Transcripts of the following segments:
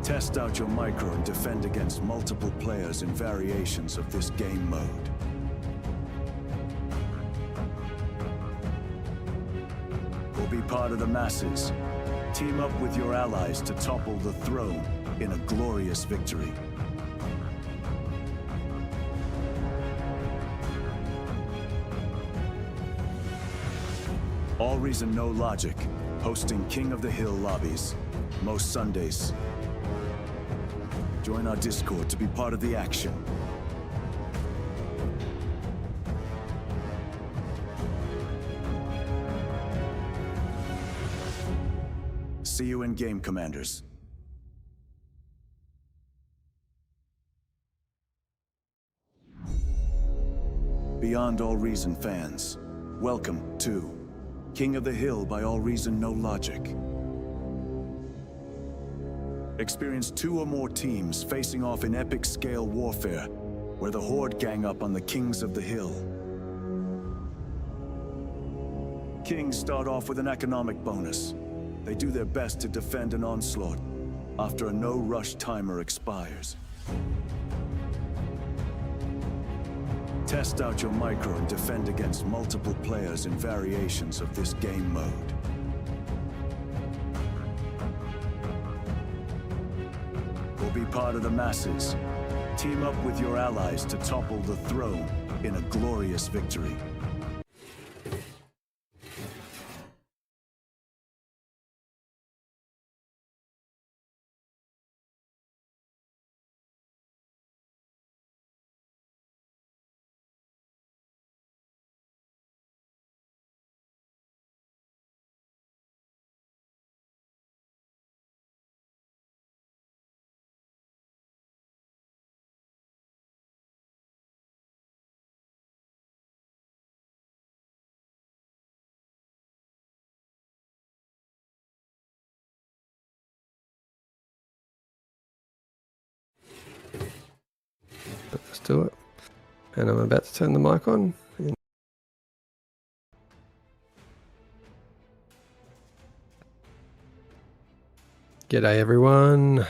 Test out your micro and defend against multiple players in variations of this game mode. Or be part of the masses. Team up with your allies to topple the throne in a glorious victory. AllReasonNoLogic, hosting King of the Hill lobbies, most Sundays. Join our Discord to be part of the action. See you in game, Commanders. Beyond All Reason fans, welcome to King of the Hill by AllReasonNoLogic. Experience 2 or more teams facing off in epic scale warfare, where the Horde gang up on the Kings of the Hill. Kings start off with an economic bonus. They do their best to defend an onslaught after a no-rush timer expires. Test out your micro and defend against multiple players in variations of this game mode. Or be part of the masses. Team up with your allies to topple the throne in a glorious victory. Let's do it. And I'm about to turn the mic on. G'day everyone.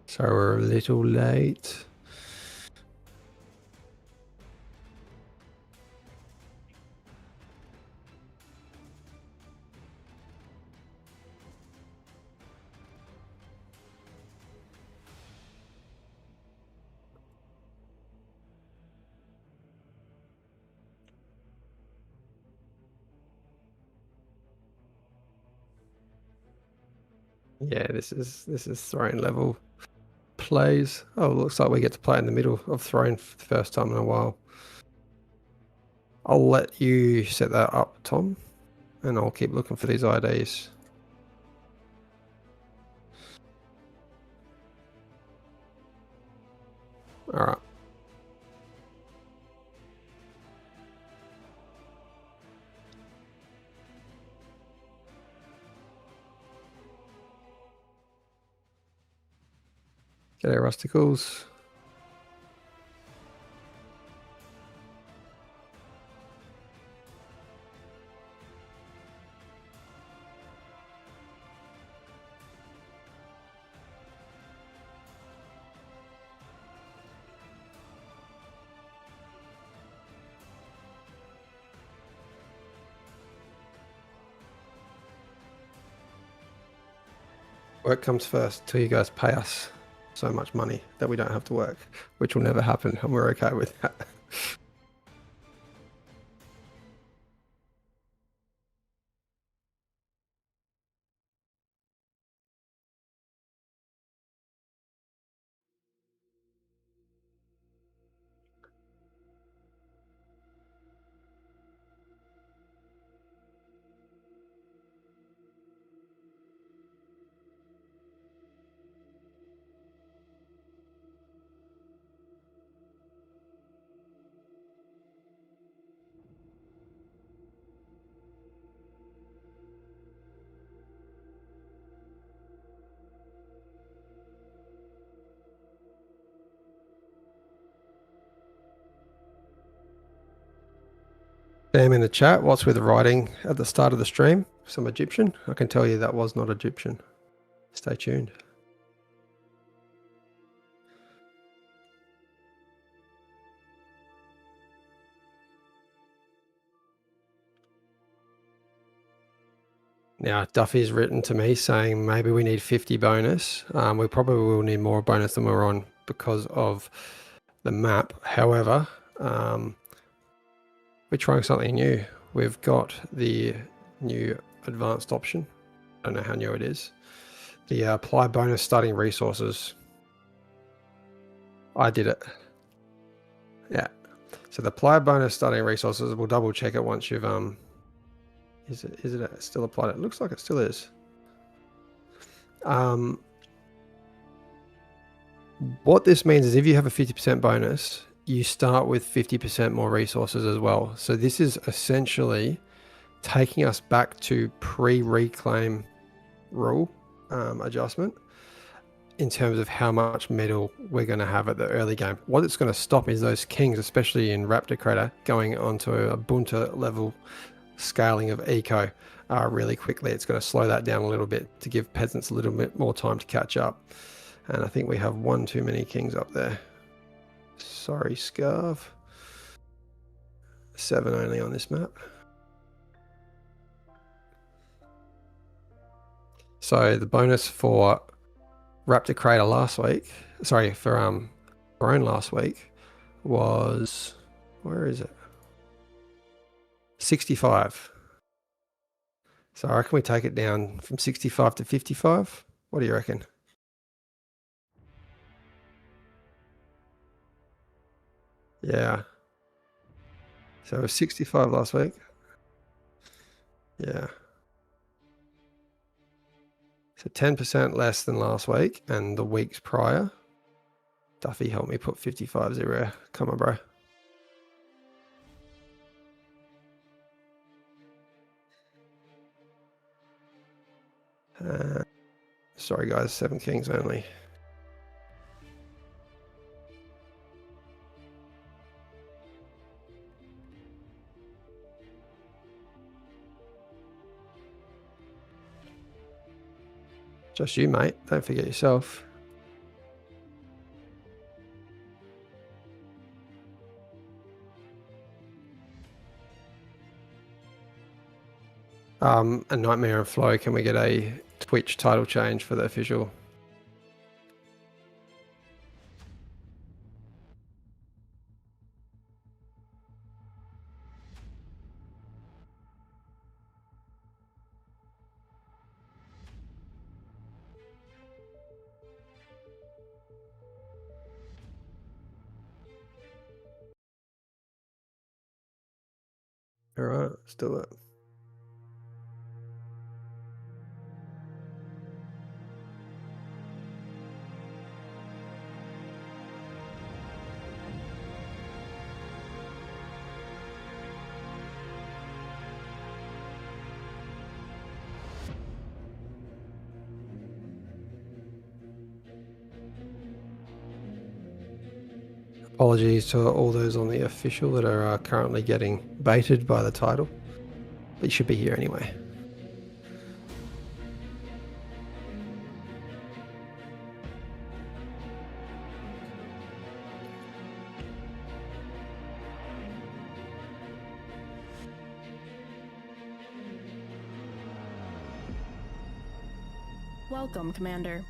Sorry we're a little late. Yeah, this is throne level plays. Oh, looks like we get to play in the middle of throne for the first time in a while. I'll let you set that up, Tom, and I'll keep looking for these IDs. All right. G'day, Rusticles. Work comes first till you guys pay us so much money that we don't have to work, which will never happen, and we're okay with that. Spam in the chat whilst we're writing at the start of the stream some Egyptian. I can tell you that was not Egyptian. Stay tuned. Now, Duffy's written to me saying maybe we need 50 bonus. We probably will need more bonus than we're on because of the map. However, we're trying something new. We've got the new advanced option. I don't know how new it is. The apply bonus starting resources. I did it. Yeah. So the apply bonus starting resources, we'll double check it once you've is it still applied? It looks like it still is. What this means is if you have a 50% bonus, you start with 50% more resources as well. So this is essentially taking us back to pre-reclaim rule adjustment in terms of how much metal we're going to have at the early game. What it's going to stop is those kings, especially in Raptor Crater, going onto a bunter level scaling of eco really quickly. It's going to slow that down a little bit to give peasants a little bit more time to catch up. And I think we have one too many kings up there. Sorry, Scarf. 7 only on this map. So the bonus for Raptor Crater last week, sorry, for Throne last week was, where is it? 65. So I reckon we take it down from 65 to 55. What do you reckon? Yeah. So it was 65 last week. Yeah. So 10% less than last week and the weeks prior. Duffy helped me put 55-0. Come on, bro. Sorry, guys. 7 kings only. Just you, mate. Don't forget yourself. A Nightmare and Flow. Can we get a Twitch title change for the official? All right, let's do it. Apologies to all those on the official that are currently getting baited by the title, but you should be here anyway. Welcome, Commander.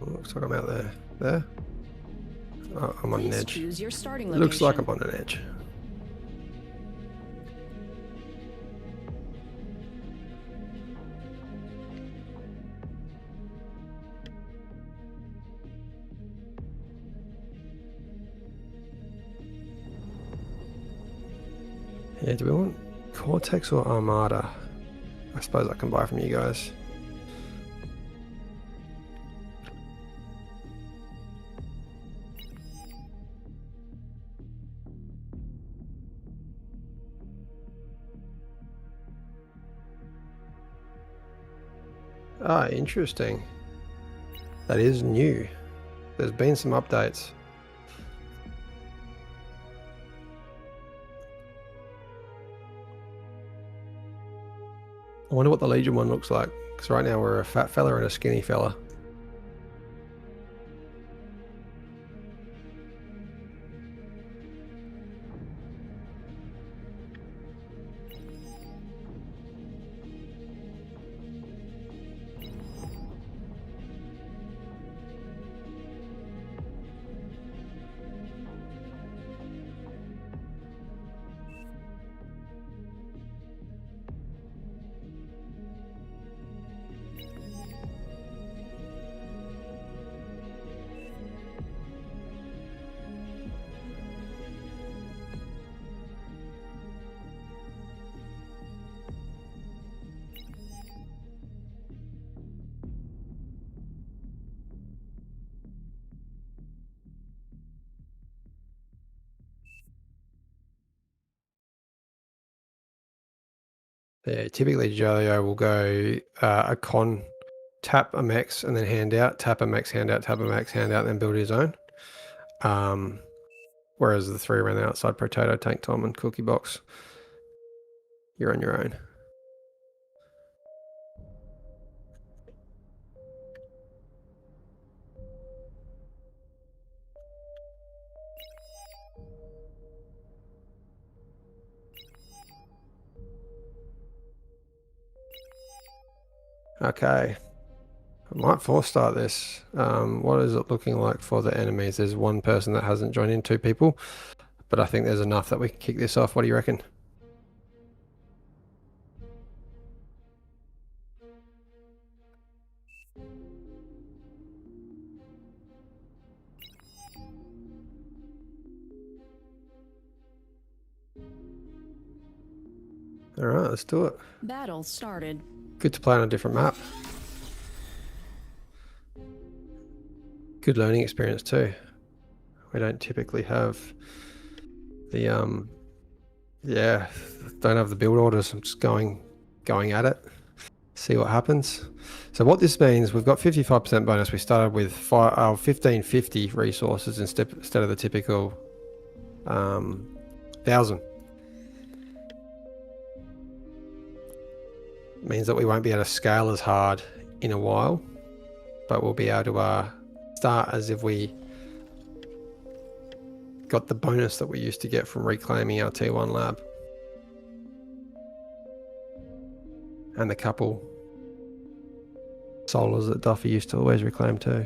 Looks like I'm out there. There? Oh, I'm on an edge. Choose your starting location. Looks like I'm on an edge. Yeah, do we want Cortex or Armada? I suppose I can buy from you guys. Ah, interesting. That is new. There's been some updates. I wonder what the Legion one looks like, because right now we're a fat fella and a skinny fella. Yeah, typically Jolio will go a con, tap a max and then hand out, tap a max, hand out, tap a max, hand out, and then build his own. Whereas the 3 around the outside, Potato, Tank Tom, and Cookie Box, you're on your own. Okay. I might force start this. What is it looking like for the enemies? There's one person that hasn't joined in, 2 people, but I think there's enough that we can kick this off. What do you reckon? All right, let's do it. Battle started. Good to play on a different map. Good learning experience too. We don't typically have the yeah, don't have the build orders. I'm just going at it. See what happens. So what this means, we've got 55% bonus. We started with 1550 resources instead of the typical 1000. Means that we won't be able to scale as hard in a while, but we'll be able to start as if we got the bonus that we used to get from reclaiming our T1 lab. And the couple solars that Duffy used to always reclaim too.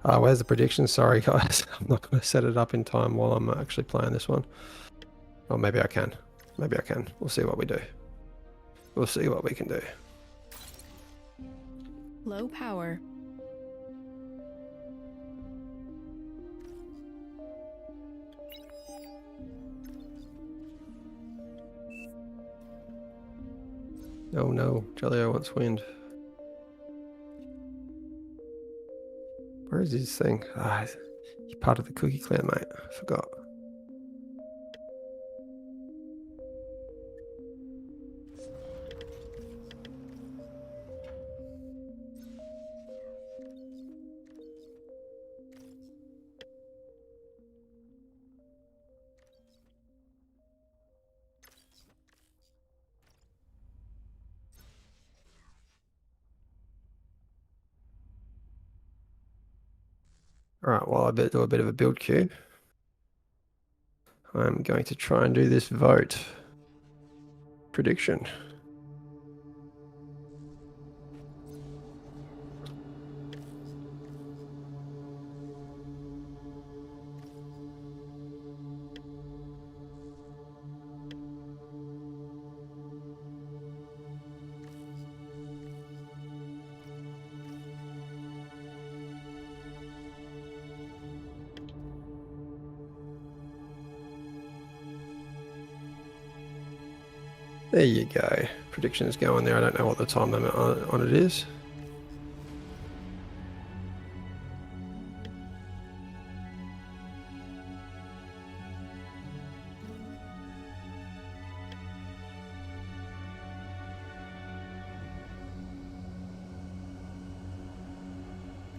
Where's the prediction? Sorry guys, I'm not going to set it up in time while I'm actually playing this one. Or maybe I can. Maybe I can. We'll see what we do. We'll see what we can do. Low power. Oh no, Jolio wants wind. Where is his thing? He's part of the Cookie Clan, mate. I forgot. All right, while I do a bit of a build queue, I'm going to try and do this vote prediction. There you go. Prediction is going there. I don't know what the time limit on it is.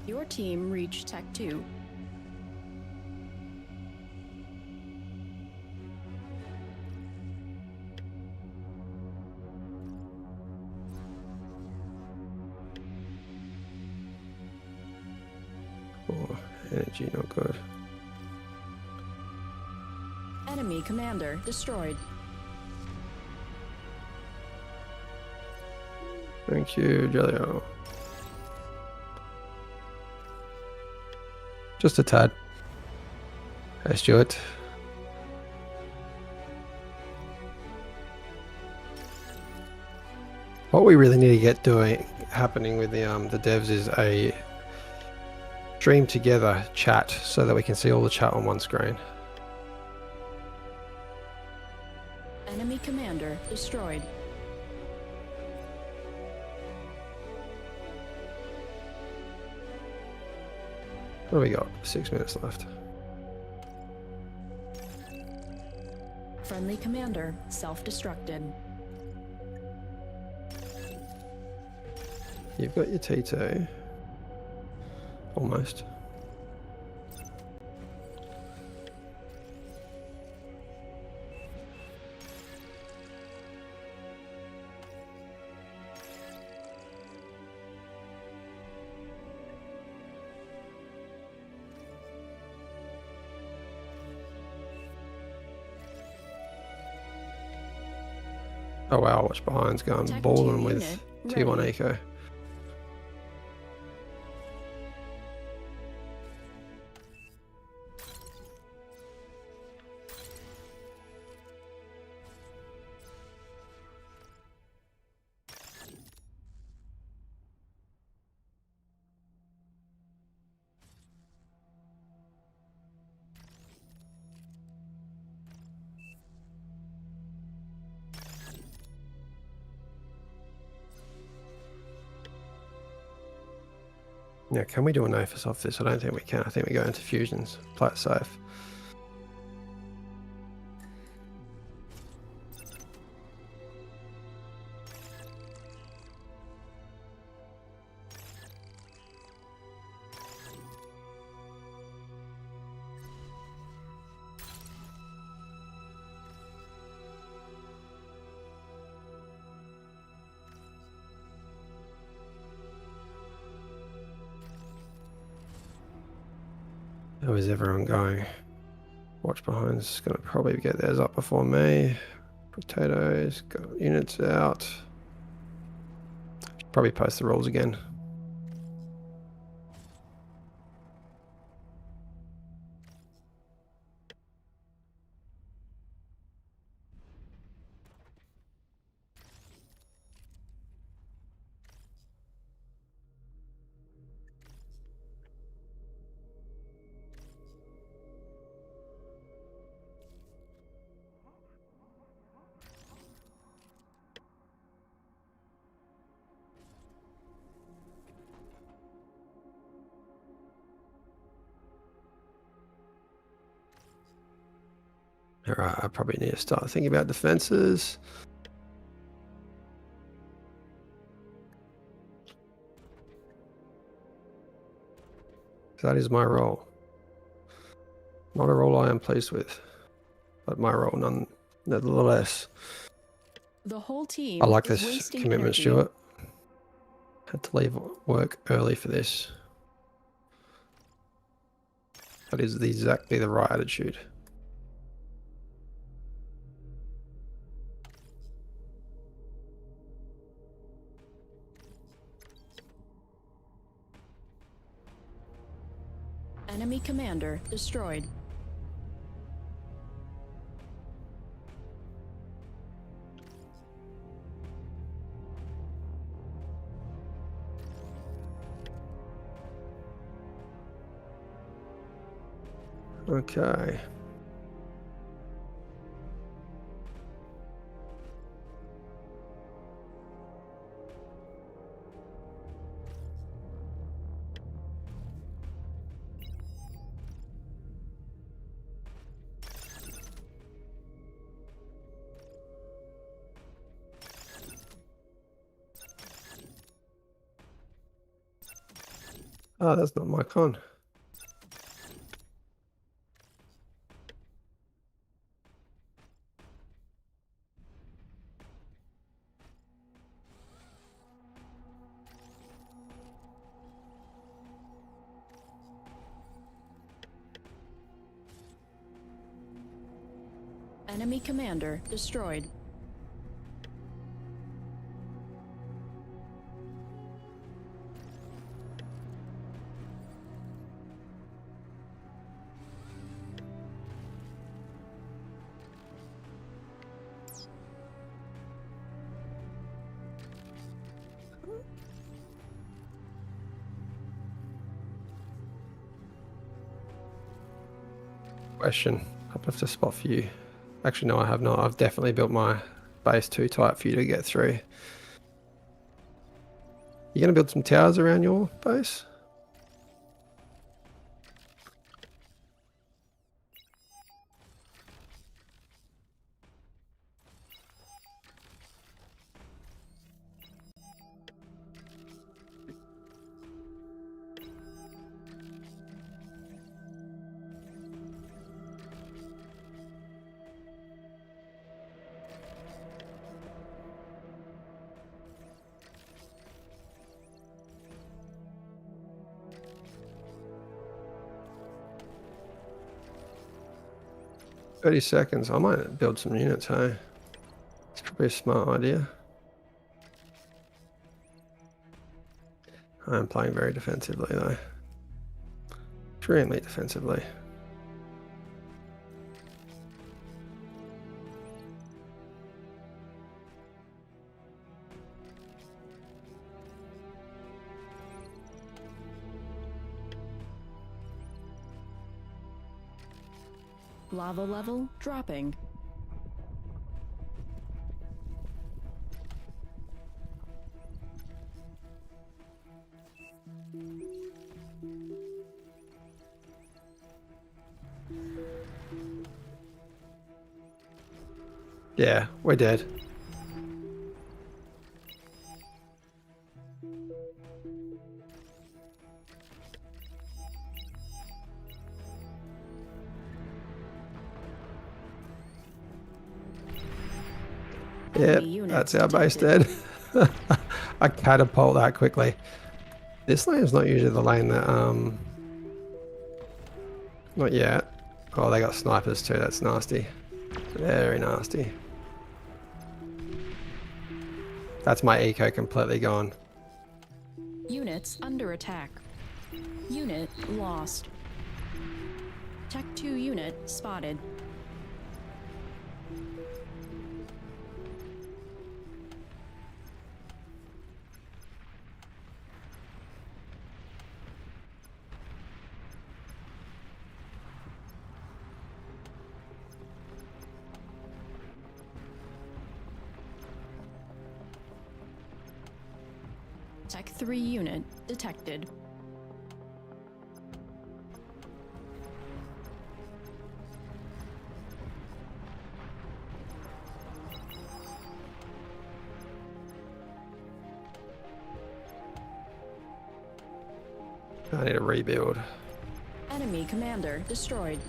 Your team reached Tech 2. Oh, energy not good. Enemy commander destroyed. Thank you, Jelio. Just a tad. Hey, Stuart. What we really need to get happening with the devs is a stream together chat so that we can see all the chat on one screen. Enemy commander destroyed. What do we got? 6 minutes left. Friendly commander self-destructed. You've got your T2. Almost. Oh wow, watch behind's going Tech balling 2 with unit T1 ready. Eco. Yeah, can we do a Nafis off this? I don't think we can. I think we go into fusions. Play it safe. How is everyone going? Watch behind's going to probably get theirs up before me. Potatoes, got units out. Should probably post the rules again. Alright, I probably need to start thinking about defenses. That is my role. Not a role I am pleased with, but my role nonetheless. The whole team I like is this wasting commitment, energy. Stuart. Had to leave work early for this. That is exactly the right attitude. Enemy commander destroyed. Okay. Oh, that's not my con. Enemy commander destroyed. Question. I've left a spot for you. Actually, no, I have not. I've definitely built my base too tight for you to get through. You gonna build some towers around your base? 30 seconds. I might build some units, hey? It's probably a smart idea. I'm playing very defensively though. Extremely defensively. Lava level dropping. Yeah, we're dead. Yep, that's our base dead. I catapult that quickly. This lane is not usually the lane that, not yet. Oh, they got snipers too, that's nasty. Very nasty. That's my eco completely gone. Units under attack. Unit lost. Tech 2 unit spotted. Tech 3 unit detected. I need a rebuild. Enemy commander destroyed.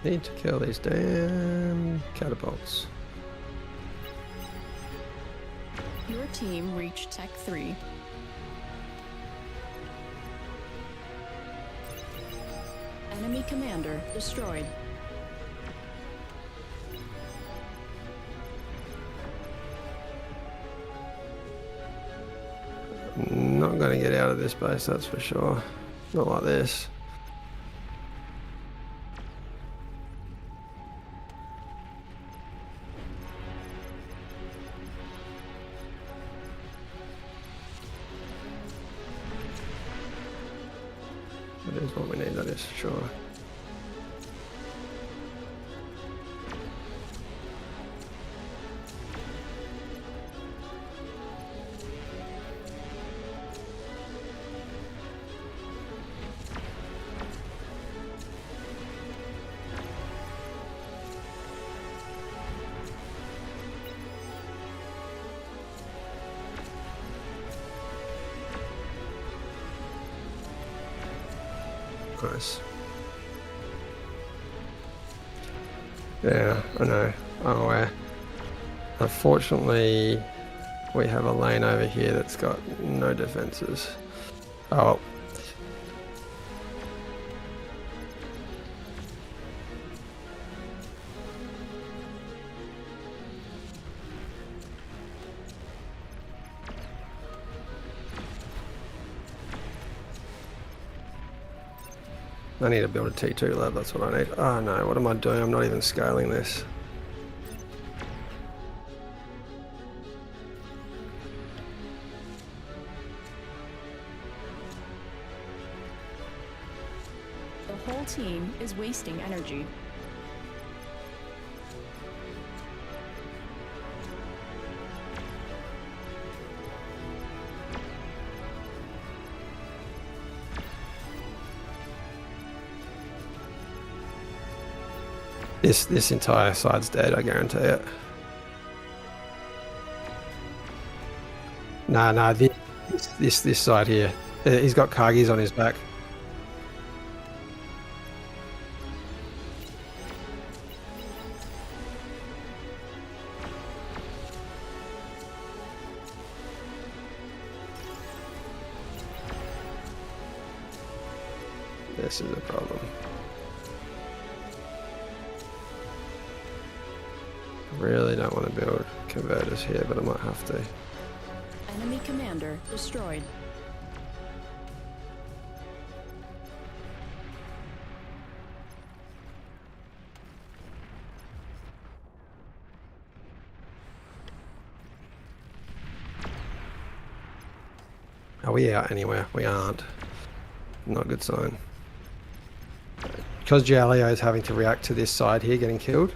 Need to kill these damn catapults. Your team reached Tech 3. Enemy commander destroyed. Not gonna get out of this base, that's for sure. Not like this. That is what we need, that is for sure. Nice. Yeah, I know. I'm aware. Unfortunately, we have a lane over here that's got no defenses. Oh. I need to build a T2 lab, that's what I need. Oh no, what am I doing? I'm not even scaling this. The whole team is wasting energy. This entire side's dead, I guarantee it. Nah, this side here. He's got Kargis on his back. This is a problem. Really don't want to build converters here, but I might have to. Enemy commander destroyed. Are we out anywhere? We aren't. Not a good sign. Because Jaleo is having to react to this side here getting killed,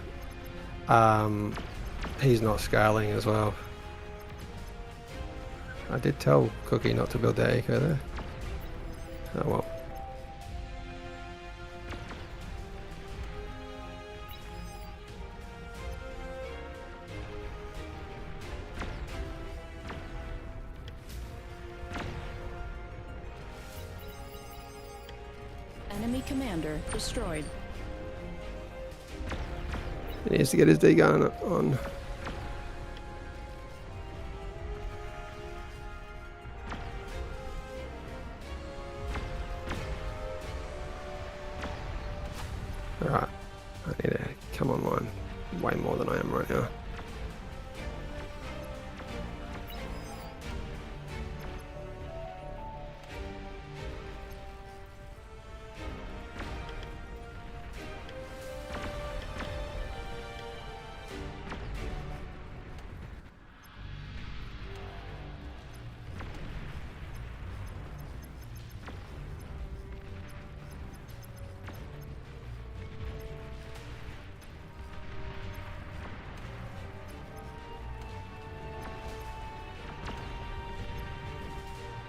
he's not scaling as well. I did tell Cookie not to build their eco there. Oh well. Enemy commander destroyed. He needs to get his D gun on. Alright, I need to come online way more than I am right now.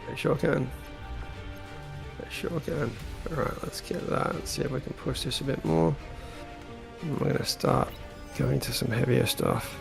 I sure can. I sure can. Alright, let's get that. Let's see if we can push this a bit more. And we're going to start going to some heavier stuff.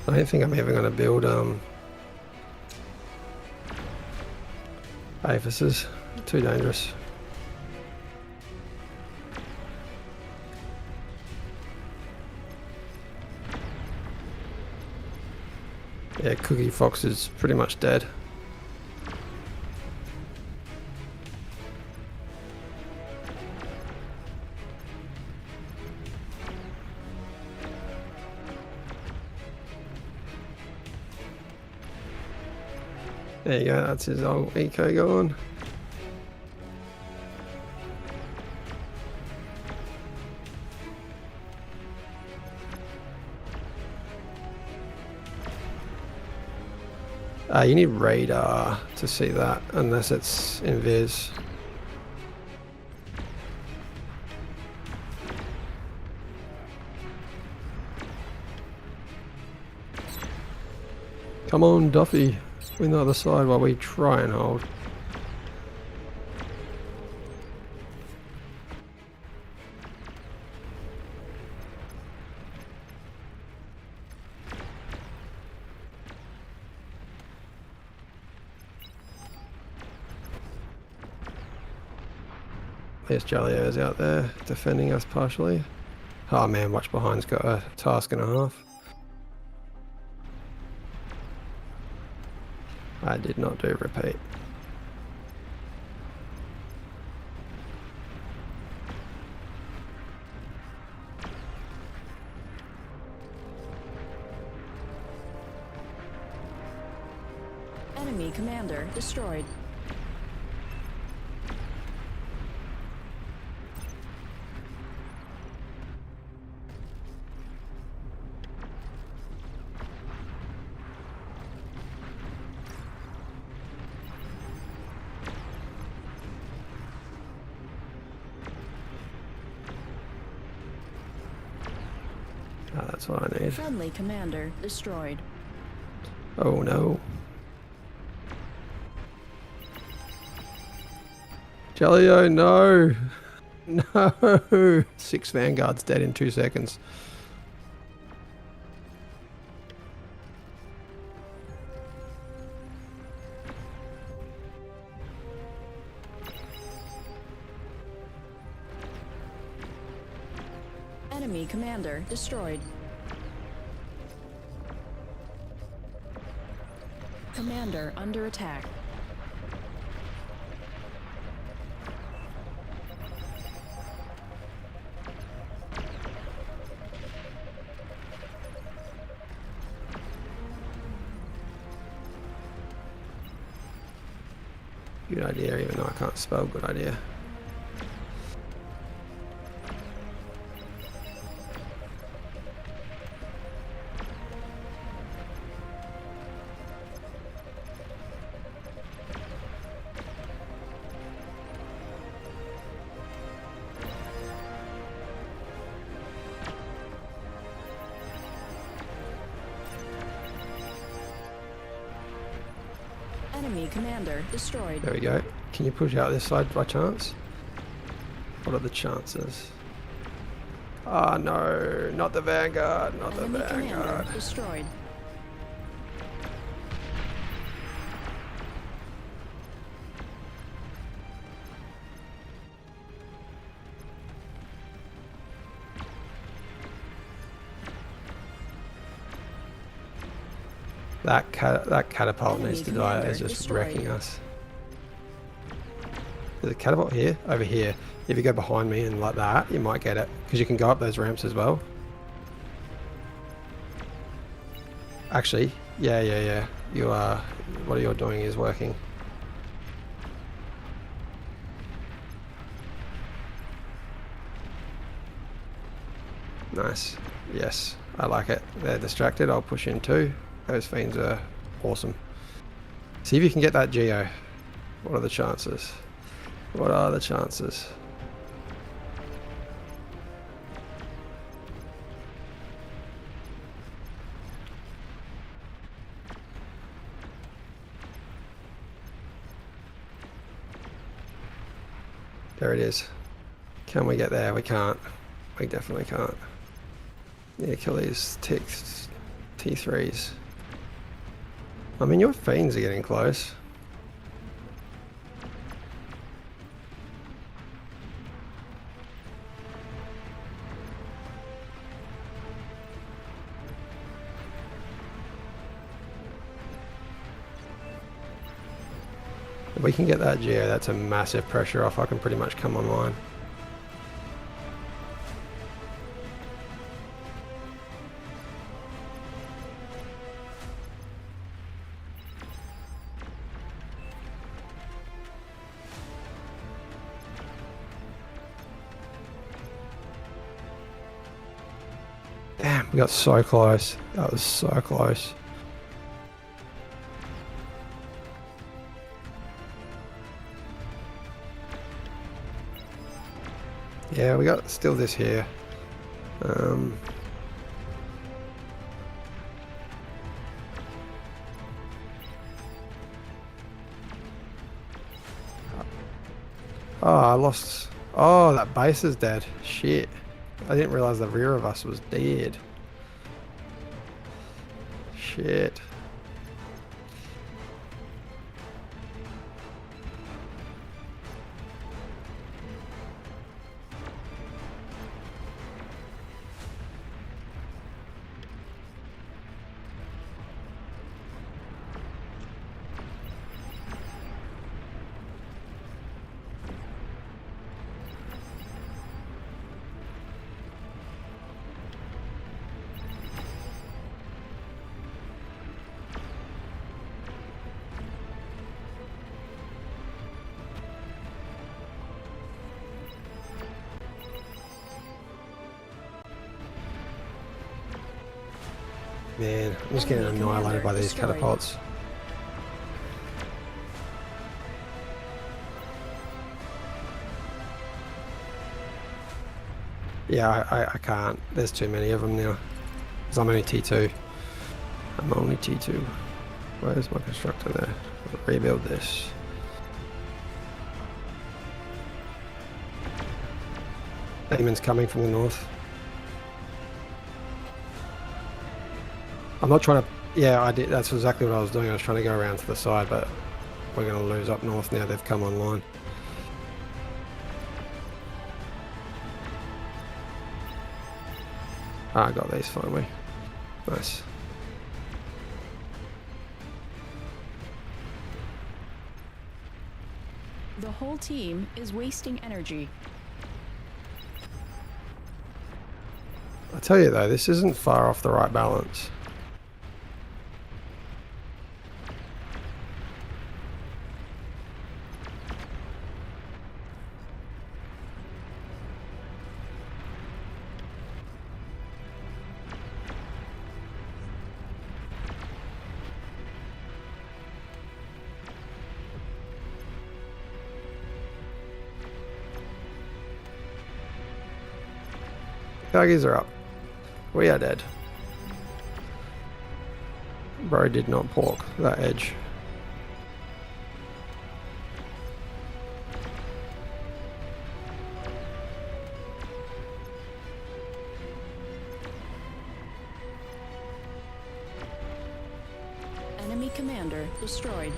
I don't think I'm ever going to build Aphises. Too dangerous. Yeah, Cookie Fox is pretty much dead. There you go, that's his old eco going. You need radar to see that, unless it's invis. Come on, Duffy. Win the other side while we try and hold. There's Jalio's out there defending us partially. Oh man, watch behind's got a task and a half. I did not do repeat. Enemy commander destroyed. That's what I need. Friendly commander destroyed. Oh no. Jaleo, no! No! 6 Vanguards dead in 2 seconds. Enemy commander destroyed. Commander under attack. Good idea, even though I can't spell good idea. Enemy commander destroyed. There we go. Can you push out this side by chance? What are the chances? Ah, no, not the Vanguard, not the Enemy commander Vanguard. destroyed. That catapult Enemy needs to die. commander It's just destroyed. wrecking us. There's a catapult here, over here. If you go behind me and like that, you might get it. Because you can go up those ramps as well. Actually, yeah. You are, what you're doing is working. Nice. Yes, I like it. They're distracted. I'll push in too. Those fiends are awesome. See if you can get that Geo. What are the chances? What are the chances? There it is. Can we get there? We can't. We definitely can't. Need to kill these T3s. I mean, your fiends are getting close. If we can get that Geo, that's a massive pressure off. I can pretty much come online. Damn, we got so close. That was so close. Yeah, we got still this here. Oh, I lost. Oh, that base is dead. Shit. I didn't realize the rear of us was dead. Shit. Man, I'm just getting Enemy annihilated by commander these destroyed. catapults. Yeah, I can't. There's too many of them now. Because I'm only T2. I'm only T2. Where's my constructor there? I'll rebuild this. Demon's coming from the north. I'm not trying to... Yeah, I did. That's exactly what I was doing. I was trying to go around to the side, but we're going to lose up north now. They've come online. Ah, I got these finally. Nice. The whole team is wasting energy. I tell you though, this isn't far off the right balance. Cuggies are up. We are dead. Bro did not pork that edge. Enemy commander destroyed.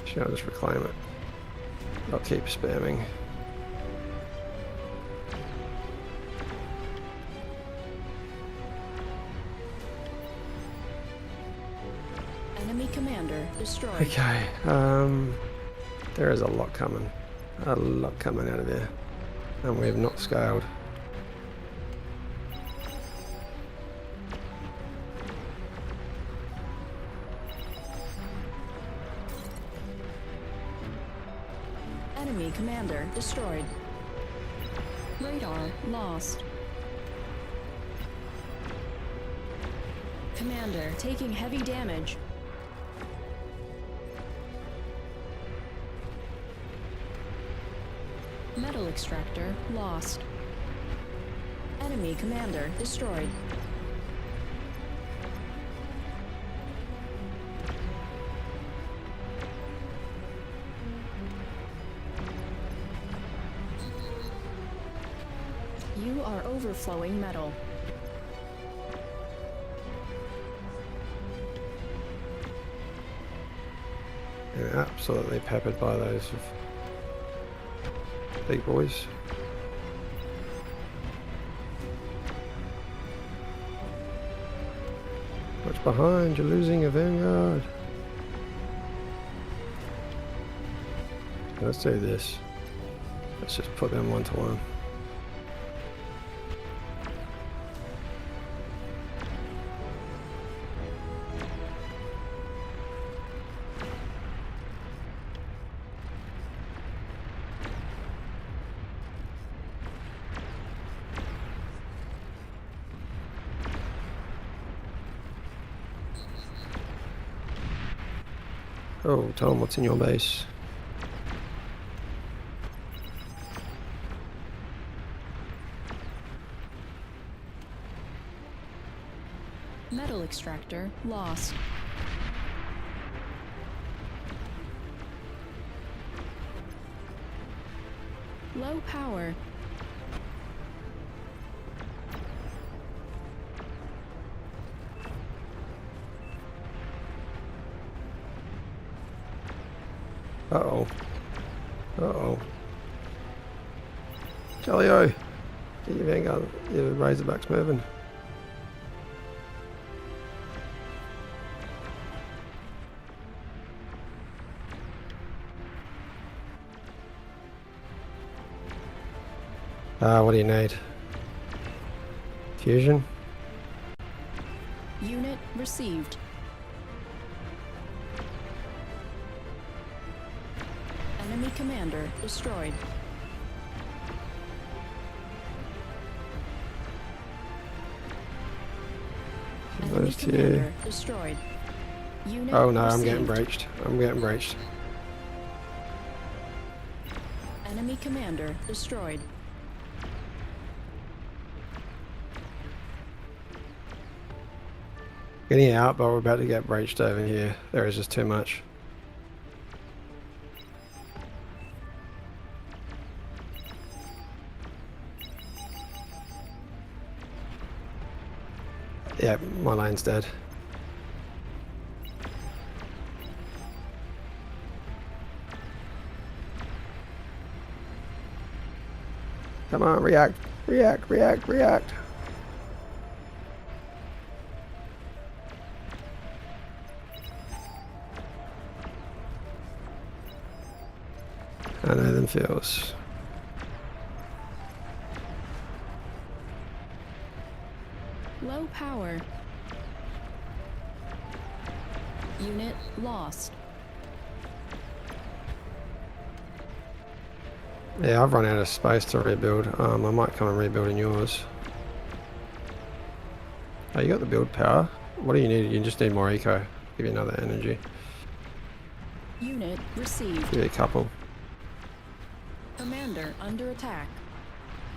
Should I just reclaim it? I'll keep spamming. Enemy commander destroyed. Okay, there is a lot coming. A lot coming out of here. And we have not scaled. Enemy commander destroyed. Radar lost. Commander taking heavy damage. Metal extractor lost. Enemy commander destroyed. You are overflowing metal. And absolutely peppered by those big boys. Watch behind, you're losing a vanguard. Let's do this. Let's just put them 1-to-1. Oh, Tom, what's in your base? Metal extractor lost. Low power. Uh-oh. Uh-oh. Jolly-o! Get your vanguard, your Razorbacks moving. What do you need? Fusion? Unit received. Enemy commander destroyed. Enemy Those two. commander destroyed. Unit Oh no, I'm getting received. breached. I'm getting breached. Enemy commander destroyed. Getting out, but we're about to get breached over here. There is just too much. Yeah, my lane's dead. Come on, react, react, react, react. I know them feels. Low power. Unit lost. Yeah, I've run out of space to rebuild. I might come and rebuild in yours. Oh, you got the build power. What do you need? You just need more eco. Give you another energy. Unit received. Give you a couple. Commander under attack.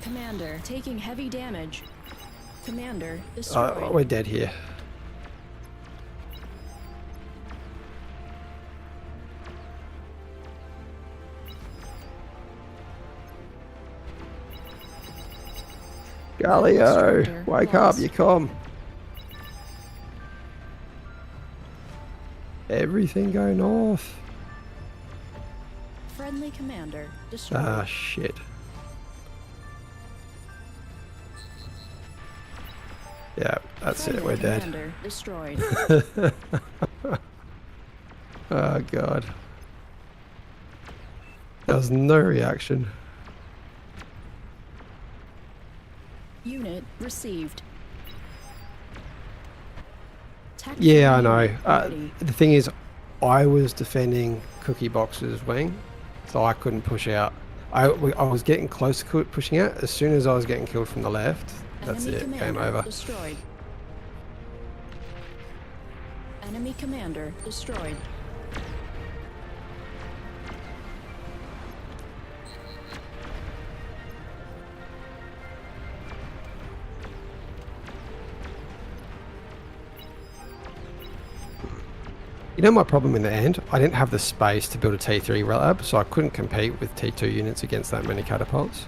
Commander taking heavy damage. Commander destroyed. We're dead here. Galio, wake up, you come. Everything go north. Friendly commander destroyed. Ah, shit. Yeah, that's it, we're dead. Commander destroyed. Oh, God. There was no reaction. Unit received. Yeah, I know. Ready. The thing is, I was defending Cookie Box's wing, so I couldn't push out. I was getting close to pushing out. As soon as I was getting killed from the left, that's Enemy it. Game commander over. Destroyed. Enemy commander destroyed. You know my problem in the end? I didn't have the space to build a T3 lab, so I couldn't compete with T2 units against that many catapults.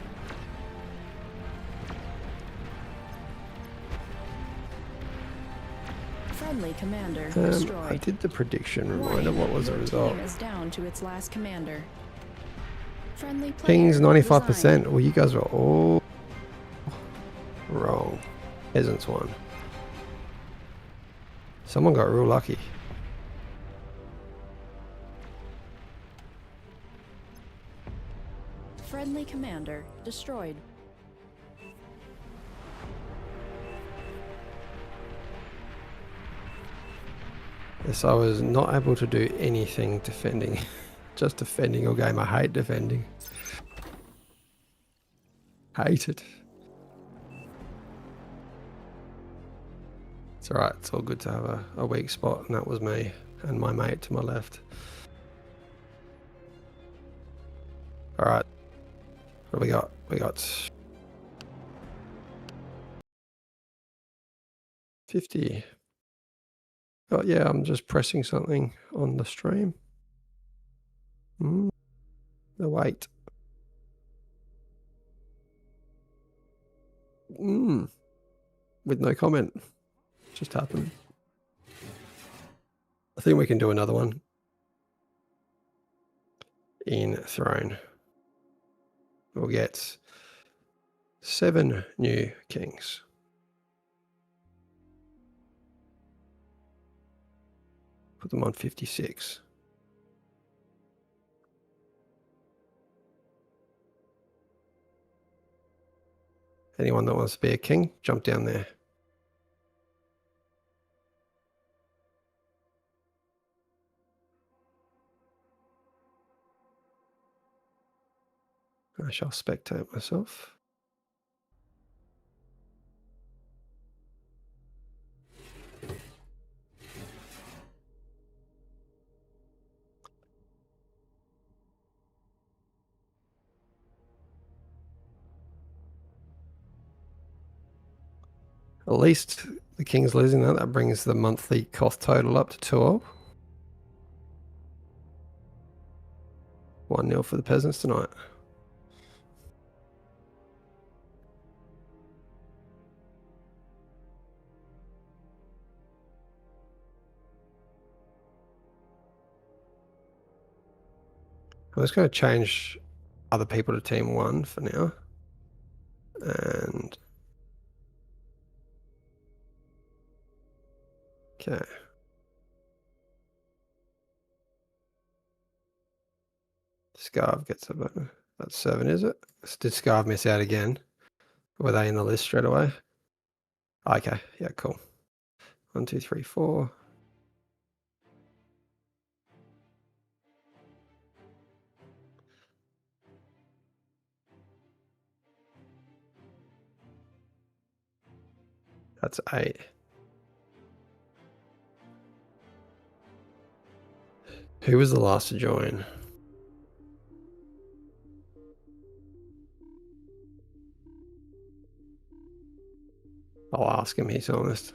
Friendly commander destroyed. I did the prediction reminder. What was the Your result? team is down to its last commander. Friendly player Ping's 95%. resigned. Well, you guys were all wrong. Peasants won. Someone got real lucky. Friendly commander destroyed. Yes, I was not able to do anything defending. Just defending all game. I hate defending. Hate it. It's alright, it's all good to have a weak spot, and that was me and my mate to my left. Alright. What do we got? We got 50. Oh yeah, I'm just pressing something on the stream. The weight. With no comment. Just happened. I think we can do another one. In throne. We'll get 7 new kings. Put them on 56. Anyone that wants to be a king, jump down there. I shall spectate myself. At least the king's losing that. That brings the monthly cost total up to 2-0. 1-0 for the peasants tonight. I'm just going to change other people to team 1 for now. And okay. Scarve gets a bonus. That's 7, is it? Did Scarve miss out again? Were they in the list straight away? Okay, yeah, cool. 1, 2, 3, 4. That's 8. Who was the last to join? I'll ask him, he's honest.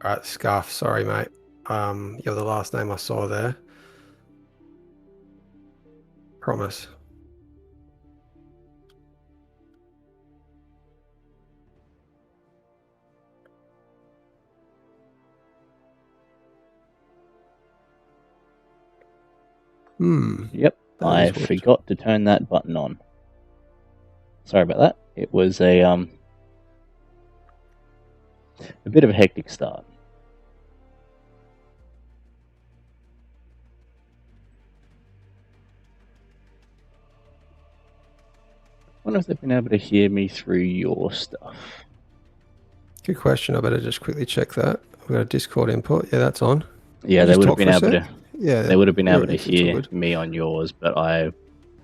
All right, Scarf, sorry, mate. You're the last name I saw there. Promise. Yep, I forgot to turn that button on. Sorry about that. It was a bit of a hectic start. I wonder if they've been able to hear me through your stuff. Good question. I better just quickly check that. We've got a Discord input. Yeah, that's on. Yeah, they would have been able to. Yeah, they would have been able to hear me on yours, but I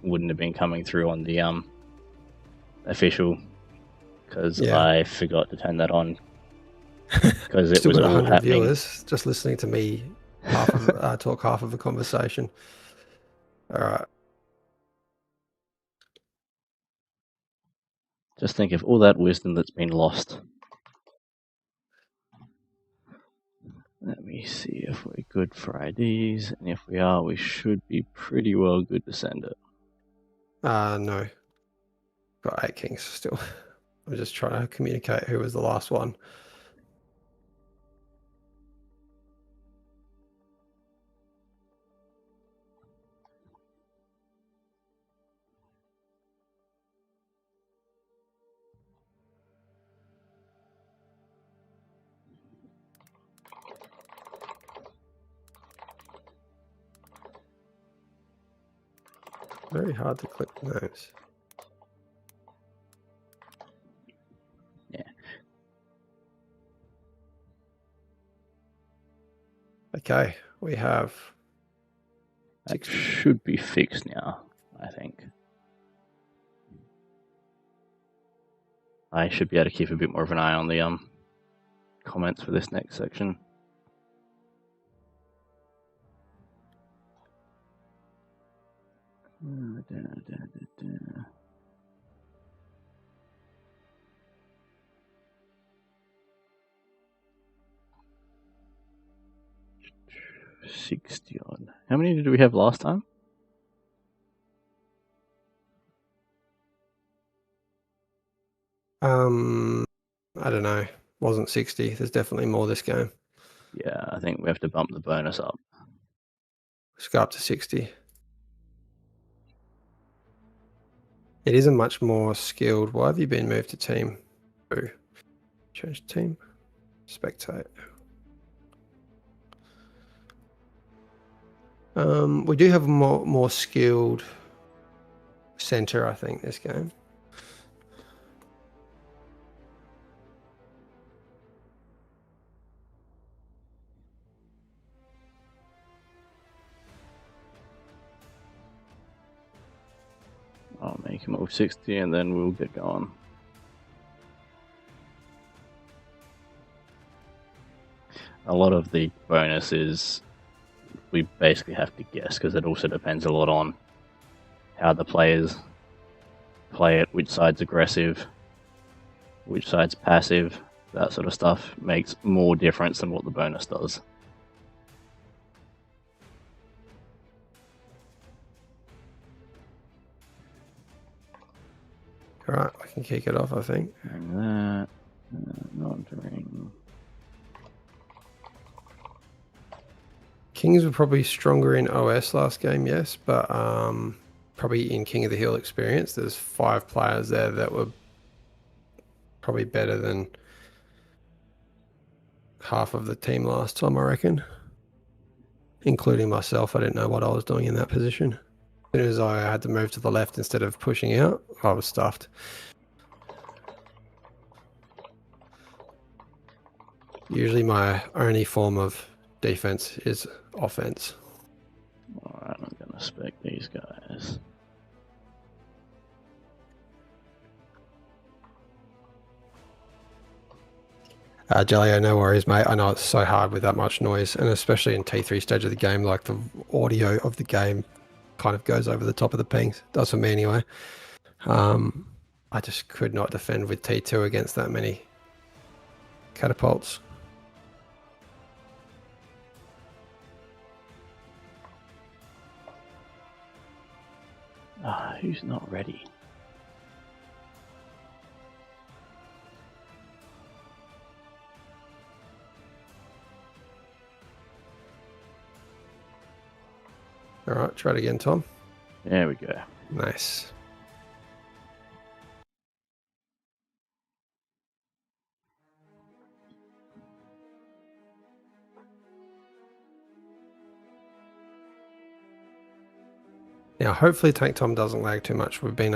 wouldn't have been coming through on the official because I forgot to turn that on. Because it was all 100 happening. Viewers just listening to me talk half of a conversation. All right. Just think of all that wisdom that's been lost. Let me see if we're good for IDs, and if we are, we should be pretty well good to send it. No. Got 8 kings still. I'm just trying to communicate who was the last one. Very hard to click those. Yeah. Okay, we have... That should be fixed now, I think. I should be able to keep a bit more of an eye on the comments for this next section. Da. 60 odd. How many did we have last time? I don't know. Wasn't 60. There's definitely more this game. Yeah, I think we have to bump the bonus up. Let's go up to 60. It is a much more skilled. Why have you been moved to team 2? Change team. Spectate. We do have a more skilled center, I think, this game. I'll make him over 60 and then we'll get going. A lot of the bonuses we basically have to guess because it also depends a lot on how the players play it, which side's aggressive, which side's passive, that sort of stuff makes more difference than what the bonus does. can kick it off, I think. Bring that. Not during. Kings were probably stronger in OS last game, yes, but probably in King of the Hill experience, there's 5 players there that were probably better than half of the team last time, I reckon. Including myself, I didn't know what I was doing in that position. As soon as I had to move to the left instead of pushing out, I was stuffed. Usually my only form of defense is offense. Alright, I'm gonna spec these guys. Jelio, no worries, mate. I know it's so hard with that much noise, and especially in T3 stage of the game, like the audio of the game kind of goes over the top of the pings. Does for me anyway. I just could not defend with T2 against that many catapults. Who's not ready? All right, try it again, Tom. There we go. Nice. Now, hopefully Tank Tom doesn't lag too much. We've been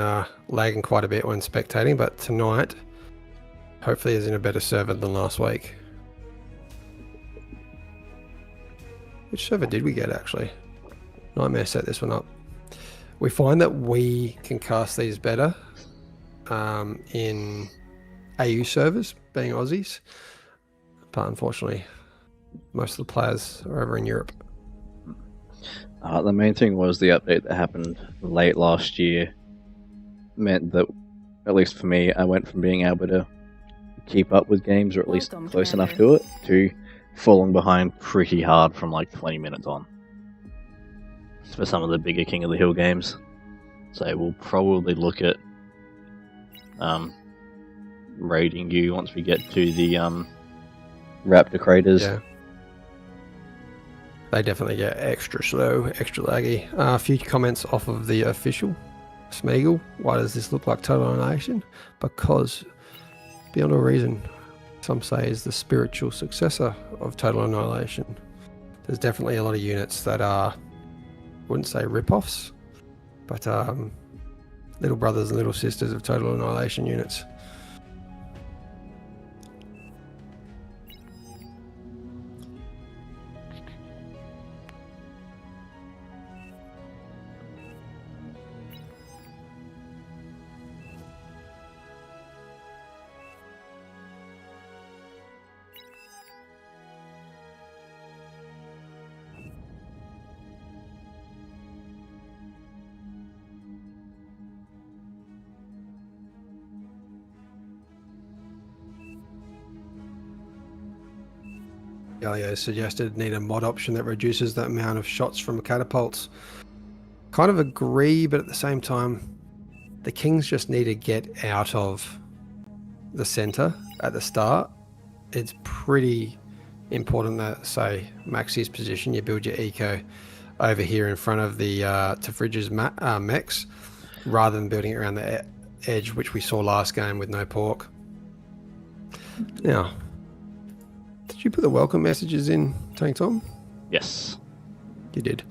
lagging quite a bit when spectating, but tonight, hopefully is in a better server than last week. Which server did we get, actually? Nightmare set this one up. We find that we can cast these better in AU servers, being Aussies. But unfortunately, most of the players are over in Europe. The main thing was the update that happened late last year meant that, at least for me, I went from being able to keep up with games, or at least Welcome, close Commander. enough to it, to falling behind pretty hard from like 20 minutes on. For some of the bigger King of the Hill games. So we'll probably look at raiding you once we get to the Raptor Craters. Yeah. They definitely get extra slow, extra laggy. A few comments off of the official Smeagol. Why does this look like Total Annihilation? Because, beyond all reason, some say is the spiritual successor of Total Annihilation. There's definitely a lot of units that are, wouldn't say rip-offs, but little brothers and little sisters of Total Annihilation units. Galio suggested need a mod option that reduces the amount of shots from catapults. Kind of agree, but at the same time, the Kings just need to get out of the center at the start. It's pretty important that, say, Maxi's position, you build your eco over here in front of the Tafridge's mechs, rather than building it around the edge, which we saw last game with no pork. Now, did you put the welcome messages in, Tank Tom? Yes. You did.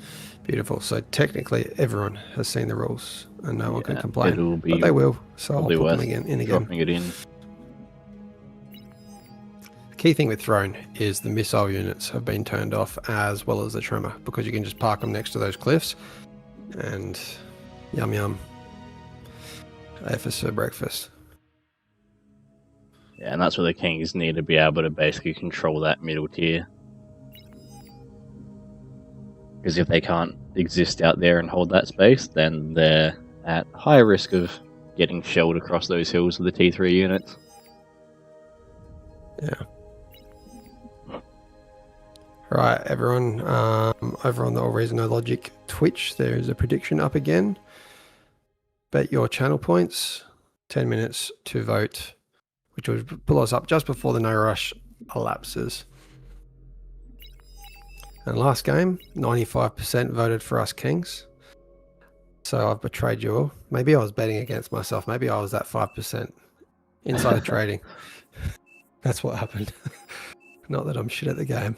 Beautiful. So technically everyone has seen the rules and no one can complain. It'll be but they will, so I'll probably put them worth again. dropping it in. The key thing with Throne is the missile units have been turned off, as well as the Tremor, because you can just park them next to those cliffs and yum yum. AFS for breakfast. Yeah, and that's where the Kings need to be able to basically control that middle tier. Because if they can't exist out there and hold that space, then they're at high risk of getting shelled across those hills with the T3 units. Yeah. Right, everyone, over on the AllReasonNoLogic Twitch, there is a prediction up again. Bet your channel points. 10 minutes to vote, which would pull us up just before the no rush elapses. And last game, 95% voted for us kings. So I've betrayed you all. Maybe I was betting against myself. Maybe I was that 5% insider trading. That's what happened. Not that I'm shit at the game.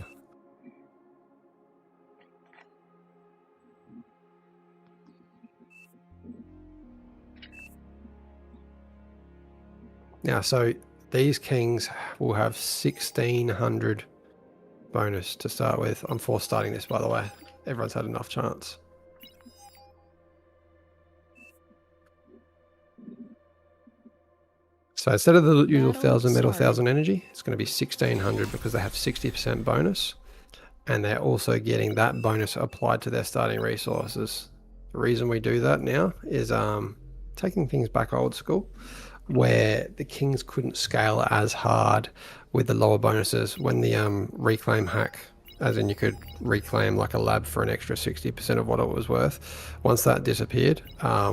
Now, so these kings will have 1600 bonus to start with. I'm forced starting this, by the way. Everyone's had enough chance. So instead of the usual 1000 metal, 1000 energy, it's going to be 1600 because they have 60% bonus. And they're also getting that bonus applied to their starting resources. The reason we do that now is taking things back old school, where the kings couldn't scale as hard with the lower bonuses when the reclaim hack, as in you could reclaim like a lab for an extra 60% of what it was worth. Once that disappeared,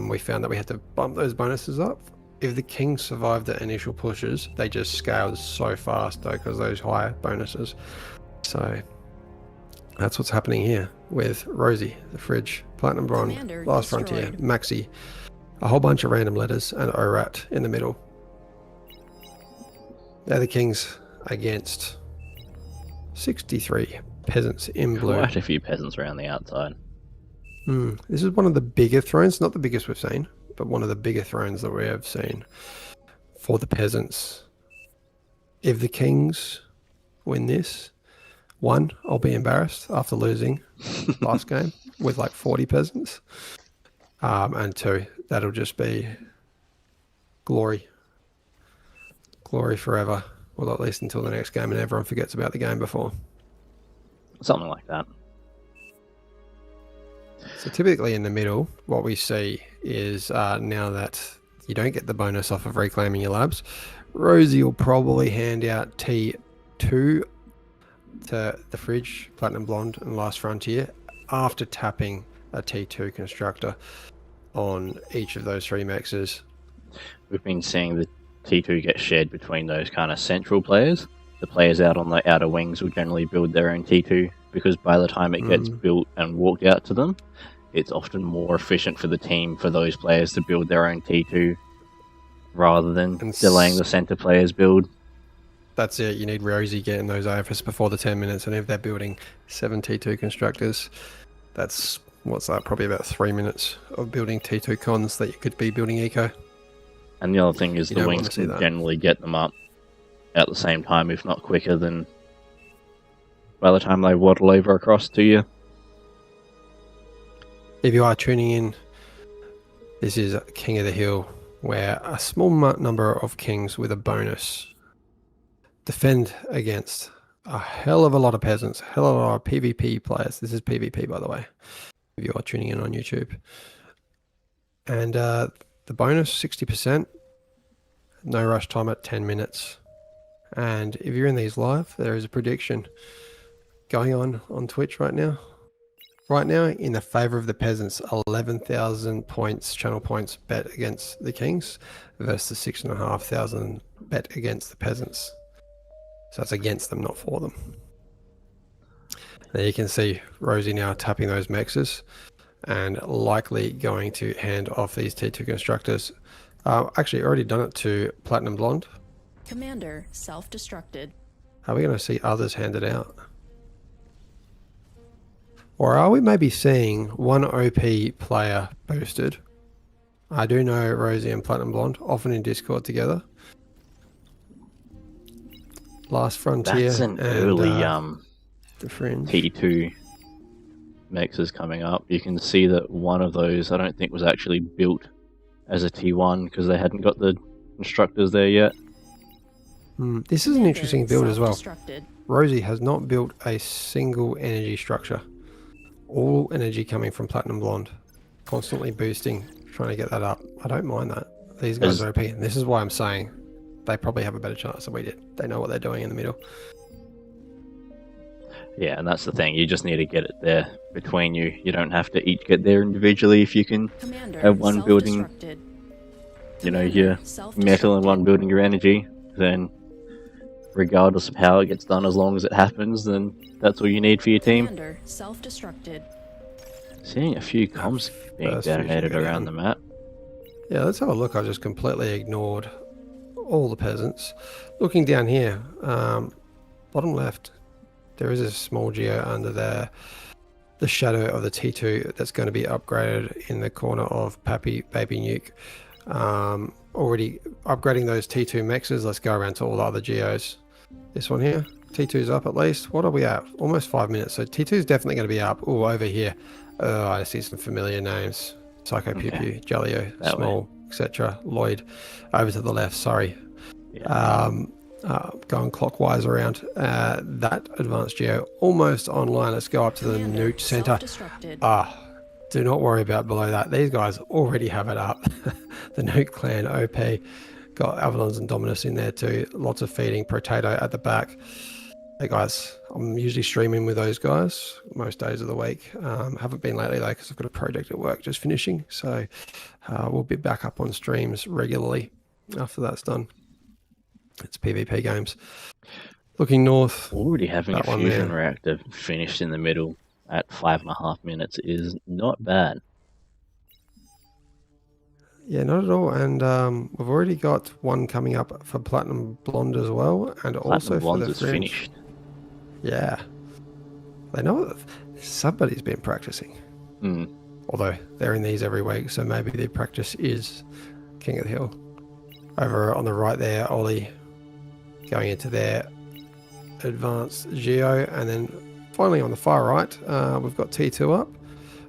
we found that we had to bump those bonuses up. If the kings survived the initial pushes, they just scaled so fast though because those higher bonuses. So that's what's happening here with Rosie, the Fridge, Platinum Bronze, Commander Last destroyed. Frontier, Maxi, a whole bunch of random letters, and Orat in the middle. They're the kings against 63 peasants in blue. Quite a few peasants around the outside. This is one of the bigger thrones, not the biggest we've seen, but one of the bigger thrones that we have seen for the peasants. If the kings win this, one, I'll be embarrassed after losing last game with like 40 peasants. And two, that'll just be glory. Glory forever. Well, at least until the next game and everyone forgets about the game before. Something like that. So typically in the middle, what we see is now that you don't get the bonus off of reclaiming your labs, Rosie will probably hand out T2 to the Fridge, Platinum Blonde, and Last Frontier after tapping a T2 constructor on each of those three mexes. We've been seeing the T2 get shared between those kind of central players. The players out on the outer wings will generally build their own T2 because by the time it gets built and walked out to them, it's often more efficient for the team for those players to build their own T2 rather than delaying the center players build. That's it. You need Rosie getting those AFS before the 10 minutes, and if they're building 7 T2 constructors, that's, what's that, probably about 3 minutes of building T2 cons that you could be building eco. And the other thing is the wings can generally get them up at the same time, if not quicker than by the time they waddle over across to you. If you are tuning in, this is King of the Hill, where a small number of kings with a bonus defend against a hell of a lot of peasants, a hell of a lot of PvP players. This is PvP, by the way, if you are tuning in on YouTube. And the bonus, 60%, no rush time at 10 minutes. And if you're in these live, there is a prediction going on Twitch right now. Right now, in the favor of the peasants, 11,000 points, channel points bet against the kings versus 6,500 bet against the peasants. So that's against them, not for them. There you can see Rosie now tapping those mexes and likely going to hand off these T2 constructors. Actually, already done it to Platinum Blonde. Commander self-destructed. Are we going to see others handed out? Or are we maybe seeing one OP player boosted? I do know Rosie and Platinum Blonde, often in Discord together. Last Frontier. That's an and, early the Fringe. T2 mexes coming up. You can see that one of those I don't think was actually built as a T1 because they hadn't got the constructors there yet. This is an interesting build as well. Self-destructed. Rosie has not built a single energy structure. All energy coming from Platinum Blonde. Constantly boosting, trying to get that up. I don't mind that. These guys are OP. And this is why I'm saying they probably have a better chance than we did. They know what they're doing in the middle. Yeah, and that's the thing. You just need to get it there between you. You don't have to each get there individually if you can Commander have one building self-destructed. you know, your metal in one building your energy, then regardless of how it gets done, as long as it happens, then that's all you need for your team. Commander self-destructed. Seeing a few comms being First fusion detonated go around down. the map. Yeah, let's have a look. I just completely ignored all the peasants. Looking down here, bottom left, there is a small geo under there. The shadow of the T2 that's going to be upgraded in the corner of Pappy Baby Nuke. Already upgrading those T2 mexes. Let's go around to all the other geos. This one here, T2's up at least. What are we at? Almost 5 minutes. So T2 is definitely going to be up. Oh, over here. I see some familiar names. Psycho Pew Pew, Jellio, That Small, etc. Lloyd. Over to the left, sorry. Yeah. Going clockwise around. That advanced geo almost online. Let's go up to the Commander nuke center. self-destructed. Do not worry about below that. These guys already have it up. The nuke clan OP got Avalons and Dominus in there too. Lots of feeding. Potato at the back. Hey guys, I'm usually streaming with those guys most days of the week. Haven't been lately though because I've got a project at work just finishing. So we'll be back up on streams regularly after that's done. It's PvP games. Looking north. Already having a that one fusion there. reactor finished in the middle at 5.5 minutes is not bad. Yeah, not at all. And we've already got one coming up for Platinum Blonde as well. And Platinum also for Blonde the is Fringe. finished. Yeah. They know somebody's been practicing. Mm. Although they're in these every week, so maybe their practice is King of the Hill. Over on the right there, Ollie going into their advanced geo. And then finally on the far right, we've got T2 up.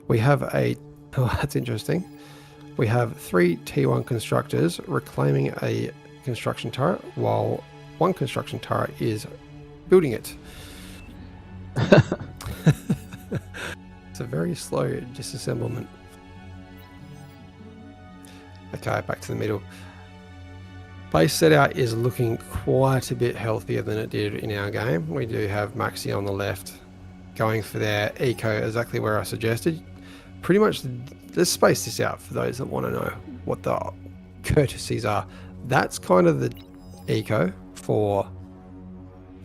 We have a... Oh, that's interesting. We have 3 T1 constructors reclaiming a construction turret while one construction turret is building it. It's a very slow disassemblement. Okay, back to the middle. Base set out is looking quite a bit healthier than it did in our game. We do have Maxi on the left going for their eco exactly where I suggested. Pretty much, let's space this out for those that want to know what the courtesies are. That's kind of the eco for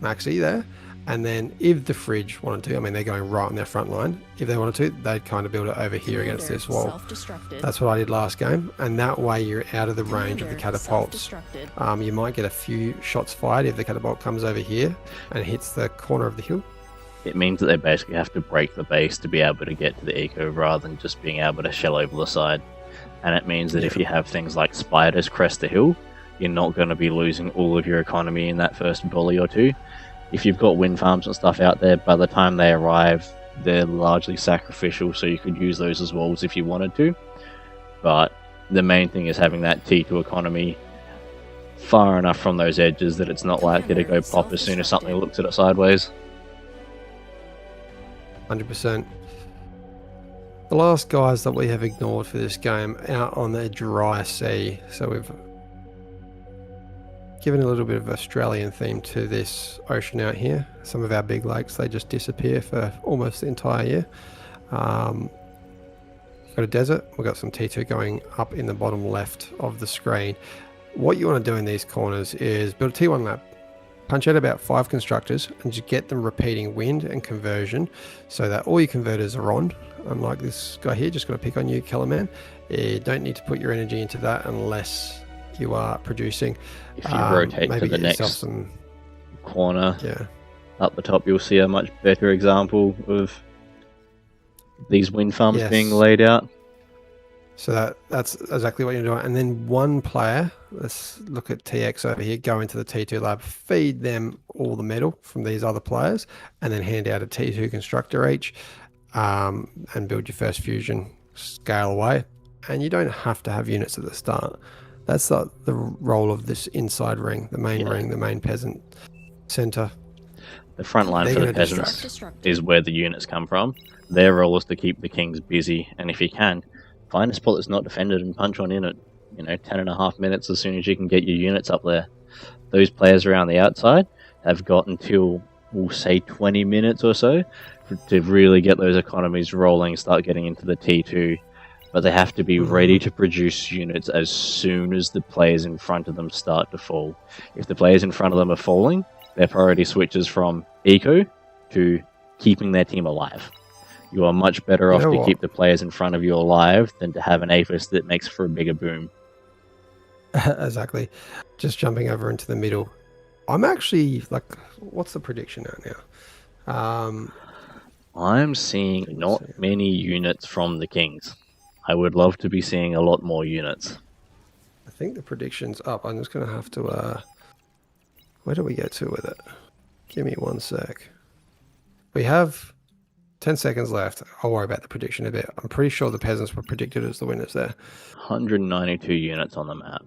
Maxi there. And then if the Fridge wanted to, I mean, they're going right on their front line. If they wanted to, they'd kind of build it over here against this wall. Self-destructed. That's what I did last game. And that way you're out of the range of the Commander catapults. self-destructed. You might get a few shots fired if the catapult comes over here and hits the corner of the hill. It means that they basically have to break the base to be able to get to the eco rather than just being able to shell over the side. And it means that if you have things like spiders crest the hill, you're not going to be losing all of your economy in that first volley or two. If you've got wind farms and stuff out there, by the time they arrive, they're largely sacrificial, so you could use those as walls if you wanted to. But the main thing is having that T2 economy far enough from those edges that it's not likely to go pop as soon as something looks at it sideways. 100%. The last guys that we have ignored for this game out on the dry sea. So we've given a little bit of Australian theme to this ocean out here. Some of our big lakes, they just disappear for almost the entire year. Got a desert. We've got some T2 going up in the bottom left of the screen. What you want to do in these corners is build a T1 lab. Punch out about 5 constructors and just get them repeating wind and conversion so that all your converters are on. Unlike this guy here, just going to pick on you, Kellerman. You don't need to put your energy into that unless you are producing. If you rotate to the next corner, up the top, you'll see a much better example of these wind farms being laid out. So that's exactly what you're doing. And then one player, let's look at TX over here, go into the T2 lab, feed them all the metal from these other players, and then hand out a T2 constructor each, and build your first fusion, scale away. And you don't have to have units at the start. That's the role of this inside ring, the main ring, the main peasant center. The front line for the peasants is where the units come from. Their role is to keep the kings busy, and if you can, find a spot that's not defended and punch on in at 10.5 minutes as soon as you can get your units up there. Those players around the outside have got until, we'll say, 20 minutes or so to really get those economies rolling, start getting into the T2 but they have to be ready to produce units as soon as the players in front of them start to fall. If the players in front of them are falling, their priority switches from eco to keeping their team alive. You are much better off to keep the players in front of you alive than to have an APHIS that makes for a bigger boom. Exactly. Just jumping over into the middle. I'm actually, like, what's the prediction now? I'm seeing not many units from the Kings. I would love to be seeing a lot more units. I think the prediction's up. I'm just going to have to... where do we get to with it? Give me 1 sec. We have 10 seconds left. I'll worry about the prediction a bit. I'm pretty sure the peasants were predicted as the winners there. 192 units on the map.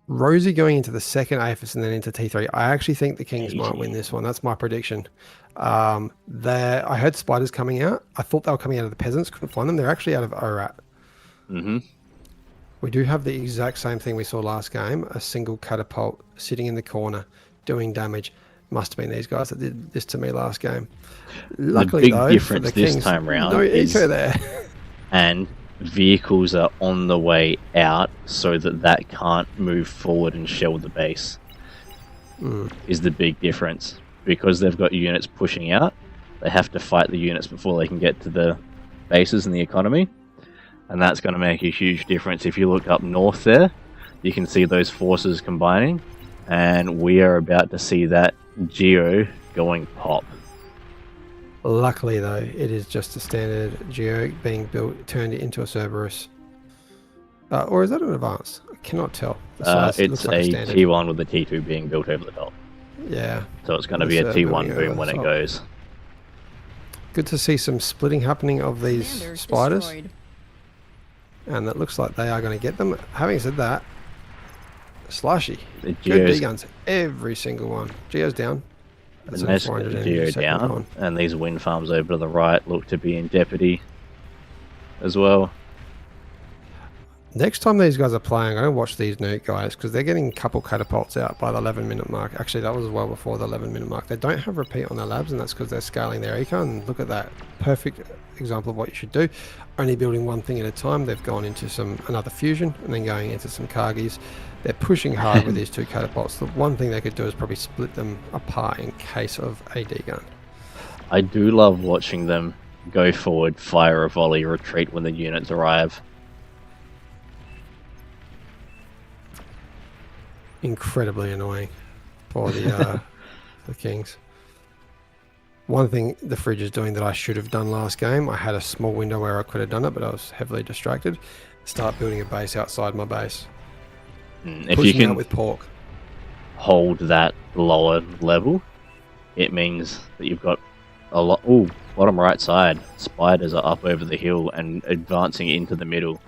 Rosie going into the second APHIS and then into T3. I actually think the Kings might win this one. That's my prediction. I heard spiders coming out. I thought they were coming out of the peasants. Couldn't find them. They're actually out of ORAT. We do have the exact same thing we saw last game. A single catapult sitting in the corner doing damage. Must have been these guys that did this to me last game. Luckily, the big difference this time round no is eco there. And vehicles are on the way out so that can't move forward and shell the base. Is the big difference. Because they've got units pushing out, they have to fight the units before they can get to the bases in the economy. And that's going to make a huge difference. If you look up north there, you can see those forces combining. And we are about to see that Geo going pop. Luckily, though, it is just a standard Geo being built, turned into a Cerberus. Or is that an advanced? I cannot tell. It's like a T1 with a T2 being built over the top. Yeah. So it's going to be a T1 boom when it goes. Good to see some splitting happening of these spiders. And it looks like they are going to get them. Having said that, Slushy. Good D-guns. Every single one. Geo's down. And there's Geo down. And these wind farms over to the right look to be in jeopardy as well. Next time these guys are playing, I'm going to watch these nuke guys because they're getting a couple catapults out by the 11-minute mark. Actually, that was well before the 11-minute mark. They don't have repeat on their labs, and that's because they're scaling their eco. And look at that. Perfect example of what you should do. Only building one thing at a time. They've gone into another fusion and then going into some Kargis. They're pushing hard with these two catapults. The one thing they could do is probably split them apart in case of a D-gun. I do love watching them go forward, fire a volley, retreat when the units arrive. Incredibly annoying for the the Kings. One thing the fridge is doing that I should have done last game, I had a small window where I could have done it, but I was heavily distracted. Start building a base outside my base. If you can with pork, hold that lower level, it means that you've got a lot. Oh, bottom right side, spiders are up over the hill and advancing into the middle.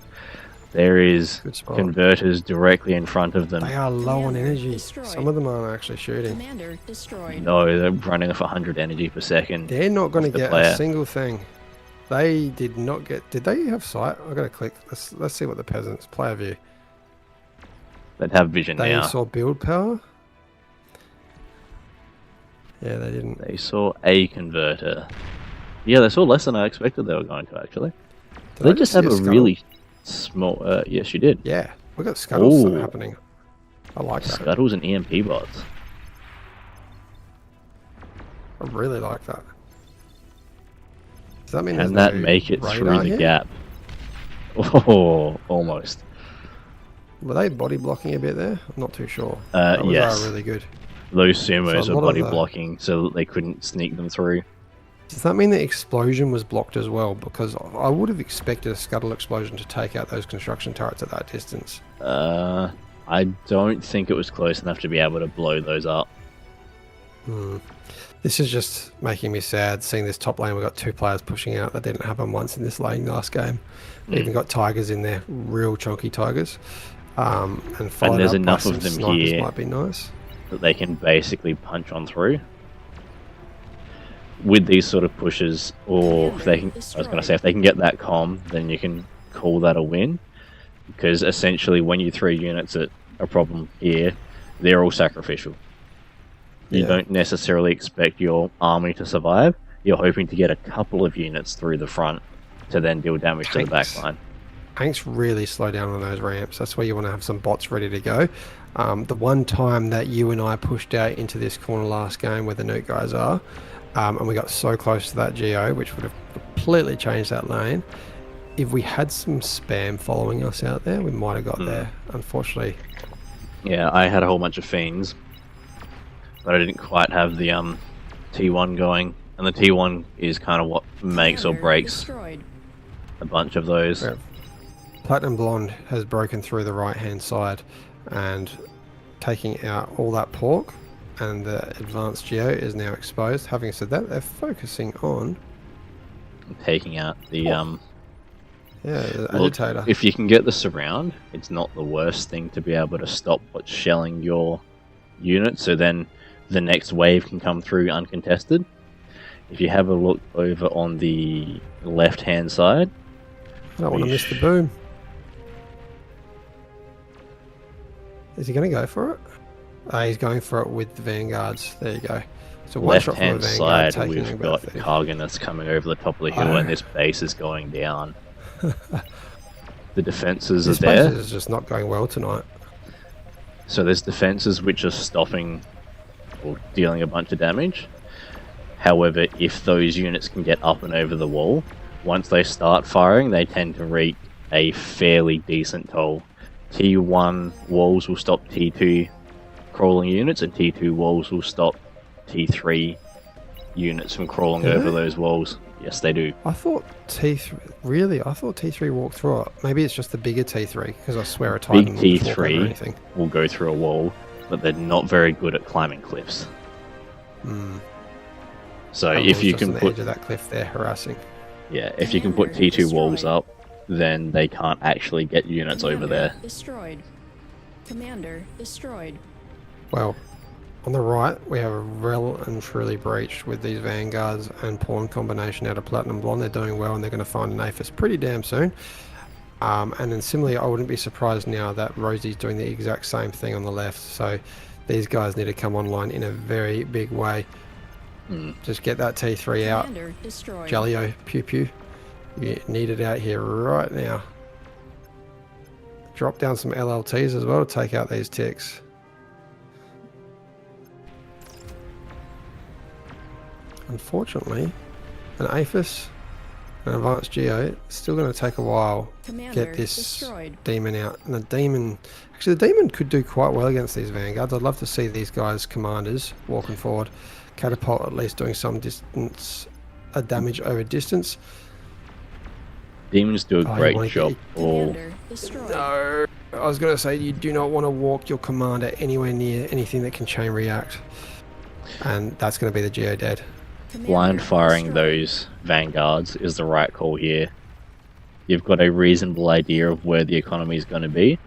There is converters directly in front of them. They are low on energy. Some of them aren't actually shooting. Commander destroyed. No, they're running off 100 energy per second. They're not going to get a single thing. They did not get... Did they have sight? I've got to click. Let's see what the peasants... Player view. They'd have vision now. They saw build power? Yeah, they didn't. They saw a converter. Yeah, they saw less than I expected they were going to, actually. They just have a really... small, yes, you did. Yeah, we got scuttles happening. I like that. Scuttles and EMP bots. I really like that. Does that mean can that make it through the gap? Oh, almost. Were they body blocking a bit there? I'm not too sure. Yes. Really good. Those sumos were body blocking so that they couldn't sneak them through. Does that mean the explosion was blocked as well? Because I would have expected a scuttle explosion to take out those construction turrets at that distance. I don't think it was close enough to be able to blow those up. This is just making me sad, seeing this top lane. We've got two players pushing out. That didn't happen once in this lane last game. We even got tigers in there, real chunky tigers. And there's enough of them here might be nice. That they can basically punch on through. With these sort of pushes, or if they can, I was going to say, if they can get that comm, then you can call that a win. Because essentially, when you throw units at a problem here, they're all sacrificial. You don't necessarily expect your army to survive. You're hoping to get a couple of units through the front to then deal damage to the back line. tanks really slow down on those ramps. That's where you want to have some bots ready to go. The one time that you and I pushed out into this corner last game where the nuke guys are, and we got so close to that geo, which would have completely changed that lane. If we had some spam following us out there, we might have got there. Unfortunately. Yeah, I had a whole bunch of fiends, but I didn't quite have the T1 going, and the T1 is kind of what makes or breaks a bunch of those. Yeah. Platinum Blonde has broken through the right-hand side and taking out all that pork, and the advanced geo is now exposed. Having said that, they're focusing on taking out the the look, agitator. if you can get the surround, it's not the worst thing to be able to stop what's shelling your unit, so then the next wave can come through uncontested. If you have a look over on the left-hand side, I don't want to miss the boom. Is he going to go for it? He's going for it with the vanguards. There you go. So one shot from a left-hand vanguard side, taking we've about got 30. Kargan coming over the top of the hill, and this base is going down. The defenses This are there. base is just not going well tonight. So there's defenses which are stopping or dealing a bunch of damage. However, if those units can get up and over the wall, once they start firing, they tend to wreak a fairly decent toll. T1 walls will stop T2 crawling units, and T2 walls will stop T3 units from crawling over those walls. Yes, they do. I thought T3... Really? I thought T3 walked through it. Maybe it's just the bigger T3, because I swear a Titan Big wouldn't walk over anything. T3 will go through a wall, but they're not very good at climbing cliffs. So if you can on the put edge of that cliff there harassing. Yeah, if you can put T2 walls up, then they can't actually get units over there. Destroyed. Commander destroyed. Well, on the right, we have a well and truly breached with these vanguards and pawn combination out of Platinum Blonde. They're doing well, and they're going to find an APHIS pretty damn soon. And then similarly, I wouldn't be surprised now that Rosie's doing the exact same thing on the left. So these guys need to come online in a very big way. Just get that T3 out. Jellio, pew pew. You need it out here right now. Drop down some LLTs as well to take out these ticks. Unfortunately, an APHIS, an advanced geo, it's still going to take a while to get this demon out. And the demon, actually the demon could do quite well against these vanguards. I'd love to see these guys, commanders, walking forward. Catapult at least doing some distance, damage over distance. Demons do a great job. No, I was going to say you do not want to walk your commander anywhere near anything that can chain react. And that's going to be the geo dead. Blind firing those vanguards is the right call here. You've got a reasonable idea of where the economy is going to be.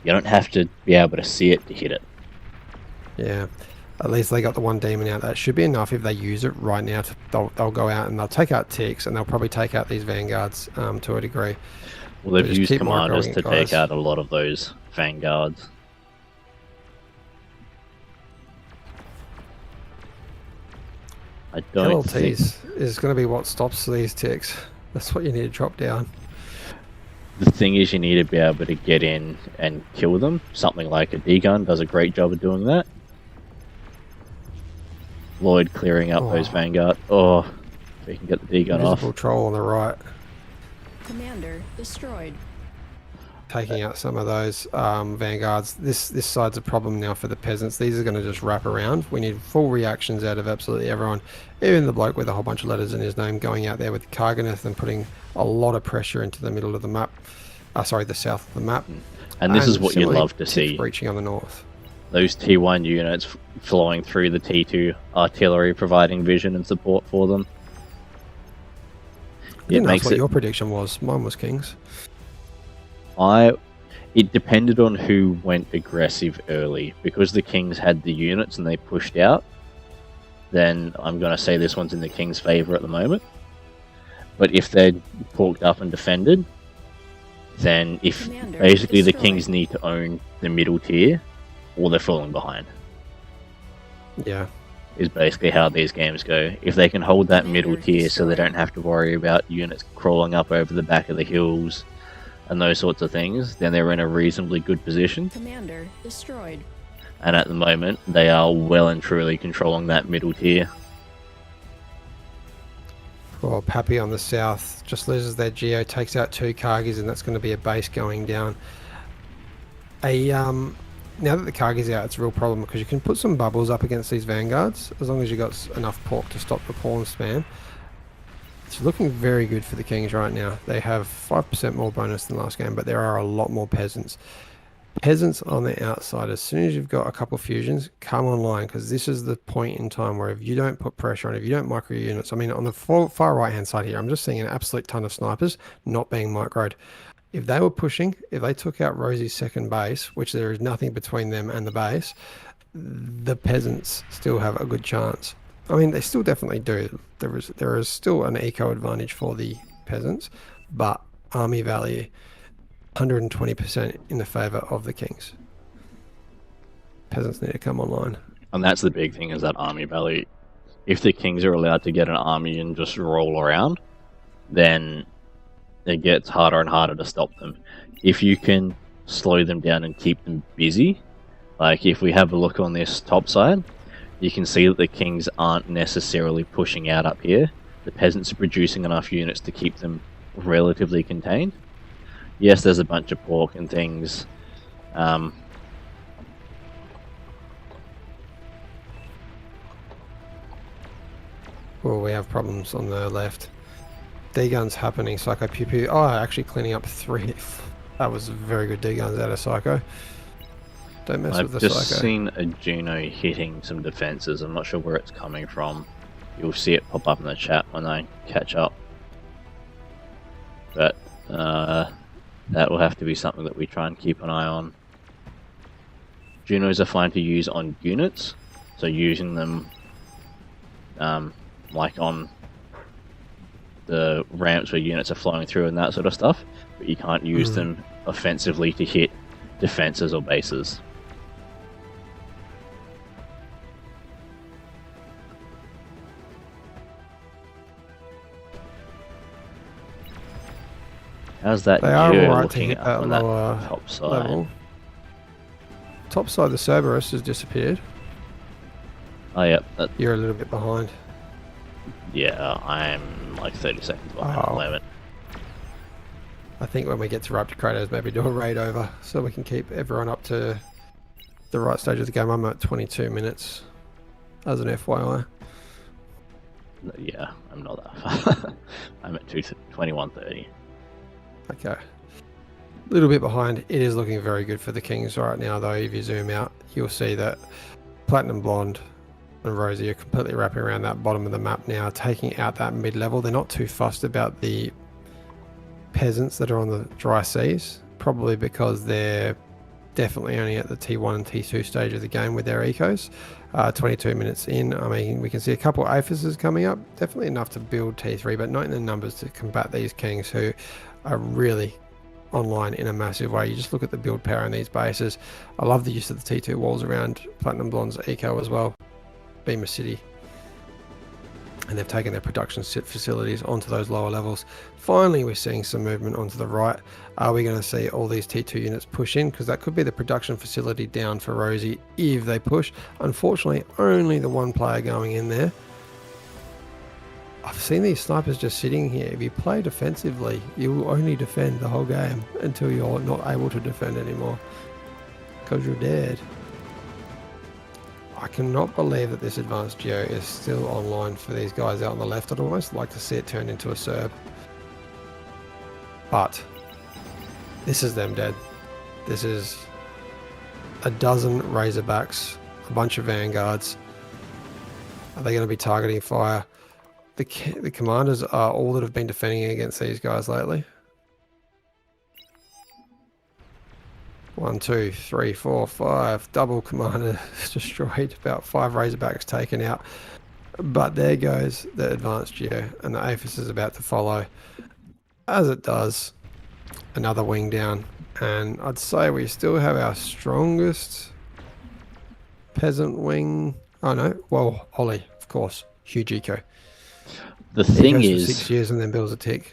You don't have to be able to see it to hit it. Yeah. At least they got the one demon out. That should be enough if they use it right now. They'll go out and they'll take out ticks, and they'll probably take out these vanguards to a degree. Well, they've used commanders to take out a lot of those vanguards. I don't think... is going to be what stops these ticks. That's what you need to drop down. The thing is, you need to be able to get in and kill them. Something like a D-gun does a great job of doing that. Lloyd clearing up those vanguard. Oh, if we can get the D-gun off. Invisible troll on the right. Commander destroyed. Taking out some of those vanguards. This side's a problem now for the peasants. These are going to just wrap around. We need full reactions out of absolutely everyone. Even the bloke with a whole bunch of letters in his name going out there with Karganeth and putting a lot of pressure into the middle of the map. Sorry, the south of the map. And this is what you'd love to see. Breaching on the north. Those T1 units flowing through the T2 artillery, providing vision and support for them. It makes what your prediction was. Mine was Kings. It depended on who went aggressive early. Because the Kings had the units and they pushed out, then I'm going to say this one's in the Kings' favour at the moment. But if they'd porked up and defended, then if basically the Kings need to own the middle tier, or they're falling behind. Yeah. Is basically how these games go. If they can hold that middle tier so they don't have to worry about units crawling up over the back of the hills and those sorts of things, then they're in a reasonably good position. Commander destroyed. And at the moment, they are well and truly controlling that middle tier. Well, Pappy on the south just loses their geo, takes out 2 Kargis, and that's going to be a base going down. Now that the Kargi's out, it's a real problem because you can put some bubbles up against these vanguards as long as you got enough pork to stop the pawn spam. It's looking very good for the Kings right now. They have 5% more bonus than last game, but there are a lot more peasants. Peasants on the outside, as soon as you've got a couple fusions, come online, because this is the point in time where if you don't put pressure on, if you don't micro units, I mean, on the far right hand side here, I'm just seeing an absolute ton of snipers not being microed. If they were pushing, if they took out Rosie's second base, which there is nothing between them and the base, the peasants still have a good chance. I mean, they still definitely do. There is still an eco advantage for the peasants, but army value, 120% in the favour of the Kings. Peasants need to come online. And that's the big thing, is that army value. If the Kings are allowed to get an army and just roll around, then it gets harder and harder to stop them. If you can slow them down and keep them busy, like if we have a look on this top side, you can see that the Kings aren't necessarily pushing out up here. The peasants are producing enough units to keep them relatively contained. Yes, there's a bunch of pork and things. Well, we have problems on the left. D-guns happening, Psycho Pew Pew. Oh, actually cleaning up 3. That was very good D-guns out of Psycho. Don't mess with the Psycho. I've just seen a Juno hitting some defenses. I'm not sure where it's coming from. You'll see it pop up in the chat when I catch up. But that will have to be something that we try and keep an eye on. Junos are fine to use on units, so using them like on the ramps where units are flowing through and that sort of stuff, but you can't use them offensively to hit defenses or bases. How's that They are Geo alright to looking hit up that on lower that top side? level. Top side, the Cerberus has disappeared. Oh, yep. You're a little bit behind. Yeah, I'm like 30 seconds behind at the moment. I think when we get to Raptor Crater, maybe do a raid over so we can keep everyone up to the right stage of the game. I'm at 22 minutes as an FYI. Yeah, I'm not that far. I'm at 21:30. Okay. A little bit behind. It is looking very good for the Kings right now, though. If you zoom out, you'll see that Platinum Blonde and Rosie are completely wrapping around that bottom of the map now, taking out that mid-level. They're not too fussed about the peasants that are on the dry seas, probably because they're definitely only at the T1 and T2 stage of the game with their ecos. 22 minutes in, I mean, we can see a couple of Aphises coming up, definitely enough to build T3, but not in the numbers to combat these Kings who are really online in a massive way. You just look at the build power in these bases. I love the use of the T2 walls around Platinum Blonde's eco as well. Beamer City. And they've taken their production facilities onto those lower levels. Finally, we're seeing some movement onto the right. Are we going to see all these T2 units push in? Because that could be the production facility down for Rosie if they push. Unfortunately, only the one player going in there. I've seen these snipers just sitting here. If you play defensively, you will only defend the whole game until you're not able to defend anymore. Because you're dead. I cannot believe that this advanced geo is still online for these guys out on the left. I'd almost like to see it turned into a Serb. But this is them dead. This is a dozen Razorbacks, a bunch of Vanguards. Are they going to be targeting fire? The commanders are all that have been defending against these guys lately. 1, 2, 3, 4, 5. Double commander destroyed. About 5 Razorbacks taken out. But there goes the advanced geo, and the Aphis is about to follow. As it does, another wing down. And I'd say we still have our strongest peasant wing. Oh no, well, Ollie, of course. Huge eco. The thing Ecos is, for 6 years and then builds a tick.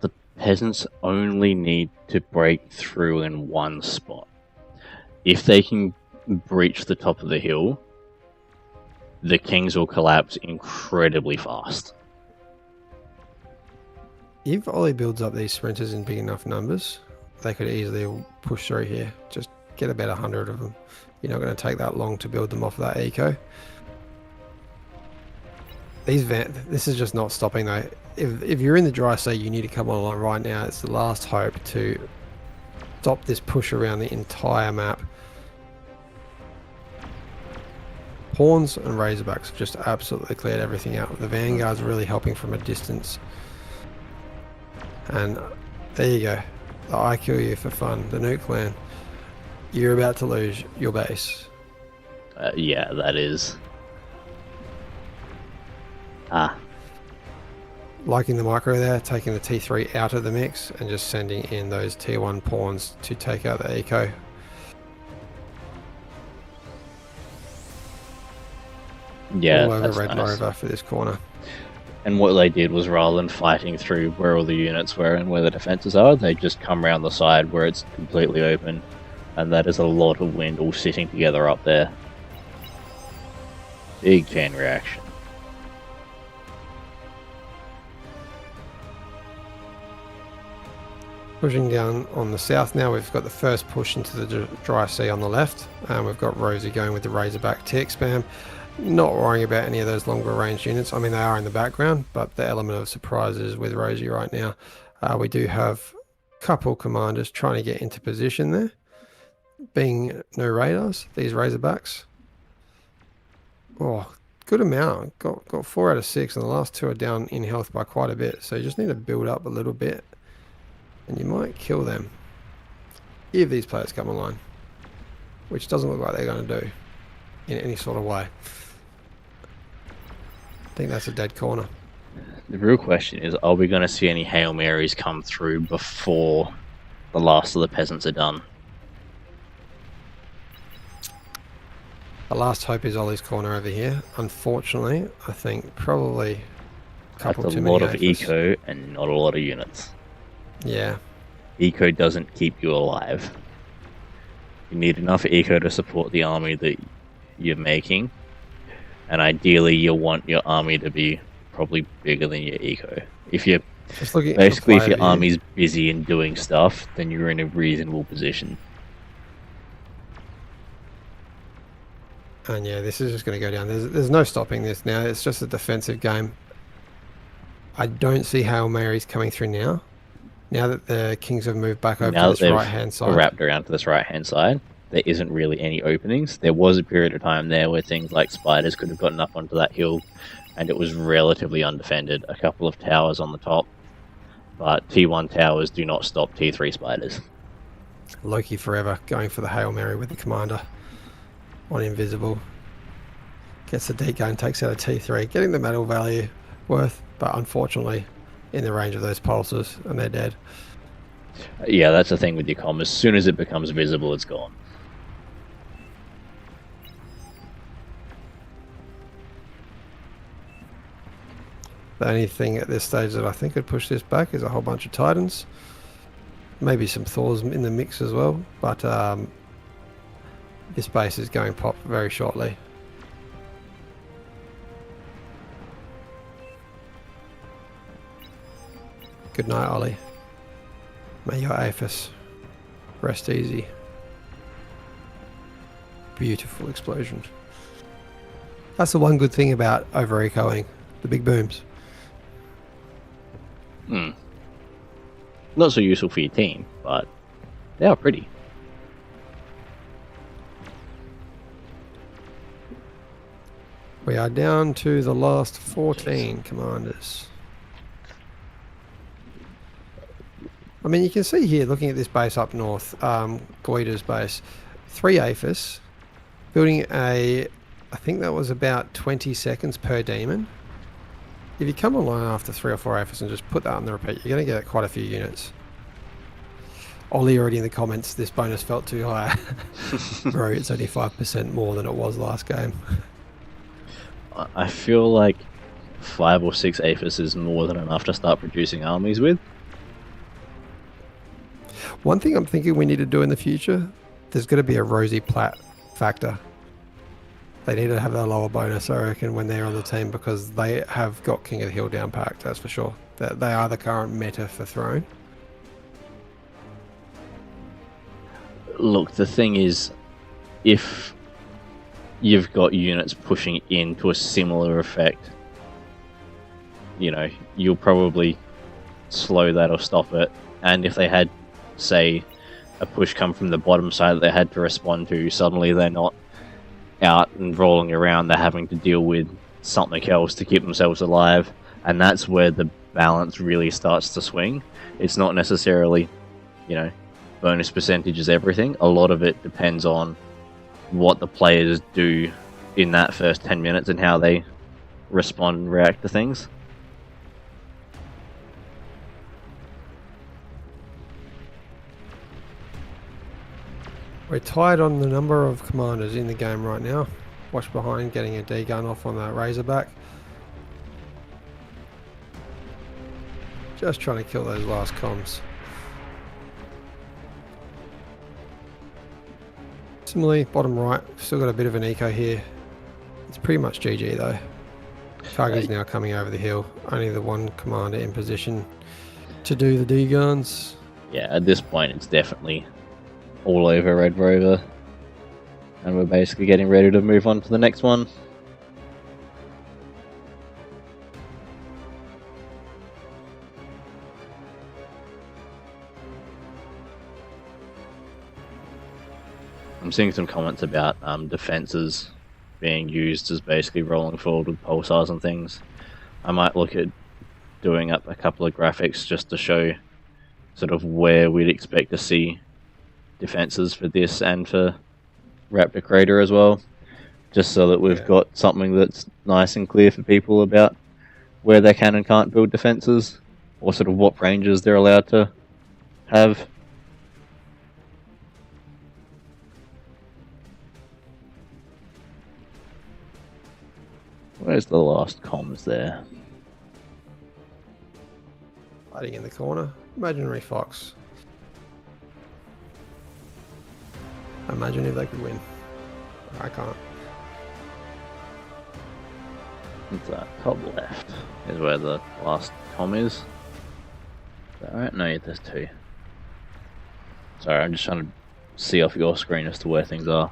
the peasants only need to break through in one spot. If they can breach the top of the hill, the kings will collapse incredibly fast. If Ollie builds up these sprinters in big enough numbers, they could easily push through here. Just get about 100 of them. You're not going to take that long to build them off that eco. This is just not stopping though. If you're in the dry sea, you need to come online right now. It's the last hope to stop this push around the entire map. Horns and Razorbacks have just absolutely cleared everything out. The Vanguard's really helping from a distance. And there you go. The I kill you for fun. The Nuke Clan. You're about to lose your base. Yeah, that is. Liking the micro there, taking the T3 out of the mix and just sending in those Tier 1 pawns to take out the eco. Yeah, all over that's Red nice. Rover for this corner. And what they did was, rather than fighting through where all the units were and where the defenses are, they just come around the side where it's completely open. And that is a lot of wind all sitting together up there. Big chain reaction. Pushing down on the south now, we've got the first push into the dry sea on the left, and we've got Rosie going with the Razorback tick spam. Not worrying about any of those longer range units. I mean, they are in the background, but the element of surprise is with Rosie right now. We do have a couple commanders trying to get into position there. Being no radars, these Razorbacks. Oh, good amount. Got 4 out of 6, and the last 2 are down in health by quite a bit. So you just need to build up a little bit, and you might kill them if these players come online, which doesn't look like they're going to do in any sort of way. I think that's a dead corner. The real question is, are we going to see any Hail Marys come through before the last of the peasants are done? The last hope is Ollie's corner over here. Unfortunately, I think probably a couple That's too a many lot of AFIS. eco and not a lot of units. Yeah. Eco doesn't keep you alive. You need enough eco to support the army that you're making, and ideally you want your army to be probably bigger than your eco. If you're Just looking basically, if at the your player view. army's busy and doing stuff, then you're in a reasonable position. And yeah, this is just going to go down. There's no stopping this now. It's just a defensive game. I don't see Hail Marys coming through now. Now that the Kings have moved back over Now to that this they've right-hand side. wrapped around to this right-hand side, there isn't really any openings. There was a period of time there where things like spiders could have gotten up onto that hill, and it was relatively undefended. A couple of towers on the top, but T1 towers do not stop T3 spiders. Loki forever going for the Hail Mary with the commander on invisible. Gets the deep gun, takes out a T3, getting the medal value worth, but unfortunately in the range of those pulses, and they're dead. Yeah, that's the thing with your comm. As soon as it becomes visible, it's gone. The only thing at this stage that I think could push this back is a whole bunch of Titans. Maybe some Thors in the mix as well, but this base is going pop very shortly. Good night, Ollie. May your AFIS rest easy. Beautiful explosion. That's the one good thing about over-echoing, the big booms. Not so useful for your team, but they are pretty. We are down to the last 14 commanders. I mean, you can see here, looking at this base up north, Goider's base, 3 AFIS, building I think that was about 20 seconds per demon. If you come online after 3 or 4 AFIS and just put that on the repeat, you're going to get quite a few units. Ollie already in the comments, this bonus felt too high. Bro, it's only 5% more than it was last game. I feel like 5 or 6 APHIS is more than enough to start producing armies with. One thing I'm thinking we need to do in the future, there's got to be a rosy plat factor. They need to have a lower bonus, I reckon, when they're on the team, because they have got King of the Hill down packed, that's for sure. They are the current meta for throne. Look, the thing is, if you've got units pushing into a similar effect, you know, you'll probably slow that or stop it. And if they had, say, a push come from the bottom side that they had to respond to, suddenly they're not out and rolling around, they're having to deal with something else to keep themselves alive, and that's where the balance really starts to swing. It's not necessarily, you know, bonus percentage is everything. A lot of it depends on what the players do in that first 10 minutes and how they respond and react to things. We're tied on the number of commanders in the game right now. Watch behind, getting a D gun off on that Razorback. Just trying to kill those last comms. Similarly, bottom right, still got a bit of an eco here. It's pretty much GG though. Cargo's now coming over the hill. Only the one commander in position to do the D guns. Yeah, at this point it's definitely all over Red Rover, and we're basically getting ready to move on to the next one. I'm seeing some comments about defenses being used as basically rolling forward with pulsars and things. I might look at doing up a couple of graphics just to show sort of where we'd expect to see defenses for this and for Raptor Crater as well, just so that we've got something that's nice and clear for people about where they can and can't build defenses, or sort of what ranges they're allowed to have. Where's the last comms there? Hiding in the corner. Imaginary fox. Imagine if they could win. I can't. What's that? Top left is where the last comm is. Is that right? No, there's two. Sorry, I'm just trying to see off your screen as to where things are.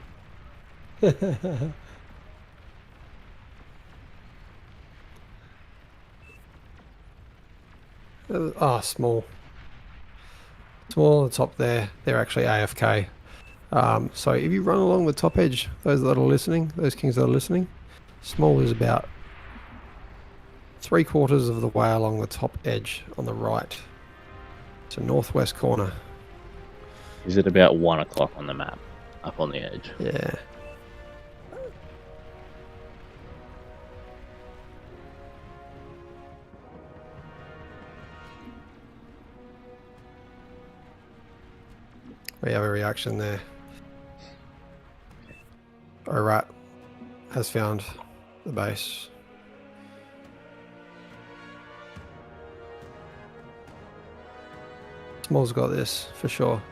Small. Small at the top there. They're actually AFK. So if you run along the top edge, those that are listening, those kings that are listening, small is about 3/4 of the way along the top edge on the right. So northwest corner. Is it about 1 o'clock on the map, up on the edge? Yeah. We have a reaction there. Our rat has found the base. Small's got this for sure.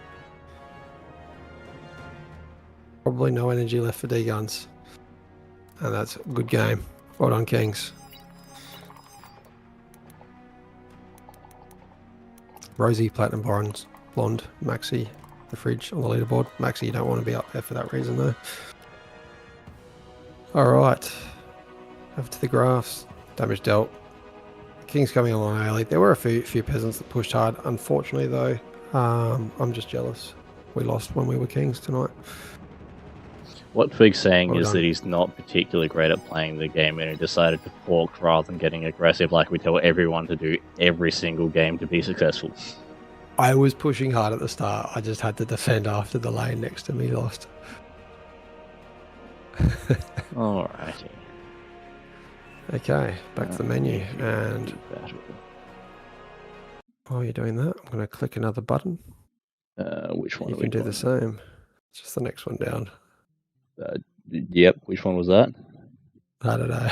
Probably no energy left for D guns. And that's a good game. Well done, Kings. Rosie, Platinum, Bronze, Blonde, Maxi, the fridge on the leaderboard. Maxi, you don't want to be up there for that reason though. Alright. Over to the graphs. Damage dealt. Kings coming along early. There were a few peasants that pushed hard. Unfortunately though, I'm just jealous. We lost when we were Kings tonight. What Twig's saying Well is done. that he's not particularly great at playing the game, and he decided to pork rather than getting aggressive like we tell everyone to do every single game to be successful. I was pushing hard at the start. I just had to defend after the lane next to me lost. Alrighty. Okay, back to the menu. And Battle. while you're doing that, I'm going to click another button. Which one? You are can we do the doing? same. It's just the next one down. Yep. Which one was that? I don't know.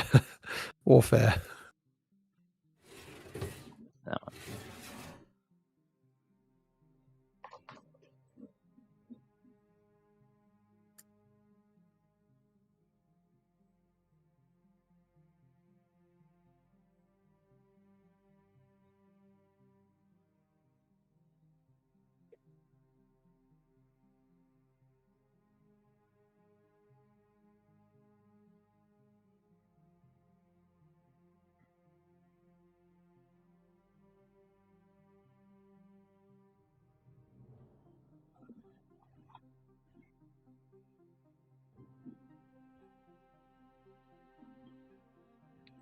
Warfare. That one.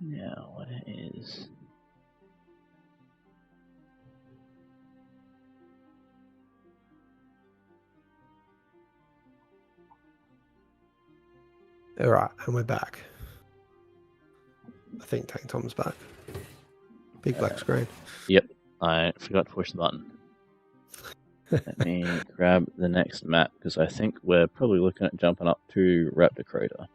Now, what is... All right, and we're back. I think Tank Tom's back. Big black screen. Yep, I forgot to push the button. Let me grab the next map, because I think we're probably looking at jumping up to Raptor Crater.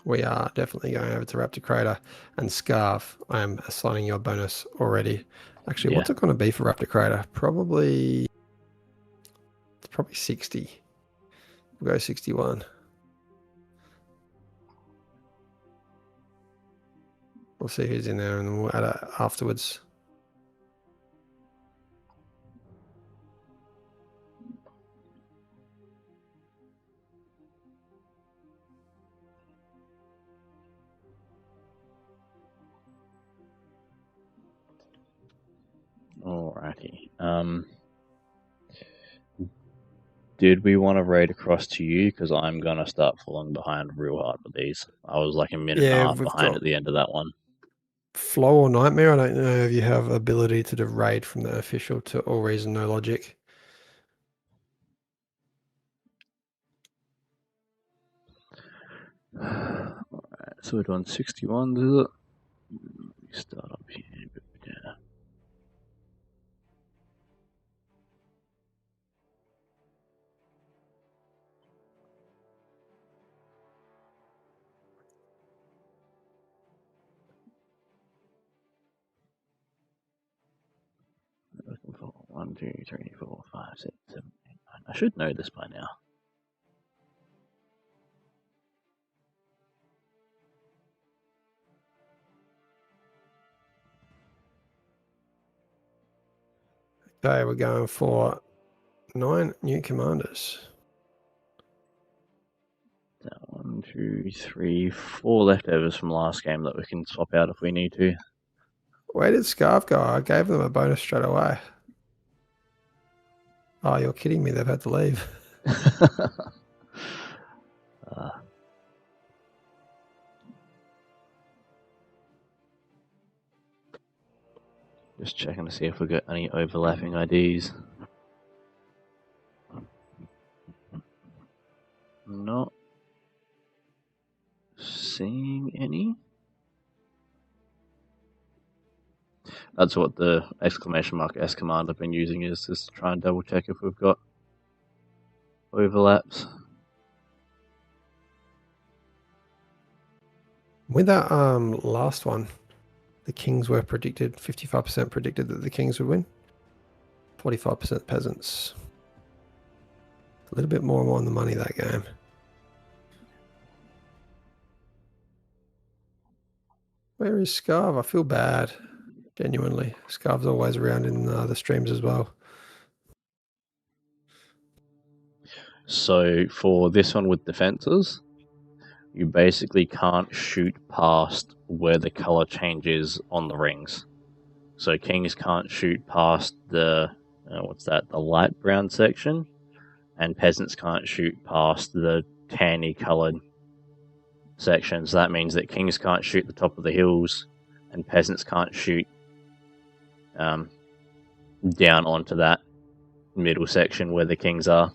We are definitely going over to Raptor Crater. And Scarf, I am assigning your bonus already. Actually, what's it going to be for Raptor Crater? Probably... It's probably 60. We'll go 61. We'll see who's in there and then we'll add it afterwards. Alrighty. Did we want to raid across to you? Because I'm going to start falling behind real hard with these. I was like a minute and a half behind at the end of that one. Flow or Nightmare, I don't know if you have ability to do raid from the official to AllReasonNoLogic. Alright, so we're doing 61, is it? Let me start up here. Yeah. Looking for 1, 2, 3, 4, 5, 6, 7, 8, 9. I should know this by now. Okay, we're going for 9 new commanders. 1, 2, 3, 4 leftovers from last game that we can swap out if we need to. Where did Scarf go? I gave them a bonus straight away. Oh, you're kidding me. They've had to leave. Just checking to see if we got any overlapping IDs. Not seeing any. That's what the exclamation mark S command I've been using is, just to try and double check if we've got overlaps. With that last one, the Kings were predicted, 55% predicted that the Kings would win. 45% peasants. A little bit more on the money that game. Where is Scarf? I feel bad. Genuinely. Scarf's always around in the streams as well. So for this one with defenses, you basically can't shoot past where the color changes on the rings. So Kings can't shoot past the, the light brown section, and peasants can't shoot past the tanny colored section. So that means that Kings can't shoot the top of the hills, and peasants can't shoot down onto that middle section where the Kings are.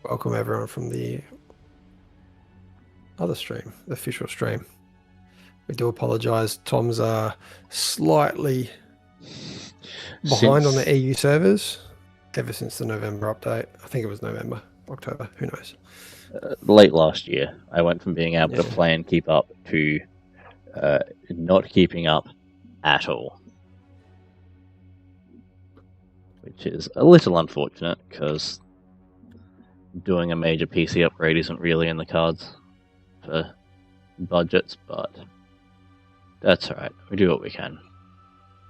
Welcome everyone from the other stream, the official stream. We do apologise. Tom's slightly behind on the EU servers ever since the November update. I think it was November, October, who knows. Late last year, I went from being able to play and keep up to not keeping up at all. Which is a little unfortunate, because doing a major PC upgrade isn't really in the cards for budgets, but that's alright. We do what we can.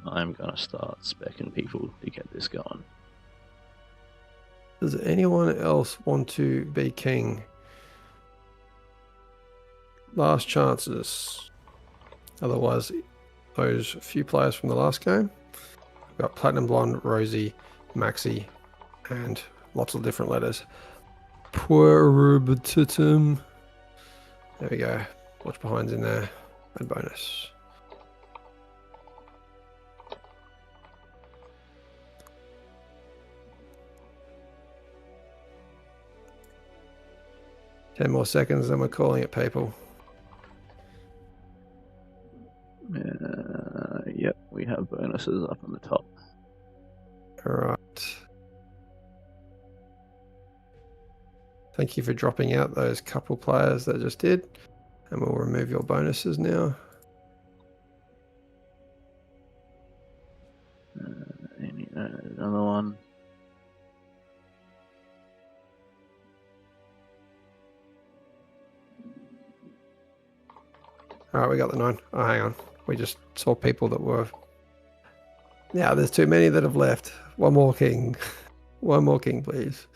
I'm going to start speccing people to get this going. Does anyone else want to be king? Last chances. Otherwise, those few players from the last game. We've got Platinum Blonde, Rosie, Maxi, and lots of different letters. Puerubititum. There we go. Watch behind's in there. And bonus. Ten more seconds, then we're calling it, people. Yep, we have bonuses up on the top. All right. Thank you for dropping out those couple players that just did. And we'll remove your bonuses now. Another one. All right, we got the 9. Oh, hang on. We just saw people that were... Yeah, there's too many that have left. One more king. One more king, please.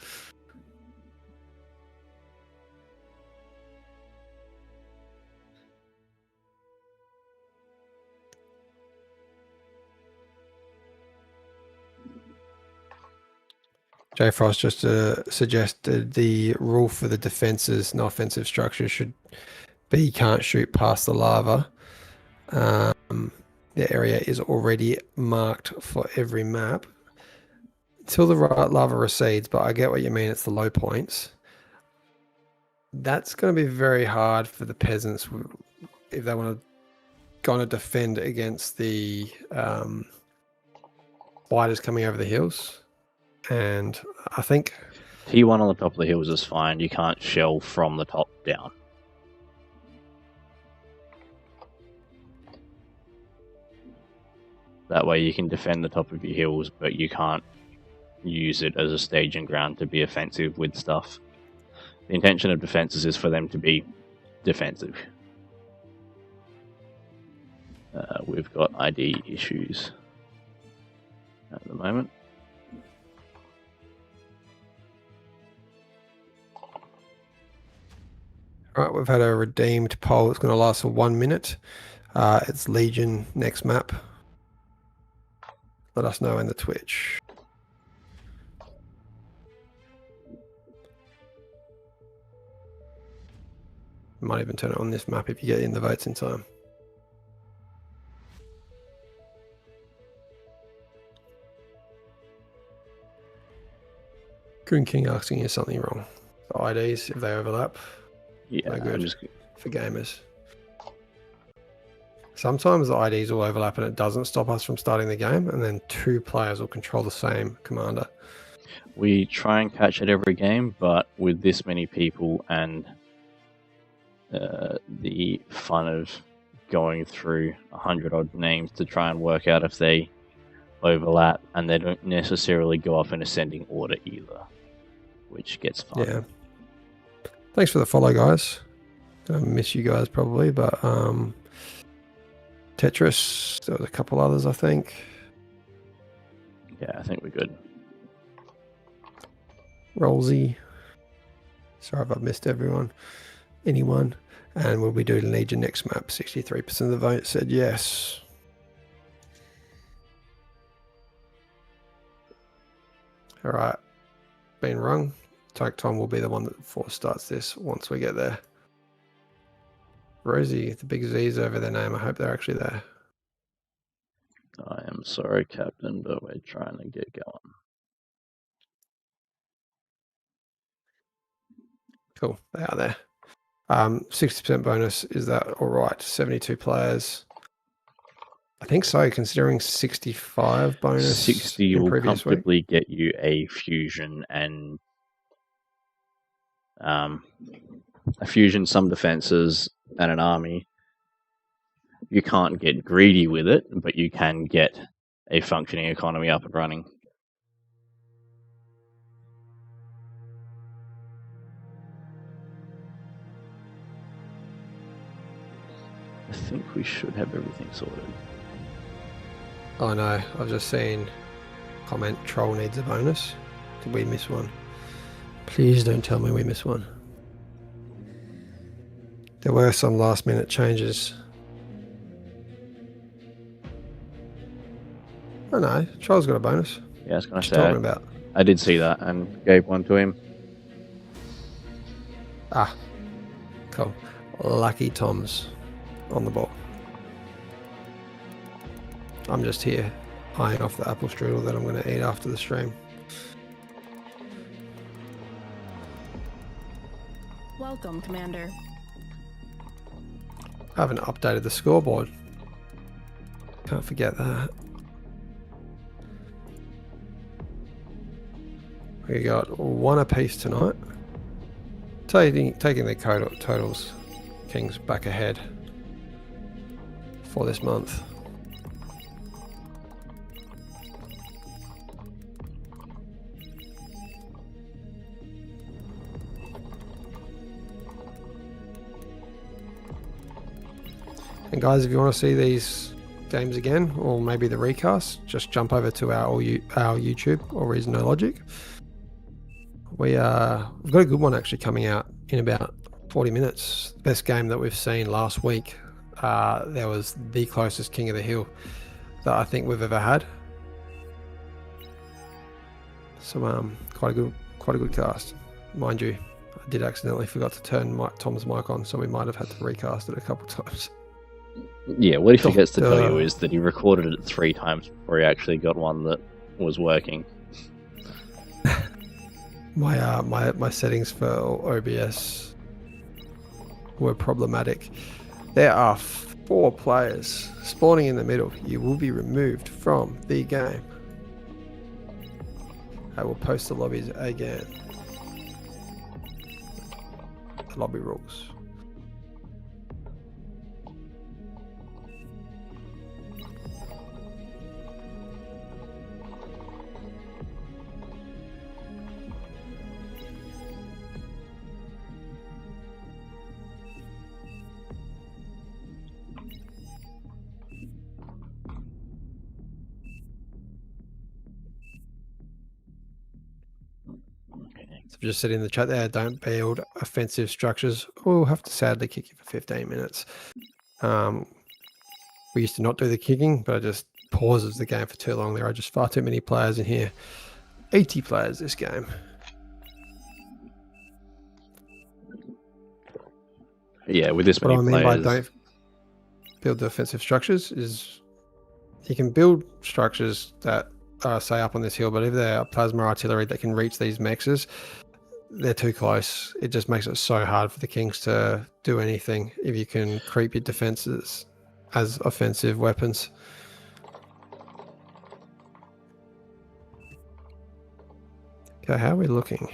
J Frost just suggested the rule for the defenses and offensive structures should be can't shoot past the lava. The area is already marked for every map until the lava recedes, but I get what you mean. It's the low points. That's going to be very hard for the peasants if they want to defend against the fighters coming over the hills. And I think T1 on the top of the hills is fine. You can't shell from the top down. That way you can defend the top of your hills, but you can't use it as a staging ground to be offensive with stuff. The intention of defenses is for them to be defensive. We've got ID issues at the moment. All right, we've had a redeemed poll that's going to last for 1 minute. It's Legion next map. Let us know in the Twitch. Might even turn it on this map if you get in the votes in time. Goon King asking you something wrong. The IDs, if they overlap. Yeah, no good for gamers. Sometimes the IDs will overlap and it doesn't stop us from starting the game, and then 2 players will control the same commander. We try and catch it every game, but with this many people and the fun of going through 100-odd names to try and work out if they overlap, and they don't necessarily go up in ascending order either, which gets fun. Yeah. Thanks for the follow, guys. I miss you guys probably, but Tetris, there was a couple others, I think. Yeah, I think we're good. Rollsy. Sorry if I've missed anyone. And will we do Legion next map? 63% of the vote said yes. All right. Been wrong. Tyke Tom will be the one that force starts this once we get there. Rosie, the big Z's over their name. I hope they're actually there. I am sorry, Captain, but we're trying to get going. Cool, they are there. 60% bonus, is that all right? 72 players. I think so, considering 65 bonus 60 in will previous comfortably week. get you a fusion and some defenses, and an army. You can't get greedy with it, but you can get a functioning economy up and running. I think we should have everything sorted. Oh no, I've just seen comment troll needs a bonus. Did we miss one? Please don't tell me we missed one. There were some last minute changes. Oh no, Troll's got a bonus. Yeah, I was going to What are you talking say, about? I did see that and gave one to him. Ah, cool. Lucky Tom's on the ball. I'm just here eyeing off the apple strudel that I'm going to eat after the stream. Welcome, Commander. I haven't updated the scoreboard. Can't forget that. We got 1 apiece tonight. Taking the totals. Kings back ahead for this month. And guys, if you want to see these games again, or maybe the recast, just jump over to our YouTube, AllReasonNoLogic. We've got a good one actually coming out in about 40 minutes. Best game that we've seen last week. There was the closest King of the Hill that I think we've ever had. So quite a good cast, mind you. I did accidentally forgot to turn Tom's mic on, so we might have had to recast it a couple times. Yeah, what he forgets to tell you is that he recorded it 3 times before he actually got one that was working. My settings for OBS were problematic. There are 4 players spawning in the middle. You will be removed from the game. I will post the lobbies again. The lobby rules. So just said in the chat there, don't build offensive structures. We'll have to sadly kick you for 15 minutes. We used to not do the kicking, but it just pauses the game for too long. There are just far too many players in here. 80 players this game. Yeah, with this many What I mean players... by don't build the offensive structures is you can build structures that say up on this hill, but if they're plasma artillery that can reach these mexes, they're too close. It just makes it so hard for the Kings to do anything if you can creep your defenses as offensive weapons. Okay, how are we looking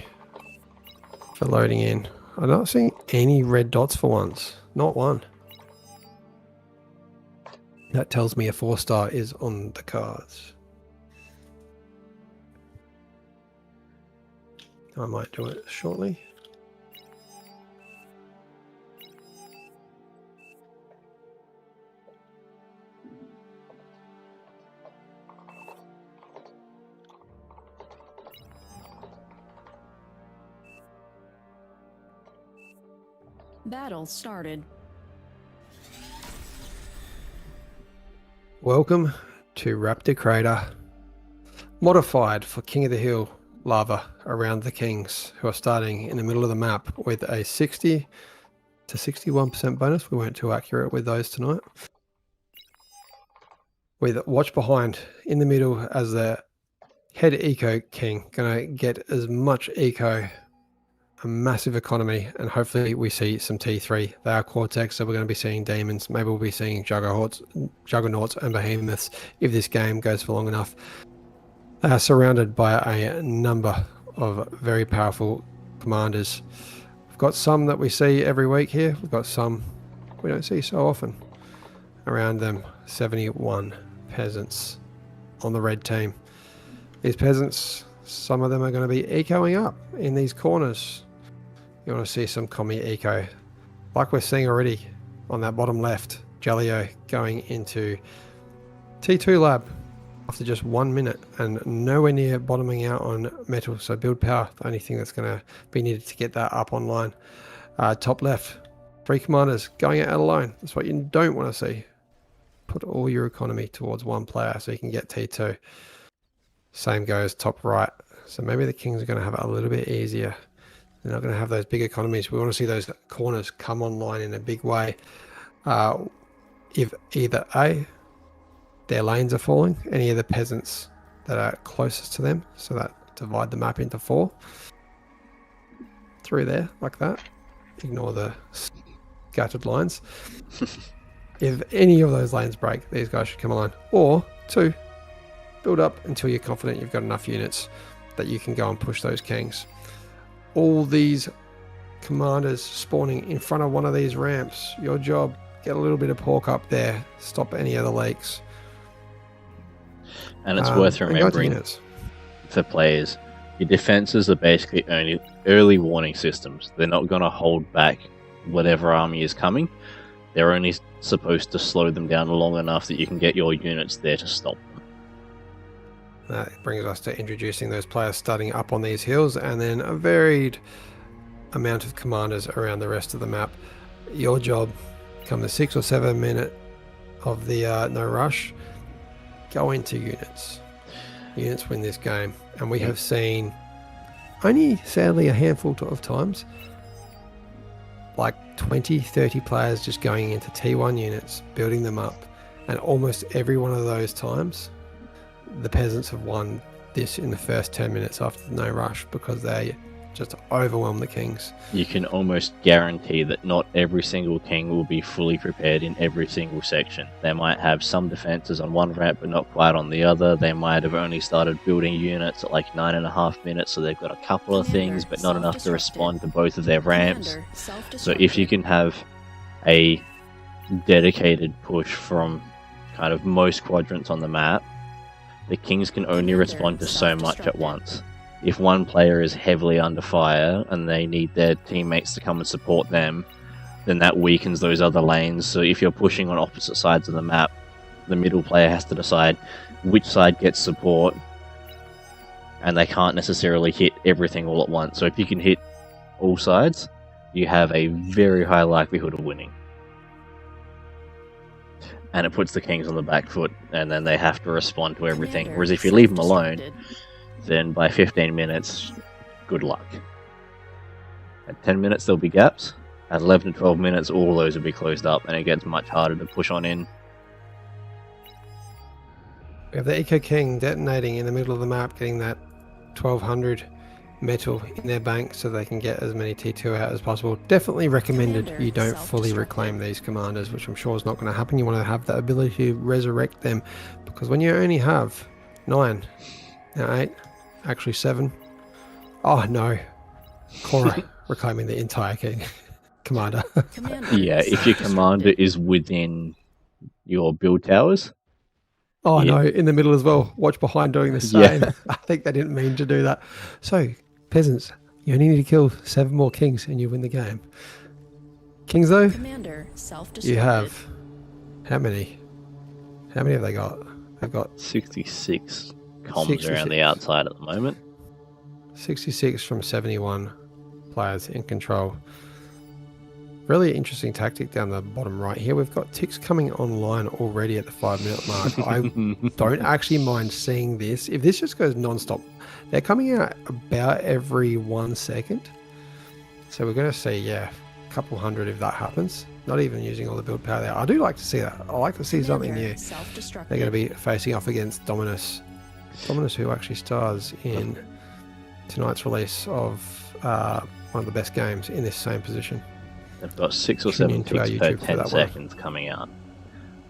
for loading in? I'm not seeing any red dots for once. Not one. That tells me a 4-star is on the cards. I might do it shortly. Battle started. Welcome to Raptor Crater, modified for King of the Hill lava around the Kings, who are starting in the middle of the map with a 60 to 61% bonus. We weren't too accurate with those tonight. With Watch Behind in the middle as the head eco king, gonna get as much eco, a massive economy, and hopefully we see some T3. They are Cortex, so we're going to be seeing demons. Maybe we'll be seeing juggernauts and behemoths if this game goes for long enough. They are surrounded by a number of very powerful commanders. We've got some that we see every week here. We've got some we don't see so often around them. 71 peasants on the red team. These peasants, some of them are going to be ecoing up in these corners. You want to see some commie eco, like we're seeing already on that bottom left. Jellio going into T2 lab after just 1 minute and nowhere near bottoming out on metal. So build power, the only thing that's going to be needed to get that up online. Top left, 3 commanders going out alone. That's what you don't want to see. Put all your economy towards 1 player so you can get T2. Same goes top right. So maybe the Kings are going to have it a little bit easier They're not going to have those big economies. We want to see those corners come online in a big way. If either A, their lanes are falling, any of the peasants that are closest to them, so that divide the map into 4 through there like that. Ignore the scattered lines. If any of those lanes break, these guys should come online. Or 2, build up until you're confident you've got enough units that you can go and push those kings. All these commanders spawning in front of one of these ramps. Your job, get a little bit of pork up there, stop any other lakes. And it's worth remembering for players, your defenses are basically only early warning systems. They're not going to hold back whatever army is coming. They're only supposed to slow them down long enough that you can get your units there to stop them. That brings us to introducing those players starting up on these hills, and then a varied amount of commanders around the rest of the map. Your job, come the 6 or 7 minute of the no rush, go into units. Units win this game, and we have seen only sadly a handful of times like 20-30 players just going into T1 units, building them up, and almost every one of those times the peasants have won this in the first 10 minutes after the no rush because they just overwhelm the kings. You can almost guarantee that not every single king will be fully prepared in every single section. They might have some defenses on one ramp but not quite on the other. They might have only started building units at like 9.5 minutes, so they've got a couple of things but not enough to respond to both of their ramps. So if you can have a dedicated push from kind of most quadrants on the map, the kings can only respond to so much at once. If one player is heavily under fire and they need their teammates to come and support them, then that weakens those other lanes. So if you're pushing on opposite sides of the map, the middle player has to decide which side gets support, and they can't necessarily hit everything all at once. So if you can hit all sides, you have a very high likelihood of winning. And it puts the kings on the back foot, and then they have to respond to everything. Whereas if you leave them alone, then by 15 minutes, good luck. At 10 minutes, there'll be gaps. At 11 to 12 minutes, all those will be closed up, and it gets much harder to push on in. We have the Eco King detonating in the middle of the map, getting that 1200 metal in their bank so they can get as many T2 out as possible. Definitely recommended you don't fully reclaim these commanders, which I'm sure is not going to happen. You want to have the ability to resurrect them, because when you only have 9, now 8, actually 7. Oh no, Cora reclaiming the entire king commander. Yeah, if your commander is within your build towers. Oh no, in the middle as well. Watch behind doing the same. Yeah. I think they didn't mean to do that. So, peasants, you only need to kill 7 more kings and you win the game. Kings though, Commander, you have, how many? How many have they got? They've got 66 comms around the outside at the moment. 66 from 71 players in control. Really interesting tactic down the bottom right here. We've got ticks coming online already at the 5-minute mark. I don't actually mind seeing this. If this just goes non-stop, they're coming out about every 1 second. So we're going to see, yeah, a couple hundred if that happens. Not even using all the build power there. I do like to see that. I like to see something new. They're going to be facing off against Dominus. Dominus, who actually stars in tonight's release of one of the best games in this same position. They've got 6 or 7 ticks per 10 seconds coming out,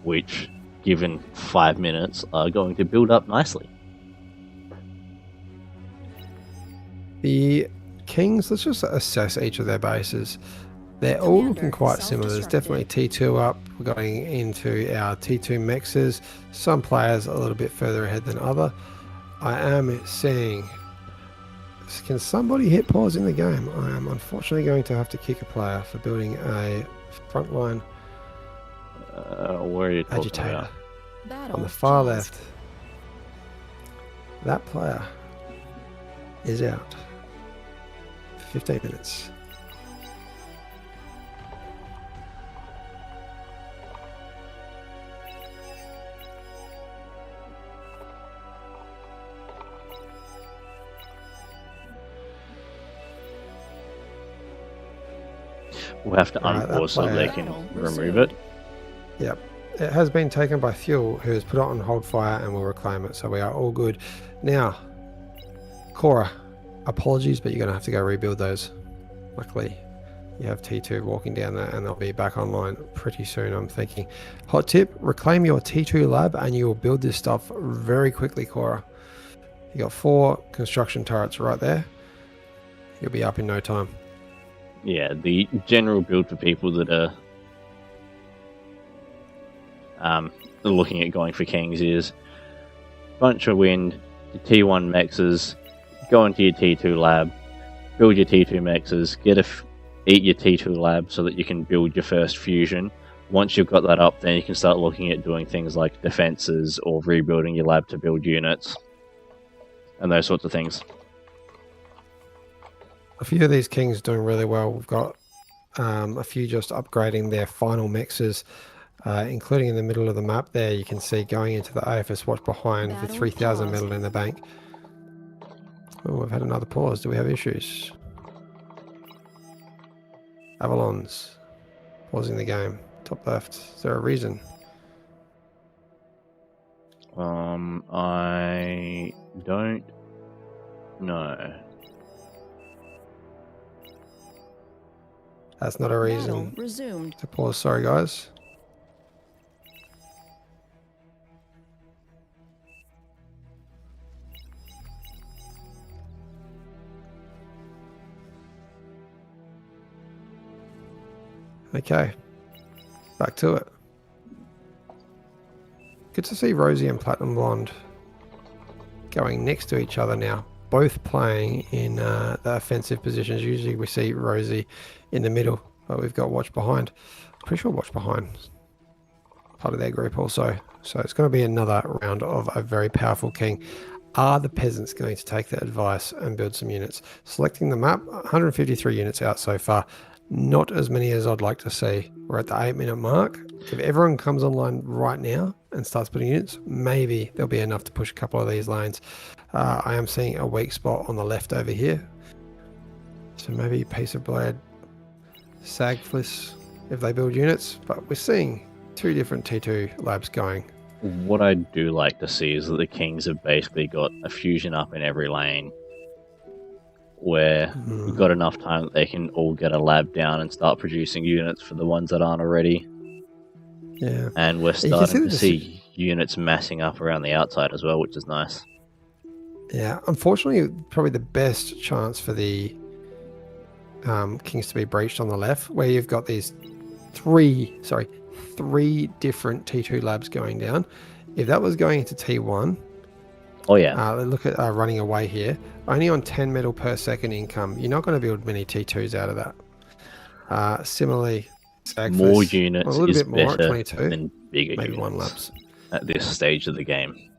which, given 5 minutes, are going to build up nicely. The Kings, let's just assess each of their bases. They're all looking quite similar. There's definitely T2 up. We're going into our T2 mexes. Some players a little bit further ahead than other. I am seeing... Can somebody hit pause in the game? I am unfortunately going to have to kick a player for building a frontline where are you talking agitator. about? On the far left. That player is out. 15 minutes. We'll have to Right, that unpause so they player- can remove it. Yep. It has been taken by Fuel, who has put it on hold fire and will reclaim it, so we are all good. Now, Cora, apologies, but you're going to have to go rebuild those. Luckily, you have T2 walking down there, and they'll be back online pretty soon, I'm thinking. Hot tip, reclaim your T2 lab, and you will build this stuff very quickly, Cora. You got 4 construction turrets right there. You'll be up in no time. Yeah, the general build for people that are looking at going for kings is bunch of wind, your T1 mexes, go into your T2 lab, build your T2 mexes, eat your T2 lab so that you can build your first fusion. Once you've got that up, then you can start looking at doing things like defenses or rebuilding your lab to build units and those sorts of things. A few of these kings doing really well. We've got a few just upgrading their final mixes, including in the middle of the map there. You can see going into the AFS watch behind with 3,000 metal in the bank. Oh, we've had another pause. Do we have issues? Avalon's pausing the game. Top left. Is there a reason? I don't know. That's not a Battle reason resumed. to pause. Sorry, guys. Okay, back to it. Good to see Rosie and Platinum Blonde going next to each other now, both playing in the offensive positions. Usually we see Rosie in the middle, but we've got Watch Behind. Pretty sure Watch Behind part of their group also. So it's going to be another round of a very powerful king. Are the peasants going to take that advice and build some units? Selecting the map, 153 units out so far. Not as many as I'd like to see. We're at the 8-minute mark. If everyone comes online right now and starts putting units, maybe there'll be enough to push a couple of these lanes. I am seeing a weak spot on the left over here. So maybe Piece of Blade, Sagfliss, if they build units. But we're seeing 2 different T2 labs going. What I do like to see is that the kings have basically got a fusion up in every lane, where we've got enough time that they can all get a lab down and start producing units for the ones that aren't already. Yeah. And we're starting to see units massing up around the outside as well, which is nice. Yeah, unfortunately, probably the best chance for the kings to be breached on the left, where you've got these 3 different T2 labs going down. If that was going into T1, oh yeah, look at running away here. Only on 10 metal per second income. You're not going to build many T2s out of that. Similarly, Sagfliss, more units a little is bit more at better 22, than bigger maybe units 1 labs. at this stage of the game.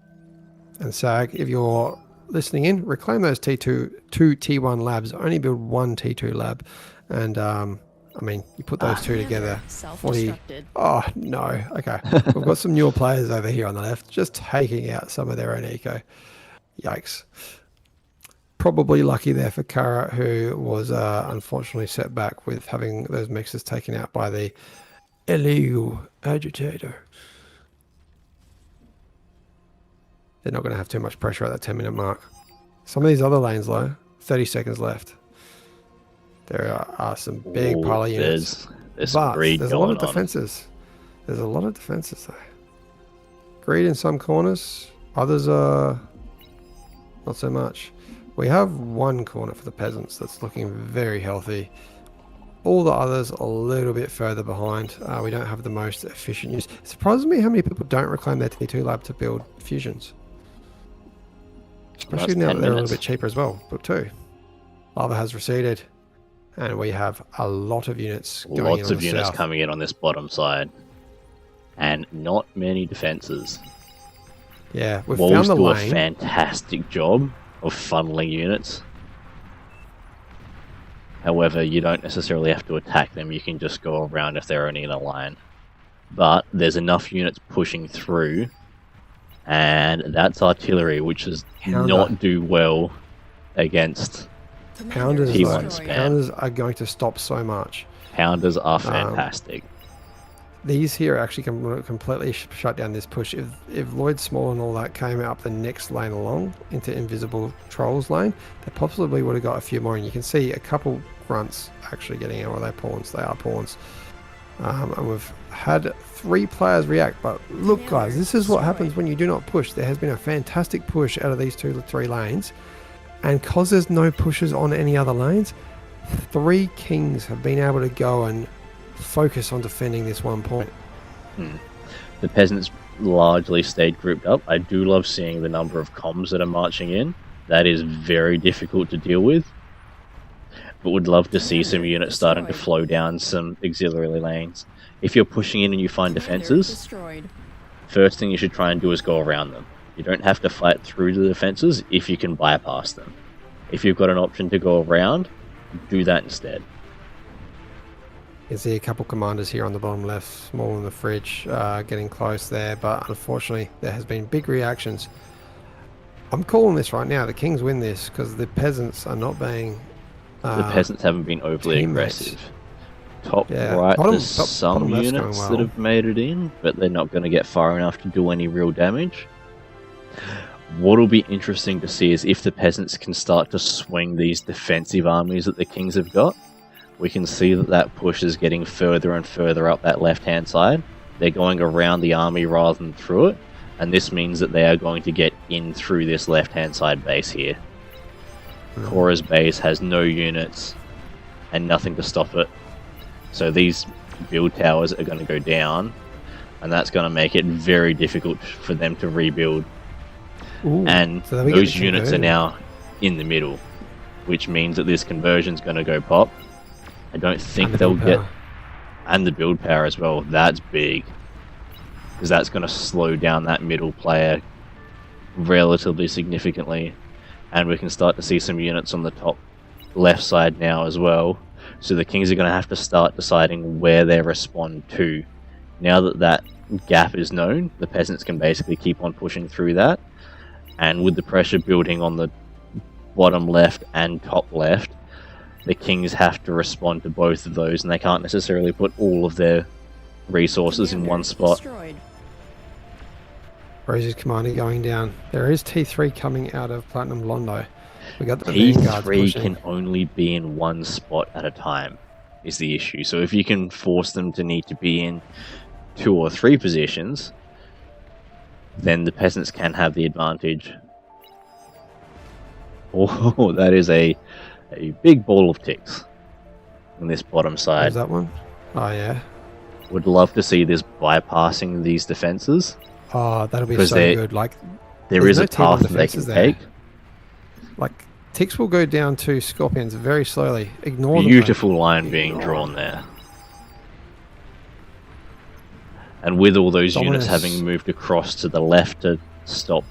And Sag, if you're listening in, reclaim those two T1 labs. Only build 1 T2 lab, and I mean, you put those 2 together. 40. Oh no. Okay, we've got some newer players over here on the left, just taking out some of their own eco. Yikes. Probably lucky there for Kara, who was unfortunately set back with having those mixes taken out by the illegal agitator. They're not going to have too much pressure at that 10-minute mark. Some of these other lanes, though, 30 seconds left. There are some big pile of units. There's some greed there's a going lot of defenses. There's a lot of defenses, though. Greed in some corners. Others are not so much. We have 1 corner for the peasants that's looking very healthy. All the others a little bit further behind. We don't have the most efficient use. It surprises me how many people don't reclaim their T2 lab to build fusions. Especially now that they're a little bit cheaper as well. Book 2. Lava has receded. And we have a lot of units going in on the south. Lots of units coming in on this bottom side. And not many defenses. Yeah, we've Walls found the do a lane. fantastic job of funneling units. However, you don't necessarily have to attack them, you can just go around if they're only in a line. But there's enough units pushing through, and that's artillery, which does not do well against Pounders, He though, won't spam. Pounders are going to stop so much. Pounders are fantastic. These here actually can completely shut down this push. If Lloyd Small and all that came up the next lane along into Invisible Trolls lane, they possibly would have got a few more. And you can see a couple grunts actually getting out. Well, they're pawns. They are pawns. And we've had 3 players react. But look, guys, this is what happens when you do not push. There has been a fantastic push out of these 2 to 3 lanes. And because there's no pushes on any other lanes, 3 kings have been able to go and focus on defending this 1 point. The peasants largely stayed grouped up. I do love seeing the number of comms that are marching in. That is very difficult to deal with. But would love to see some units starting to flow down some auxiliary lanes. If you're pushing in and you find defenses, first thing you should try and do is go around them. You don't have to fight through the defenses if you can bypass them. If you've got an option to go around, do that instead. You can see a couple commanders here on the bottom left, Small in the fridge, getting close there, but unfortunately there has been big reactions. I'm calling this right now. The Kings win this because the peasants are not being... the peasants haven't been overly teammates. aggressive. Top Yeah, right, bottom- there's top- some bottom left's units going that well. have made it in, but they're not going to get far enough to do any real damage. What will be interesting to see is if the peasants can start to swing these defensive armies that the Kings have got. We can see that that push is getting further and further up that left-hand side. They're going around the army rather than through it, and this means that they are going to get in through this left-hand side base here. Cora's base has no units and nothing to stop it. So these build towers are going to go down, and that's going to make it very difficult for them to rebuild. Ooh, And so then we get those the units are conversion. now in the middle, which means that this conversion's going to go pop. I don't think And the they'll build get... power. And the build power as well. That's big. Because that's going to slow down that middle player relatively significantly. And we can start to see some units on the top left side now as well. So the Kings are going to have to start deciding where they respond to. Now that that gap is known, the peasants can basically keep on pushing through that. And with the pressure building on the bottom left and top left, the Kings have to respond to both of those, and they can't necessarily put all of their resources in one spot. Rose's commander going down. There is T3 coming out of Platinum Londo. We got the Vanguards T3 pushing. can only be in one spot at a time, is the issue. So if you can force them to need to be in 2 or 3 positions, then the peasants can have the advantage. Oh, that is a big ball of ticks on this bottom side. Is that one? Oh yeah. Would love to see this bypassing these defenses. Oh, that'll be Because so they- good. Like, There There's is no a team on path that they defenses can there. take. like ticks will go down to scorpions very slowly. Ignore them. Beautiful line being drawn there. And with all those units Dominus. having moved across to the left to stop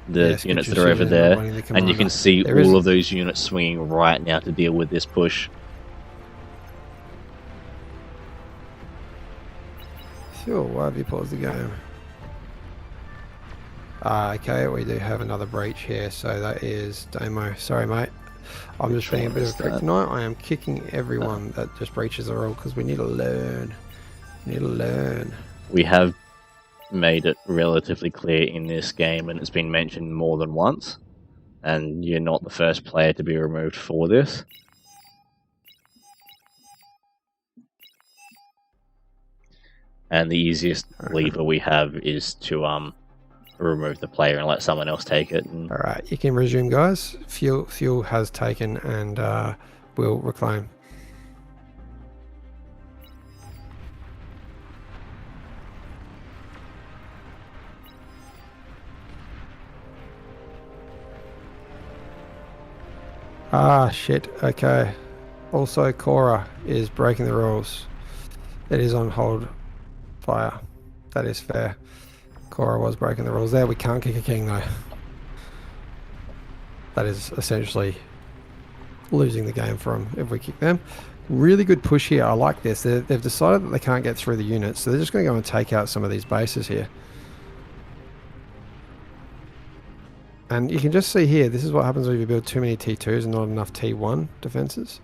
the Yes, units good that are over decision, there, winning the and you can commander. see There is- all of those units swinging right now to deal with this push. Sure, why have you paused the game? Okay, we do have another breach here, so that is Damo. Sorry, mate. I'm just being a bit of a prick tonight. I am kicking everyone that just breaches the rule because we need to learn. We need to learn. We have made it relatively clear in this game, and it's been mentioned more than once, and you're not the first player to be removed for this. And the easiest lever we have is to remove the player and let someone else take it. And All right, you can resume, guys. Fuel has taken and will reclaim. Ah, shit. Okay. Also, Cora is breaking the rules. It is on hold fire. That is fair. Cora was breaking the rules there. We can't kick a king, though. That is essentially losing the game for them if we kick them. Really good push here. I like this. They've decided that they can't get through the units, so they're just going to go and take out some of these bases here. And you can just see here, this is what happens when you build too many T2s and not enough T1 defenses.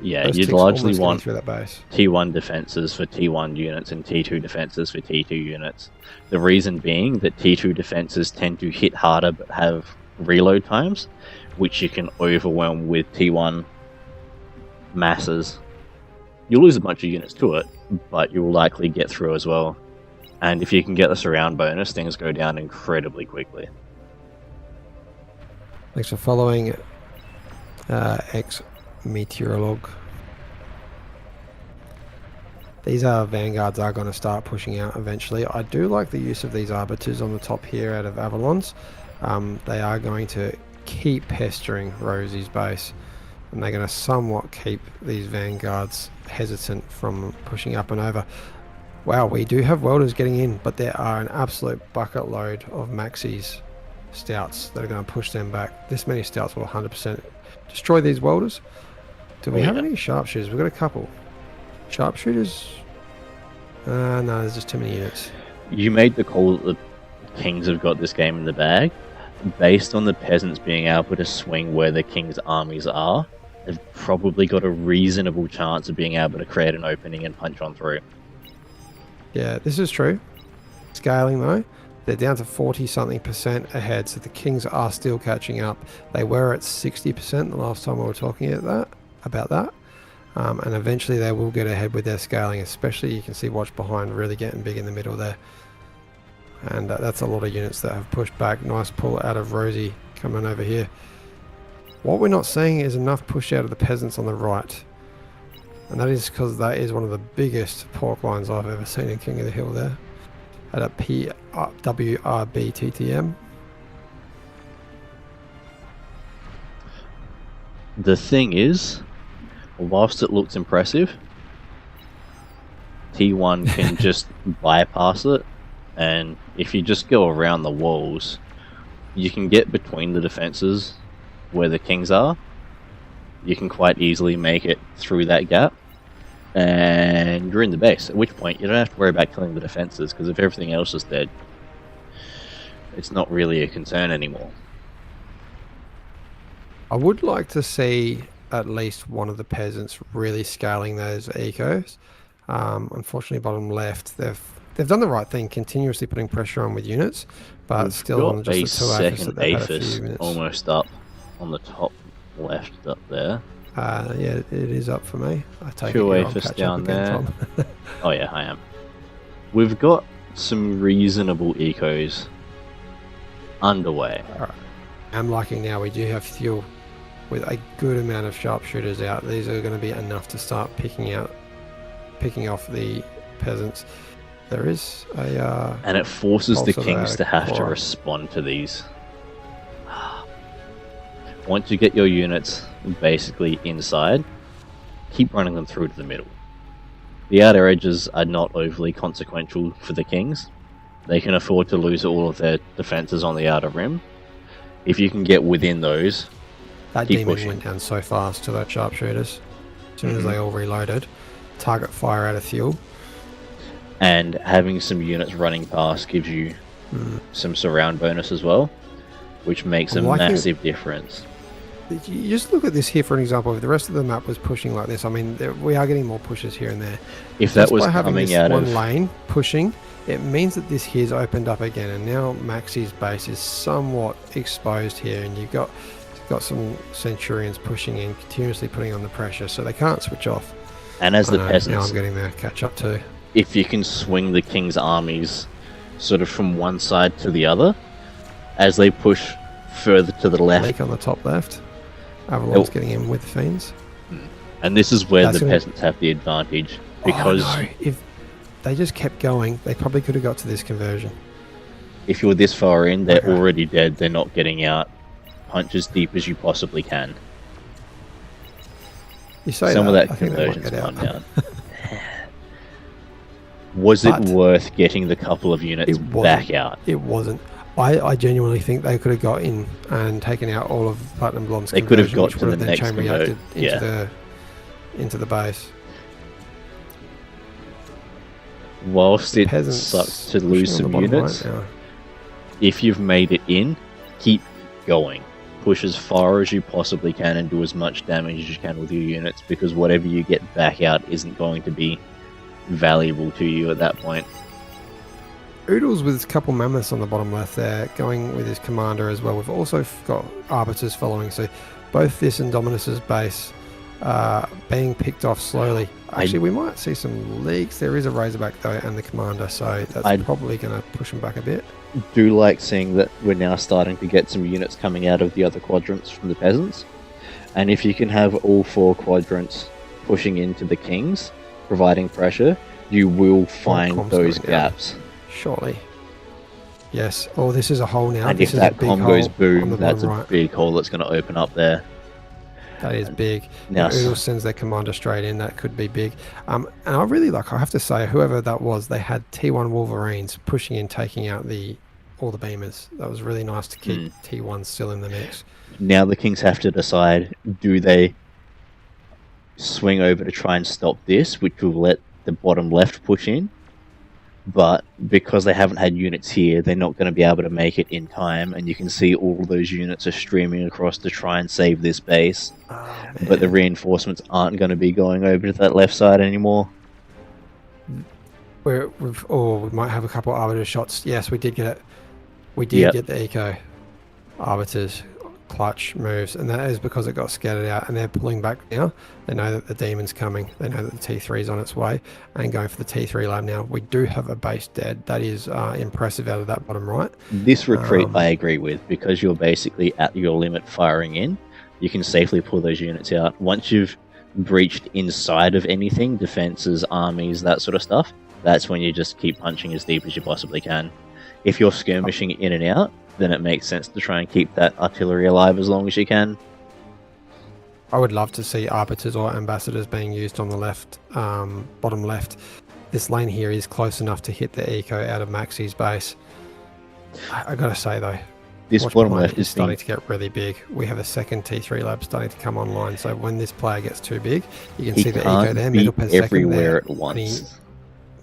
Yeah, Those you'd ticks largely almost getting want through that base. T1 defenses for T1 units and T2 defenses for T2 units. The reason being that T2 defenses tend to hit harder but have reload times, which you can overwhelm with T1 masses. You'll lose a bunch of units to it, but you'll likely get through as well. And if you can get the surround bonus, things go down incredibly quickly. Thanks for following ex-meteorolog. These vanguards are going to start pushing out eventually. I do like the use of these arbiters on the top here out of Avalon's. They are going to keep pestering Rosie's base, and they're going to somewhat keep these vanguards hesitant from pushing up and over. Wow, we do have welders getting in, but there are an absolute bucket load of Maxis stouts that are going to push them back. This many stouts will 100% destroy these welders. Do we have any sharpshooters? We've got a couple. Sharpshooters? No, there's just too many units. You made the call that the Kings have got this game in the bag. Based on the peasants being able to swing where the King's armies are, they've probably got a reasonable chance of being able to create an opening and punch on through. Yeah, this is true. Scaling though, they're down to 40-something% ahead, so the Kings are still catching up. They were at 60% the last time we were talking about that. And eventually they will get ahead with their scaling, especially you can see Watch Behind really getting big in the middle there. And that's a lot of units that have pushed back. Nice pull out of Rosie coming over here. What we're not seeing is enough push out of the peasants on the right. And that is because that is one of the biggest pork lines I've ever seen in King of the Hill there. At a PWRBTTM. The thing is, whilst it looks impressive, T1 can just bypass it, and if you just go around the walls, you can get between the defenses where the Kings are. You can quite easily make it through that gap, and you're in the base, at which point you don't have to worry about killing the defenses, because if everything else is dead, it's not really a concern anymore. I would like to see at least one of the peasants really scaling those ecos. Unfortunately, bottom left, they've done the right thing, continuously putting pressure on with units, but We've still on got just a the 2 APHIS second that they've had a few APHIS minutes. almost up on the top left up there. Yeah, it is up for me. I take Two it. APHIS down there. Oh yeah, I am. We've got some reasonable ecos underway. Alright. I'm liking now we do have fuel with a good amount of sharpshooters out. These are going to be enough to start picking off the peasants. There is a And it forces the pulse of Kings to have to core. respond to these. Once you get your units basically inside, keep running them through to the middle. The outer edges are not overly consequential for the Kings. They can afford to lose all of their defenses on the outer rim. If you can get within those, That keep demon pushing. went down so fast to those sharpshooters. As soon as they all reloaded, target fire out of fuel. And having some units running past gives you some surround bonus as well, which makes a I'm liking massive difference. You just look at this here for an example. If the rest of the map was pushing like this, I mean, we are getting more pushes here and there. If that Just was by having coming this out one of lane pushing, it means that this here's opened up again, and now Maxi's base is somewhat exposed here, and you've got some Centurions pushing in, continuously putting on the pressure, so they can't switch off. and as the Now peasants, I'm getting there, catch up too. if you can swing the King's armies sort of from one side to the other, as they push further to the left, Leak on the top left. Avalon's getting in with the Fiends. and this is where That's the gonna- peasants have the advantage, because Oh, no. If they just kept going, they probably could have got to this conversion. if you're this far in, they're Okay. already dead, they're not getting out. Punch as deep as you possibly can. You say Some of that, that I think they might conversion's get out. gone down. Was it But worth getting the couple of units It wasn't. back out? It wasn't. I genuinely think they could have got in and taken out all of Platinum Blonde's They could have conversion, got which to would the have then next chain reacted convert, into the base. Whilst it Peasants sucks to lose pushing on some the bottom units, right now. if you've made it in, keep going. Push as far as you possibly can and do as much damage as you can with your units, because whatever you get back out isn't going to be valuable to you at that point. Oodles with a couple mammoths on the bottom left there, going with his commander as well. We've also got arbiters following, so both this and Dominus's base being picked off slowly. Actually, we might see some leaks. There is a Razorback though and the commander, so that's probably going to push them back a bit. Do like seeing that we're now starting to get some units coming out of the other quadrants from the peasants, and if you can have all 4 quadrants pushing into the kings, providing pressure, you will find those gaps. Surely. Yes. Oh, this is a hole now. And this if that comm goes boom, that's a big hole that's going to open up there. That is big. Now, Oodle sends their commander straight in. That could be big. And I really like, I have to say, whoever that was, they had T1 Wolverines pushing in, taking out all the beamers. That was really nice to keep T1 still in the mix. Now the kings have to decide, do they swing over to try and stop this, which will let the bottom left push in? But because they haven't had units here, they're not going to be able to make it in time, and you can see all those units are streaming across to try and save this base. Oh, but the reinforcements aren't going to be going over to that left side anymore. We might have a couple of arbiter shots. Yes, we did get it. We did get the eco arbiters clutch moves, and that is because it got scattered out, and they're pulling back now. They know that the demon's coming. They know that the T3 is on its way and going for the T3 lab now. We do have a base dead. That is impressive out of that bottom right. This retreat I agree with, because you're basically at your limit firing in. You can safely pull those units out. Once you've breached inside of anything, defenses, armies, that sort of stuff, that's when you just keep punching as deep as you possibly can. If you're skirmishing in and out, then it makes sense to try and keep that artillery alive as long as you can. I would love to see arbiters or ambassadors being used on the left, bottom left. This lane here is close enough to hit the eco out of Maxi's base. I gotta say though, this bottom left is starting to get really big. We have a second T3 lab starting to come online, so when this player gets too big, you can see the eco there, middle per second everywhere at once.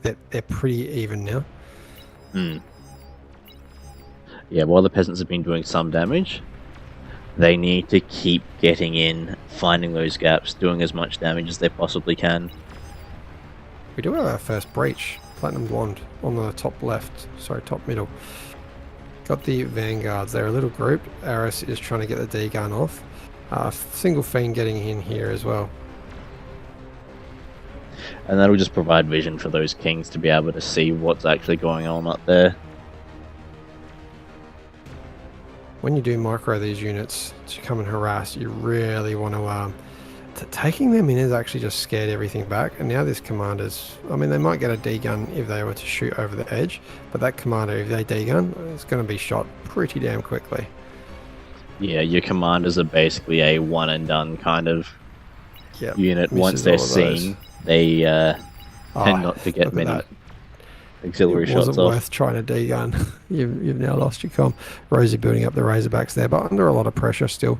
They're pretty even now. Yeah, while the peasants have been doing some damage, they need to keep getting in, finding those gaps, doing as much damage as they possibly can. We do have our first breach, Platinum Blonde, on the top left, sorry, top middle. Got the Vanguards, they're a little group. Aris is trying to get the D-gun off. Single Fiend getting in here as well. And that'll just provide vision for those kings to be able to see what's actually going on up there. When you do micro these units to come and harass, you really want to... taking them in has actually just scared everything back. And now this commander's... I mean, they might get a D-gun if they were to shoot over the edge. But that commander, if they D-gun, it's going to be shot pretty damn quickly. Yeah, your commanders are basically a one-and-done kind of unit. Once they're seen, they tend not to get many auxiliary shots off. It wasn't worth trying to D-gun. You've now lost your comm. Rosie building up the Razorbacks there, but under a lot of pressure still.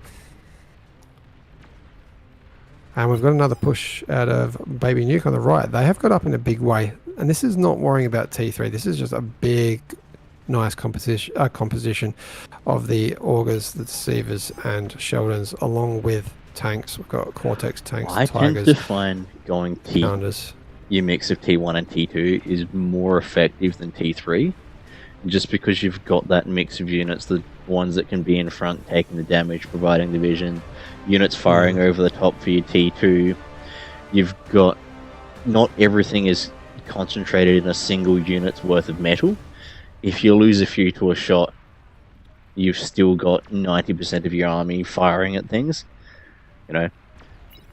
And we've got another push out of Baby Nuke on the right. They have got up in a big way. And this is not worrying about T3. This is just a big, nice composition of the Augurs, the Deceivers, and Sheldons, along with tanks. We've got Cortex tanks, I Tigers, tend to find going Pounders. Your mix of T1 and T2 is more effective than T3, just because you've got that mix of units, the ones that can be in front taking the damage, providing the vision, units firing over the top for your T2. You've got, not everything is concentrated in a single unit's worth of metal. If you lose a few to a shot, you've still got 90% of your army firing at things. You know,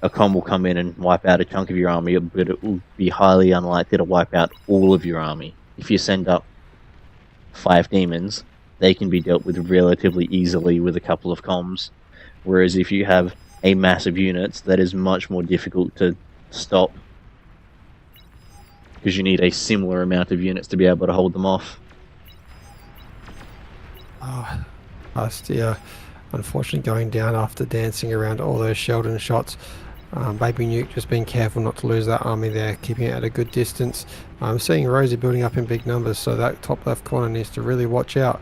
a comm will come in and wipe out a chunk of your army, but it will be highly unlikely to wipe out all of your army. If you send up 5 demons, they can be dealt with relatively easily with a couple of comms. Whereas if you have a mass of units, that is much more difficult to stop, because you need a similar amount of units to be able to hold them off. Oh, Astia, unfortunately going down after dancing around all those Sheldon shots. Baby Nuke just being careful not to lose that army there, keeping it at a good distance. I'm seeing Rosie building up in big numbers, so that top left corner needs to really watch out.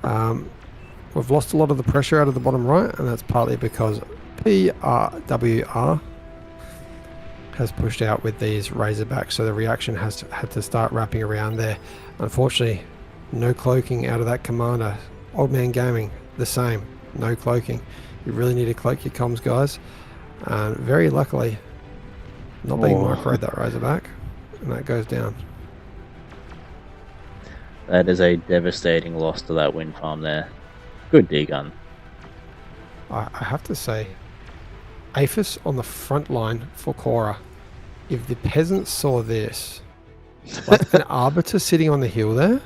We've lost a lot of the pressure out of the bottom right, and that's partly because PRWR has pushed out with these Razorbacks, so the reaction had to start wrapping around there. Unfortunately, no cloaking out of that commander. Old Man Gaming, the same, no cloaking. You really need to cloak your comms, guys. And very luckily, not being microed that Razorback, and that goes down. That is a devastating loss to that wind farm there. Good D-gun. I have to say, APHIS on the front line for Cora. If the peasants saw this, like an arbiter sitting on the hill there,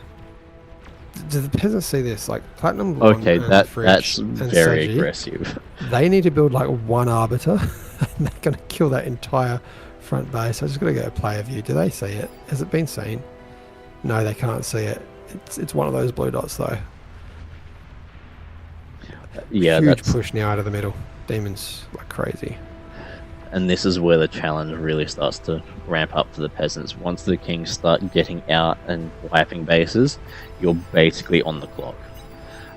do the peasants see this? Like Platinum Blonde Okay, and that's and very Seiji, aggressive. They need to build like one arbiter, and they're going to kill that entire front base. I just got to go player view. Do they see it? Has it been seen? No, they can't see it. It's one of those blue dots though. Yeah, Huge that's push now out of the middle. Demons like crazy. and this is where the challenge really starts to ramp up for the peasants. Once the kings start getting out and wiping bases, you're basically on the clock.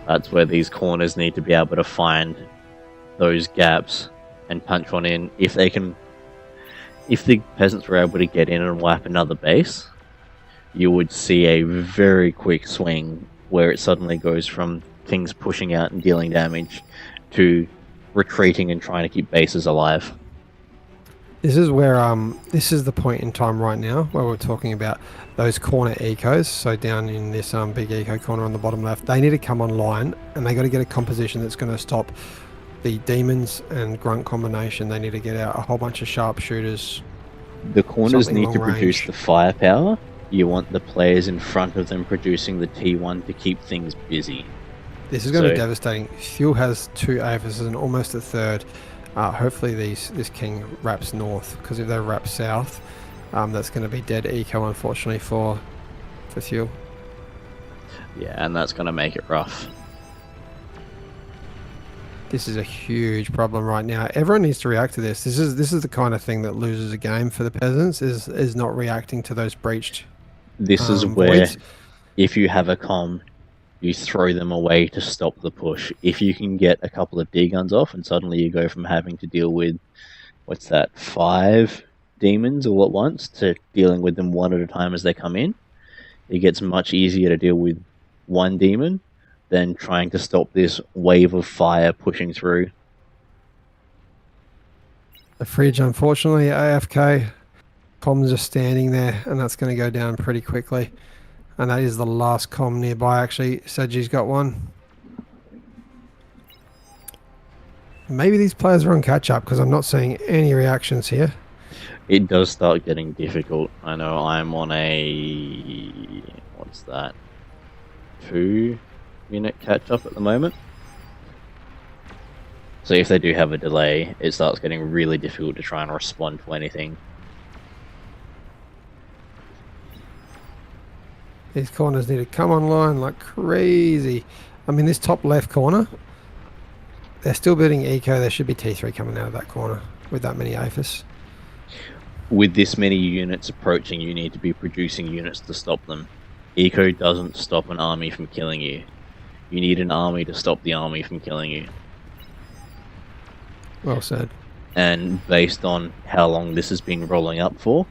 That's where these corners need to be able to find those gaps and punch one in. If they can, if the peasants were able to get in and wipe another base, you would see a very quick swing where it suddenly goes from kings pushing out and dealing damage to retreating and trying to keep bases alive. This is where this is the point in time right now where we're talking about those corner ecos. So down in this big eco corner on the bottom left, they need to come online, and they got to get a composition that's going to stop the demons and grunt combination. They need to get out a whole bunch of sharpshooters. The corners Something need to long produce range. the firepower. You want the players in front of them producing the T1 to keep things busy. This is going to be So- devastating. Fuel has 2 AFSs and almost a third. Hopefully this king wraps north, because if they wrap south, that's going to be dead eco, unfortunately, for Fuel. Yeah, and that's going to make it rough. This is a huge problem right now. Everyone needs to react to this. This is the kind of thing that loses a game for the peasants, is not reacting to those breached This is where, voids. if you have a comm, you throw them away to stop the push. If you can get a couple of D-guns off, and suddenly you go from having to deal with, 5 demons all at once, to dealing with them one at a time as they come in, it gets much easier to deal with one demon than trying to stop this wave of fire pushing through. The fridge, unfortunately, AFK. Comms are standing there, and that's going to go down pretty quickly. And that is the last comm nearby, actually. Seji's got one. Maybe these players are on catch-up, because I'm not seeing any reactions here. It does start getting difficult. I know I'm on a... 2-minute catch-up at the moment. So if they do have a delay, it starts getting really difficult to try and respond to anything. These corners need to come online like crazy. I mean, this top left corner, they're still building eco. There should be T3 coming out of that corner with that many APHIS. With this many units approaching, you need to be producing units to stop them. Eco doesn't stop an army from killing you. You need an army to stop the army from killing you. Well said. And based on how long this has been rolling up for,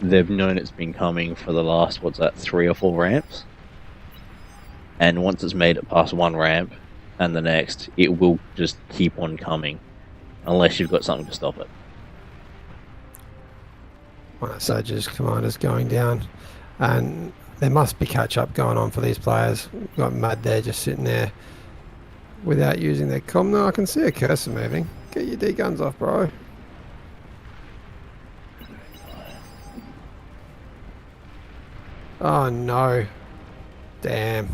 they've known it's been coming for the last, 3 or 4 ramps? And once it's made it past one ramp and the next, it will just keep on coming. Unless you've got something to stop it. One of Sage's commanders going down. And there must be catch-up going on for these players. We've got Mad there just sitting there without using their comm. No, I can see a cursor moving. Get your D-guns off, bro. Oh no. Damn.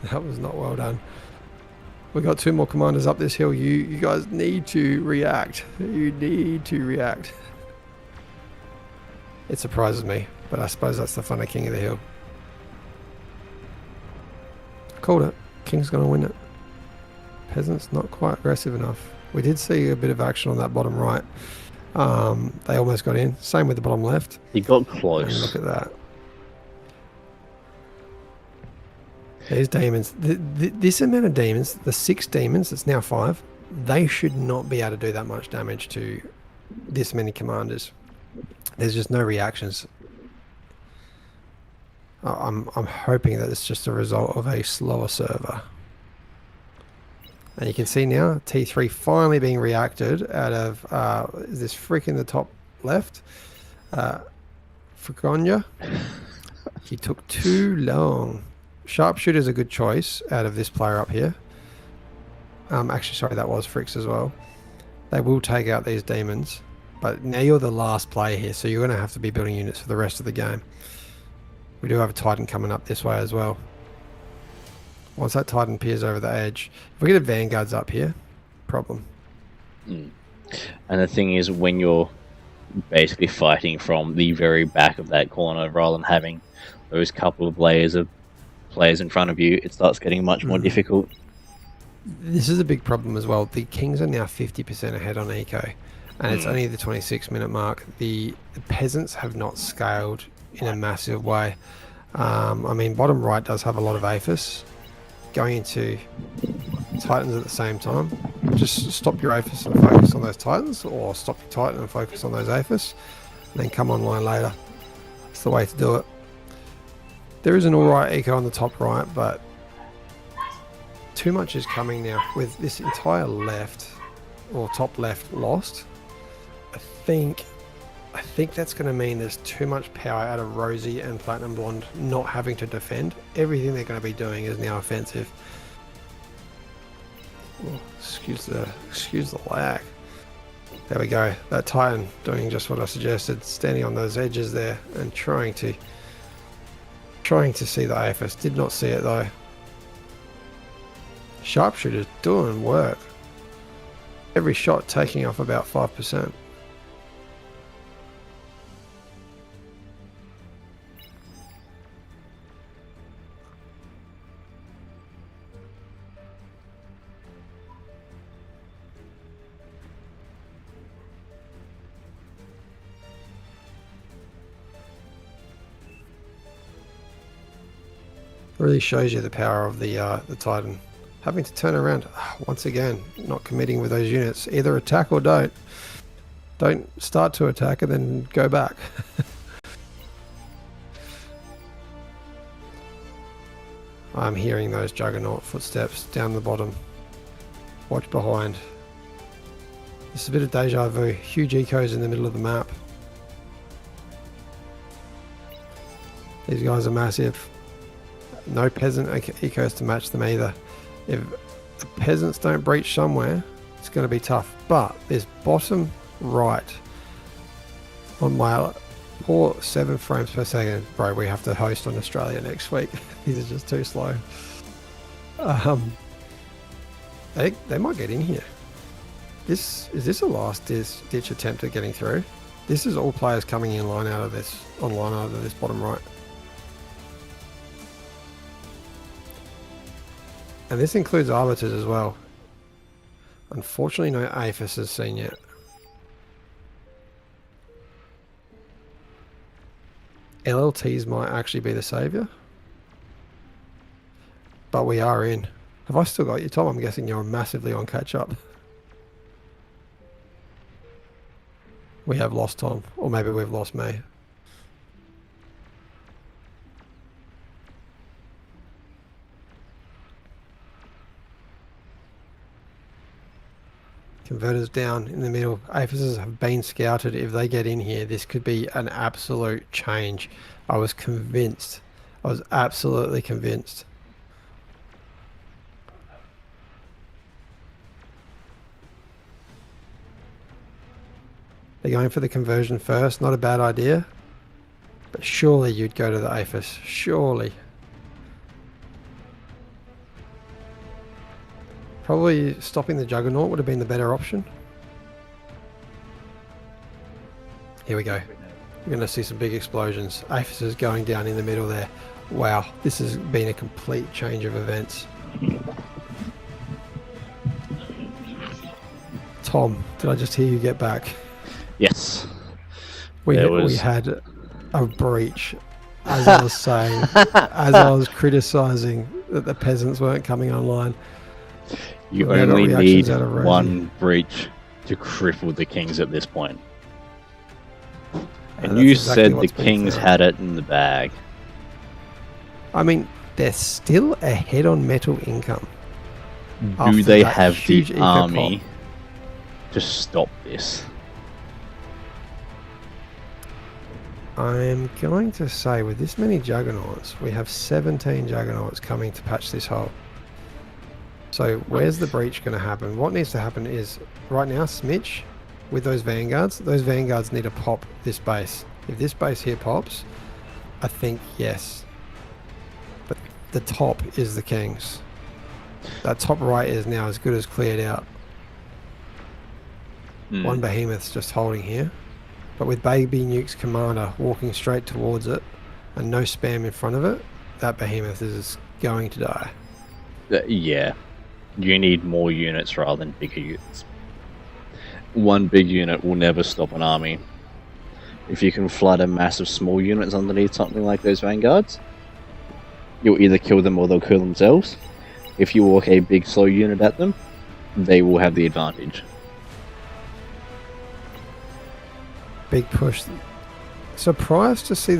That was not well done. We got 2 more commanders up this hill. You guys need to react. You need to react. It surprises me, but I suppose that's the fun of King of the Hill. Called it. King's gonna win it. Peasants not quite aggressive enough. We did see a bit of action on that bottom right. They almost got in. Same with the bottom left. He got And close. look at that. There's demons. This amount of demons, the 6 demons, it's now 5, they should not be able to do that much damage to this many commanders. There's just no reactions. I'm hoping that it's just a result of a slower server. And you can see now T3 finally being reacted out of is this freak in the top left? Fregonia. He took too long. Sharpshooter's a good choice out of this player up here. Actually, sorry, that was Fricks as well. They will take out these demons, but now you're the last player here, so you're going to have to be building units for the rest of the game. We do have a Titan coming up this way as well. Once that Titan peers over the edge, if we get a Vanguards up here, problem. And the thing is, when you're basically fighting from the very back of that corner rather than having those couple of layers of players in front of you, it starts getting much more difficult. This is a big problem as well. The Kings are now 50% ahead on eco, and it's only the 26-minute mark. The peasants have not scaled in a massive way. I mean, bottom right does have a lot of APHIS. Going into Titans at the same time. Just stop your APHIS and focus on those Titans, or stop your Titan and focus on those APHIS, and then come online later. It's the way to do it. There is an alright eco on the top right, but too much is coming now. With this entire left, or top left, lost, I think that's going to mean there's too much power out of Rosie and Platinum Blonde not having to defend. Everything they're going to be doing is now offensive. Oh, excuse the lag. There we go. That Titan doing just what I suggested, standing on those edges there and trying to see the AFS. Did not see it though. Sharpshooter's doing work. Every shot taking off about 5%. Really shows you the power of the Titan. Having to turn around once again, not committing with those units. Either attack or don't. Don't start to attack and then go back. I'm hearing those Juggernaut footsteps down the bottom. Watch behind. This is a bit of deja vu. Huge ecos in the middle of the map. These guys are massive. No peasant ecos to match them either. If the peasants don't breach somewhere, it's going to be tough. But this bottom right, on my poor 7 frames per second, bro, we have to host on Australia next week. These are just too slow. They might get in here. Is this a last ditch attempt at getting through? This is all players coming in line out of this bottom right. And this includes arbiters as well. Unfortunately, no APHIS is seen yet. LLTs might actually be the saviour. But we are in. Have I still got you, Tom? I'm guessing you're massively on catch-up. We have lost Tom. Or maybe we've lost me. Converters down in the middle. APHISs have been scouted. If they get in here, this could be an absolute change. I was convinced. I was absolutely convinced. They're going for the conversion first. Not a bad idea. But surely you'd go to the APHIS. Surely. Probably stopping the Juggernaut would have been the better option. Here we go. We're going to see some big explosions. APHIS is going down in the middle there. Wow, this has been a complete change of events. Tom, did I just hear you get back? Yes. We had a breach as I was saying, as I was criticising that the peasants weren't coming online. You Well, I got only reactions need out of Rosie. one breach to cripple the Kings at this point. And that's you exactly said the what's been Kings found. had it in the bag. I mean, they're still ahead on metal income. Do After they that have the huge eco army pop. to stop this? I'm going to say with this many juggernauts, we have 17 juggernauts coming to patch this hole. So where's the breach going to happen? What needs to happen is, right now, Smitch, with those vanguards need to pop this base. If this base here pops, I think yes. But the top is the Kings. That top right is now as good as cleared out. One behemoth's just holding here. But with Baby Nuke's commander walking straight towards it and no spam in front of it, that behemoth is going to die. Yeah. You need more units rather than bigger units. One big unit will never stop an army. If you can flood a mass of small units underneath something like those vanguards, you'll either kill them or they'll kill themselves. If you walk a big slow unit at them, they will have the advantage. Big push. Surprised to see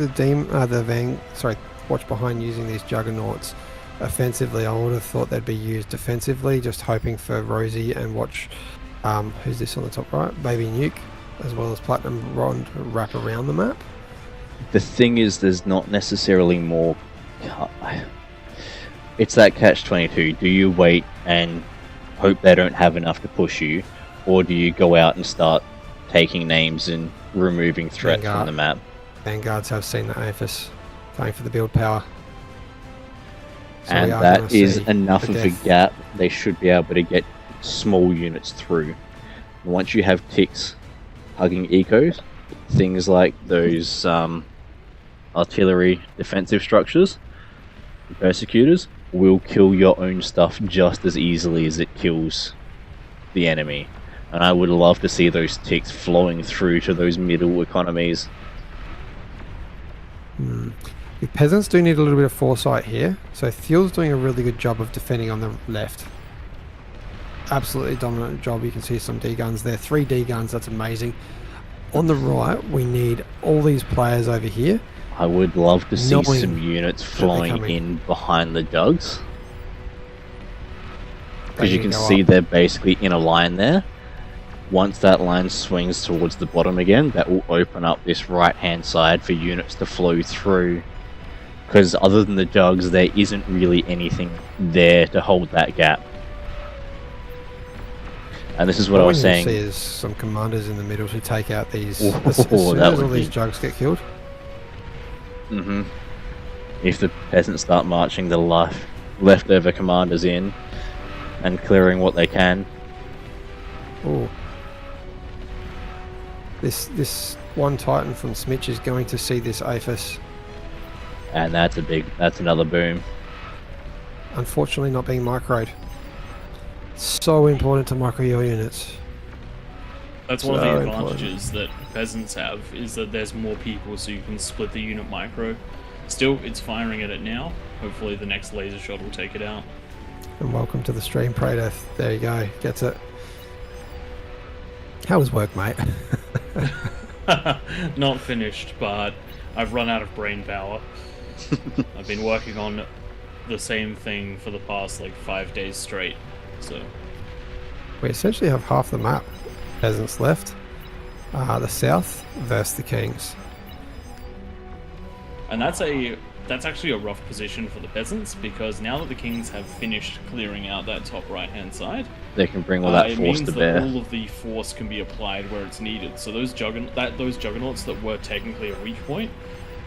Watch Behind using these juggernauts offensively. I would have thought they'd be used defensively, just hoping for Rosie and Watch. Who's this on the top right? Baby Nuke, as well as Platinum Rod to wrap around the map. The thing is, there's not necessarily more. It's that catch-22. Do you wait and hope they don't have enough to push you, or do you go out and start taking names and removing threats from the map? Vanguards have seen the AFIS going for the build power. So and that is enough of a gap. They should be able to get small units through. Once you have ticks hugging ecos, things like those artillery defensive structures, persecutors, will kill your own stuff just as easily as it kills the enemy. And I would love to see those ticks flowing through to those middle economies. The peasants do need a little bit of foresight here. So Thiel's doing a really good job of defending on the left. Absolutely dominant job. You can see some D guns there. 3 D guns, that's amazing. On the right, we need all these players over here. I would love to see some units flowing in behind the jugs. Because you can see they're basically in a line there. Once that line swings towards the bottom again, that will open up this right-hand side for units to flow through. Because other than the jugs, there isn't really anything there to hold that gap. And this is what I was saying. What we need to see is some commanders in the middle to take out these. As soon as all these jugs get killed. If the peasants start marching the leftover commanders in and clearing what they can. Oh. This one Titan from Smitch is going to see this AFIS. And that's another boom. Unfortunately not being microed. So important to micro your units. That's one of the advantages that peasants have, is that there's more people so you can split the unit micro. Still, it's firing at it now. Hopefully the next laser shot will take it out. And welcome to the stream, Prater. There you go, gets it. How was work, mate? Not finished, but I've run out of brain power. I've been working on the same thing for the past 5 days straight, so... We essentially have half the map. Peasants left. The south versus the Kings. And that's actually a rough position for the peasants, because now that the Kings have finished clearing out that top right-hand side, they can bring all that force to bear. All of the force can be applied where it's needed. So those juggernauts that were technically a weak point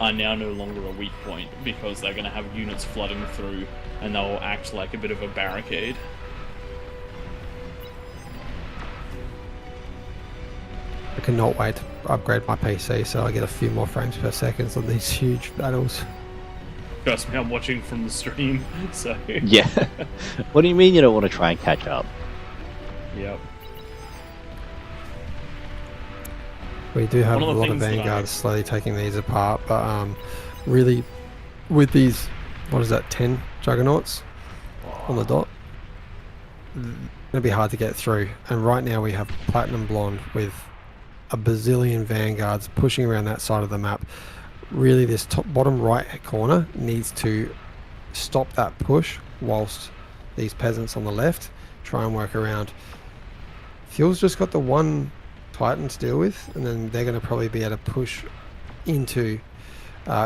are now no longer a weak point, because they're going to have units flooding through, and they'll act like a bit of a barricade. I cannot wait to upgrade my PC so I get a few more frames per second on these huge battles. Trust me, I'm watching from the stream, so... Yeah. What do you mean you don't want to try and catch up? Yep. We do have a lot of vanguards slowly taking these apart, but really, with these, what is that, 10 juggernauts on the dot, it's going to be hard to get through. And right now we have Platinum Blonde with a bazillion vanguards pushing around that side of the map. Really, this bottom right corner needs to stop that push whilst these peasants on the left try and work around. Fuel's just got the one Titan to deal with, and then they're going to probably be able to push into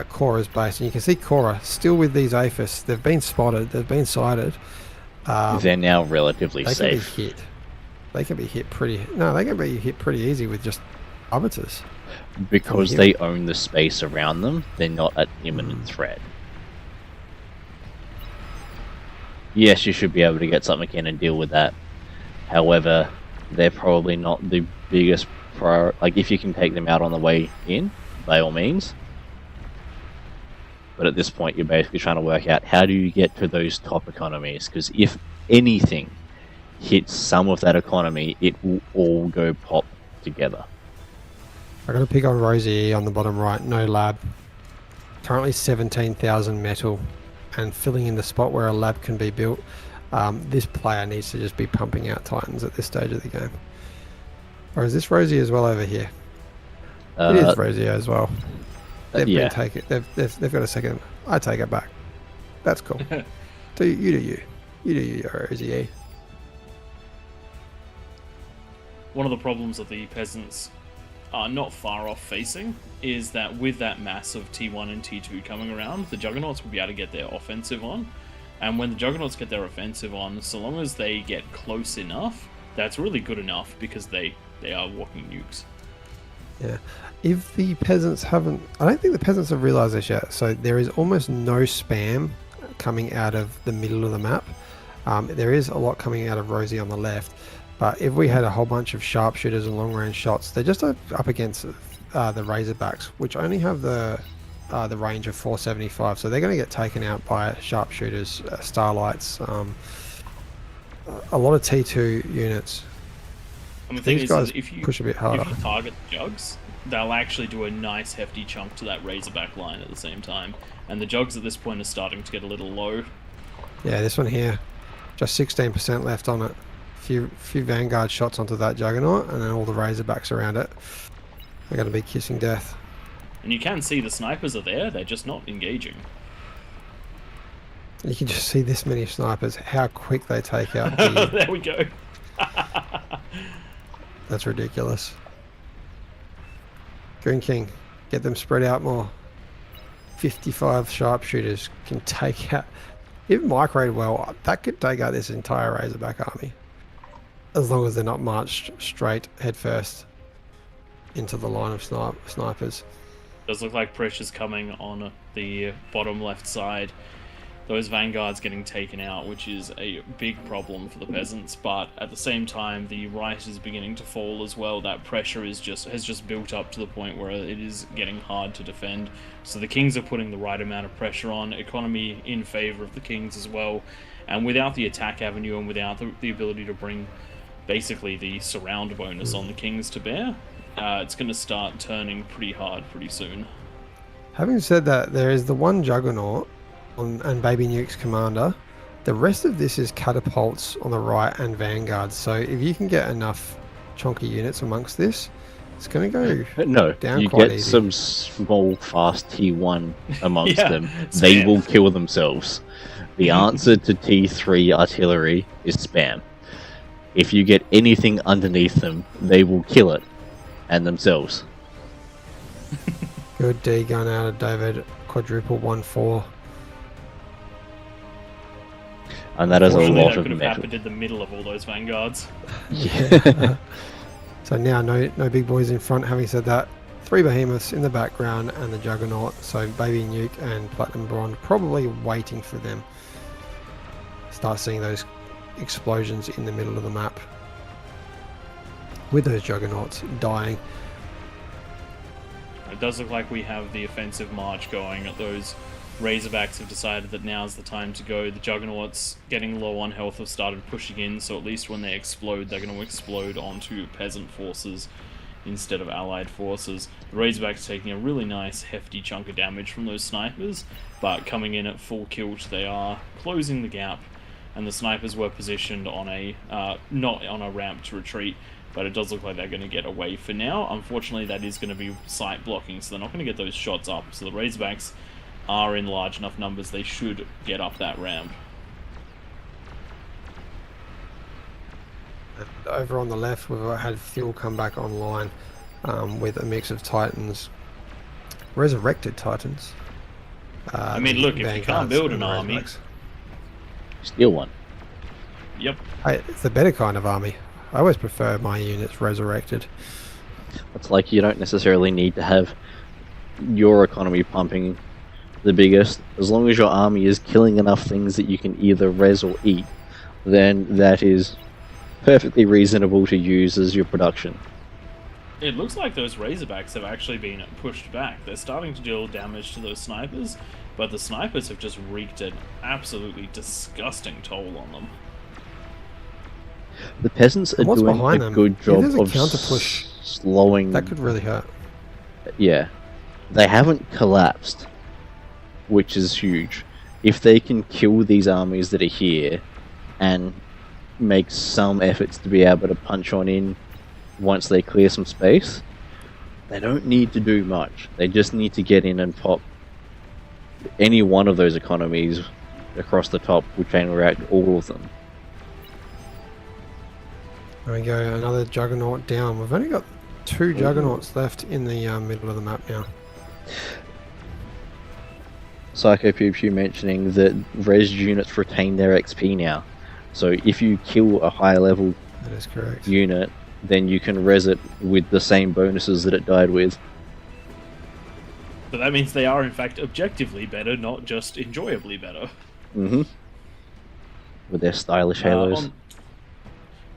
Cora's base. And you can see Cora still with these APHIS. They've been spotted, they've been sighted. They're now relatively they safe. Can be hit. They can be hit pretty... No, they can be hit pretty easy with just arbiters. Because they own the space around them, they're not at imminent threat. Yes, you should be able to get something in and deal with that. However, they're probably not the biggest priority. Like, if you can take them out on the way in, by all means. But at this point, you're basically trying to work out how do you get to those top economies, because if anything hits some of that economy, it will all go pop together. I'm going to pick on Rosie on the bottom right, no lab. Currently 17,000 metal and filling in the spot where a lab can be built. This player needs to just be pumping out Titans at this stage of the game. Or is this Rosie as well over here? It is Rosie as well. They've been taken. They've got a second. I take it back. That's cool. You do you. You do you, Rosie. One of the problems that the peasants are not far off facing is that with that mass of T1 and T2 coming around, the Juggernauts will be able to get their offensive on. And when the Juggernauts get their offensive on, so long as they get close enough, that's really good enough because they are walking nukes. Yeah. If the peasants haven't... I don't think the peasants have realised this yet. So there is almost no spam coming out of the middle of the map. There is a lot coming out of Rosie on the left. But if we had a whole bunch of sharpshooters and long-range shots, they're just up against the Razorbacks, which only have the range of 475. So they're going to get taken out by sharpshooters, starlights, a lot of T2 units. And the thing These is, guys if you push a bit harder. If you target the Jugs, they'll actually do a nice hefty chunk to that Razorback line at the same time. And the Jugs at this point are starting to get a little low. Yeah, this one here, just 16% left on it. Few Vanguard shots onto that Juggernaut, and then all the Razorbacks around it are going to be kissing death. And you can see the snipers are there, they're just not engaging. You can just see this many snipers, how quick they take out the... There we go. That's ridiculous. Green King, get them spread out more. 55 sharpshooters can take out... If microed well, that could take out this entire Razorback army. As long as they're not marched straight headfirst into the line of snipers. Does look like pressure's coming on the bottom left side. Those Vanguards getting taken out, which is a big problem for the peasants, but at the same time the right is beginning to fall as well. That pressure has just built up to the point where it is getting hard to defend. So the Kings are putting the right amount of pressure on, economy in favour of the Kings as well, and without the attack avenue and without the ability to bring basically the surround bonus on the Kings to bear, it's going to start turning pretty hard pretty soon. Having said that, there is the one Juggernaut and Baby Nuke's commander. The rest of this is catapults on the right and vanguards. So if you can get enough chunky units amongst this, it's going to go down you quite get easy. some small fast T1 amongst them, they will kill themselves. The answer to T3 artillery is spam. If you get anything underneath them, they will kill it and themselves. Good D gun out of David. Quadruple 1-4. And that is a Unfortunately, lot that of could have metal. happened in the middle of all those Vanguards. Yeah. So now no big boys in front. Having said that, 3 behemoths in the background and the Juggernaut. So Baby Nuke and Platinum Blonde probably waiting for them. Start seeing those explosions in the middle of the map with those Juggernauts dying. It does look like we have the offensive march going. Those Razorbacks have decided that now's the time to go. The Juggernauts, getting low on health, have started pushing in, so at least when they explode, they're going to explode onto peasant forces instead of allied forces. The Razorbacks taking a really nice hefty chunk of damage from those snipers, but coming in at full kilt, they are closing the gap, and the snipers were positioned on a not on a ramp to retreat, but it does look like they're going to get away for now. Unfortunately, that is going to be sight blocking, so they're not going to get those shots up. So the Razorbacks are in large enough numbers, they should get up that ramp. Over on the left, we've had fuel come back online with a mix of Titans, resurrected Titans. I mean, look, if you can't build an army, Steal one. yep. Hey, it's the better kind of army. I always prefer my units resurrected. It's like you don't necessarily need to have your economy pumping the biggest. As long as your army is killing enough things that you can either res or eat, then that is perfectly reasonable to use as your production. It looks like those Razorbacks have actually been pushed back. They're starting to deal damage to those snipers, but the snipers have just wreaked an absolutely disgusting toll on them. The peasants are doing a good job of counter push, slowing. that could really hurt. Yeah, they haven't collapsed, which is huge. If they can kill these armies that are here and make some efforts to be able to punch on in once they clear some space, they don't need to do much. They just need to get in and pop any one of those economies across the top will chain react all of them. There we go, another Juggernaut down. We've only got 2 Juggernauts left in the middle of the map now. Psycho Pubes, you mentioning that res units retain their XP now. So if you kill a high level That is correct. unit, then you can res it with the same bonuses that it died with. But that means they are in fact objectively better, not just enjoyably better. Mm-hmm. With their stylish halos.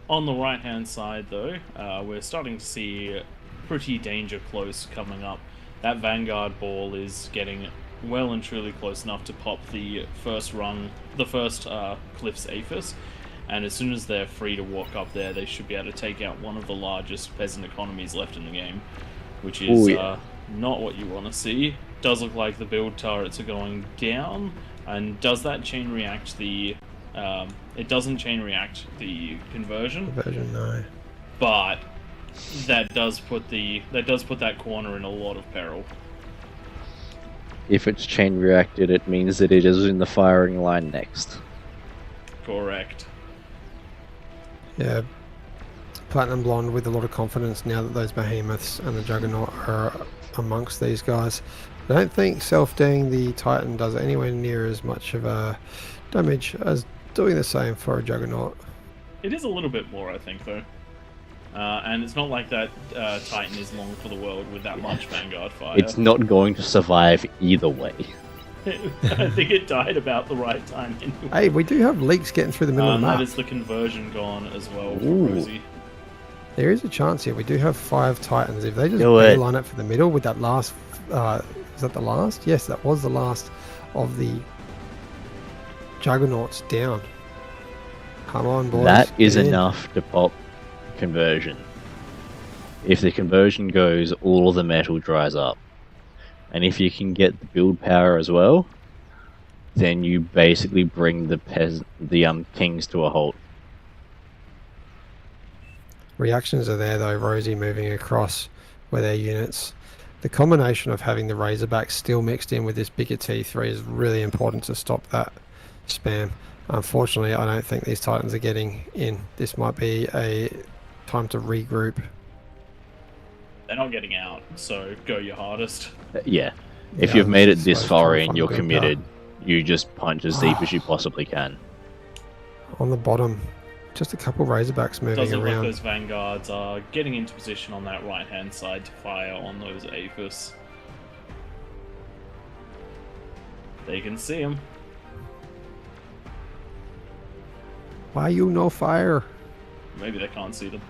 On the right hand side though, we're starting to see pretty danger close coming up. That Vanguard ball is getting well and truly close enough to pop the first Cliff's Aphis, and as soon as they're free to walk up there, they should be able to take out one of the largest peasant economies left in the game, which is not what you want to see. Does look like the build turrets are going down, and does that chain react the... it doesn't chain react the conversion. Conversion, no. But that does put that corner in a lot of peril. If it's chain reacted, it means that it is in the firing line next. Correct. Yeah, Platinum Blonde with a lot of confidence now that those behemoths and the Juggernaut are amongst these guys. I don't think self-D'ing the Titan does anywhere near as much of a damage as doing the same for a Juggernaut. It is a little bit more, I think, though. And it's not like that Titan is long for the world with that much Vanguard fire. It's not going to survive either way. I think it died about the right time anyway. Hey, we do have leaks getting through the middle of the map. That is the conversion gone as well for Ooh. Rosie. There is a chance here. We do have 5 Titans. If they just Do it. line up for the middle with that last... is that the last? Yes, that was the last of the Juggernauts down. Come on, boys. That is get in. enough to pop conversion. If the conversion goes, all of the metal dries up. And if you can get the build power as well, then you basically bring the kings to a halt. Reactions are there though, Rosie moving across with their units. The combination of having the Razorbacks still mixed in with this bigger T3 is really important to stop that spam. Unfortunately, I don't think these Titans are getting in. This might be a time to regroup. They're not getting out, so go your hardest. Yeah. If Yeah, you've made it I this suppose far try and in, find you're a good committed. You just punch as deep as you possibly can. On the bottom, just a couple Razorbacks moving Does look like around. those Vanguards are getting into position on that right hand side to fire on those Aphis. They can see them. Why you no fire? Maybe they can't see them.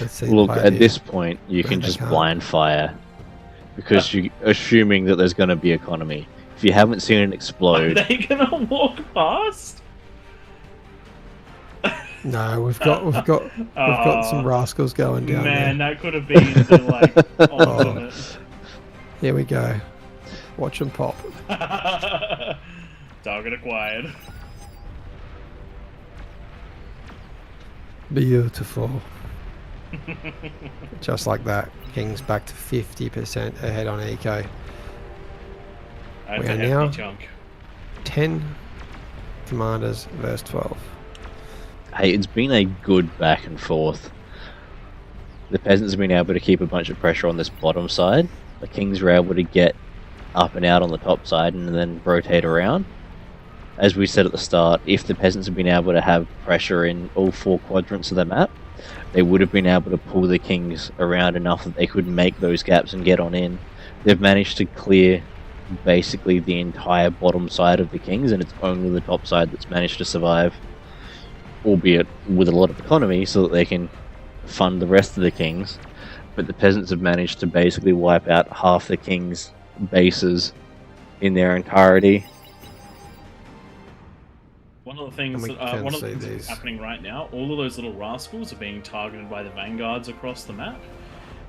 Let's see Look, fire at here. this point, you can They just can't. blind fire. Because you're assuming that there's going to be economy. If you haven't seen it Are explode, they gonna walk past? No, we've got some rascals going down Man, there. that could have been the like ultimate. Here we go. Watch them pop. Target acquired. Beautiful. Just like that, King's back to 50% ahead on eco. That's We a are hefty now chunk. 10 commanders versus 12. Hey, it's been a good back and forth. The peasants have been able to keep a bunch of pressure on this bottom side. The kings were able to get up and out on the top side and then rotate around. As we said at the start, if the peasants had been able to have pressure in all 4 quadrants of the map, they would have been able to pull the kings around enough that they could make those gaps and get on in. They've managed to clear basically the entire bottom side of the kings, and it's only the top side that's managed to survive, albeit with a lot of economy, so that they can fund the rest of the kings. But the peasants have managed to basically wipe out half the kings' bases in their entirety. One of the things that's happening right now, all of those little rascals are being targeted by the vanguards across the map,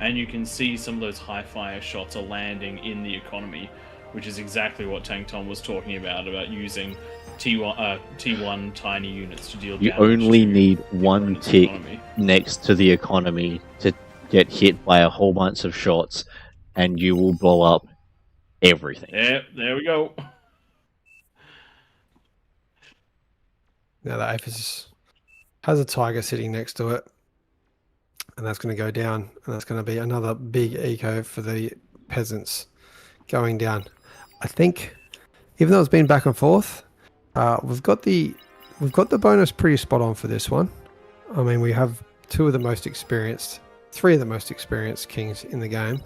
and you can see some of those high fire shots are landing in the economy, which is exactly what Tank Tom was talking about using T1 tiny units to deal damage. You only to need one tick economy. next to the economy to get hit by a whole bunch of shots, and you will blow up everything. Yeah, there we go. Now the Aphis has a tiger sitting next to it, and that's going to go down, and that's going to be another big eco for the peasants going down. I think, even though it's been back and forth, we've got the bonus pretty spot on for this one. I mean, we have 3 of the most experienced kings in the game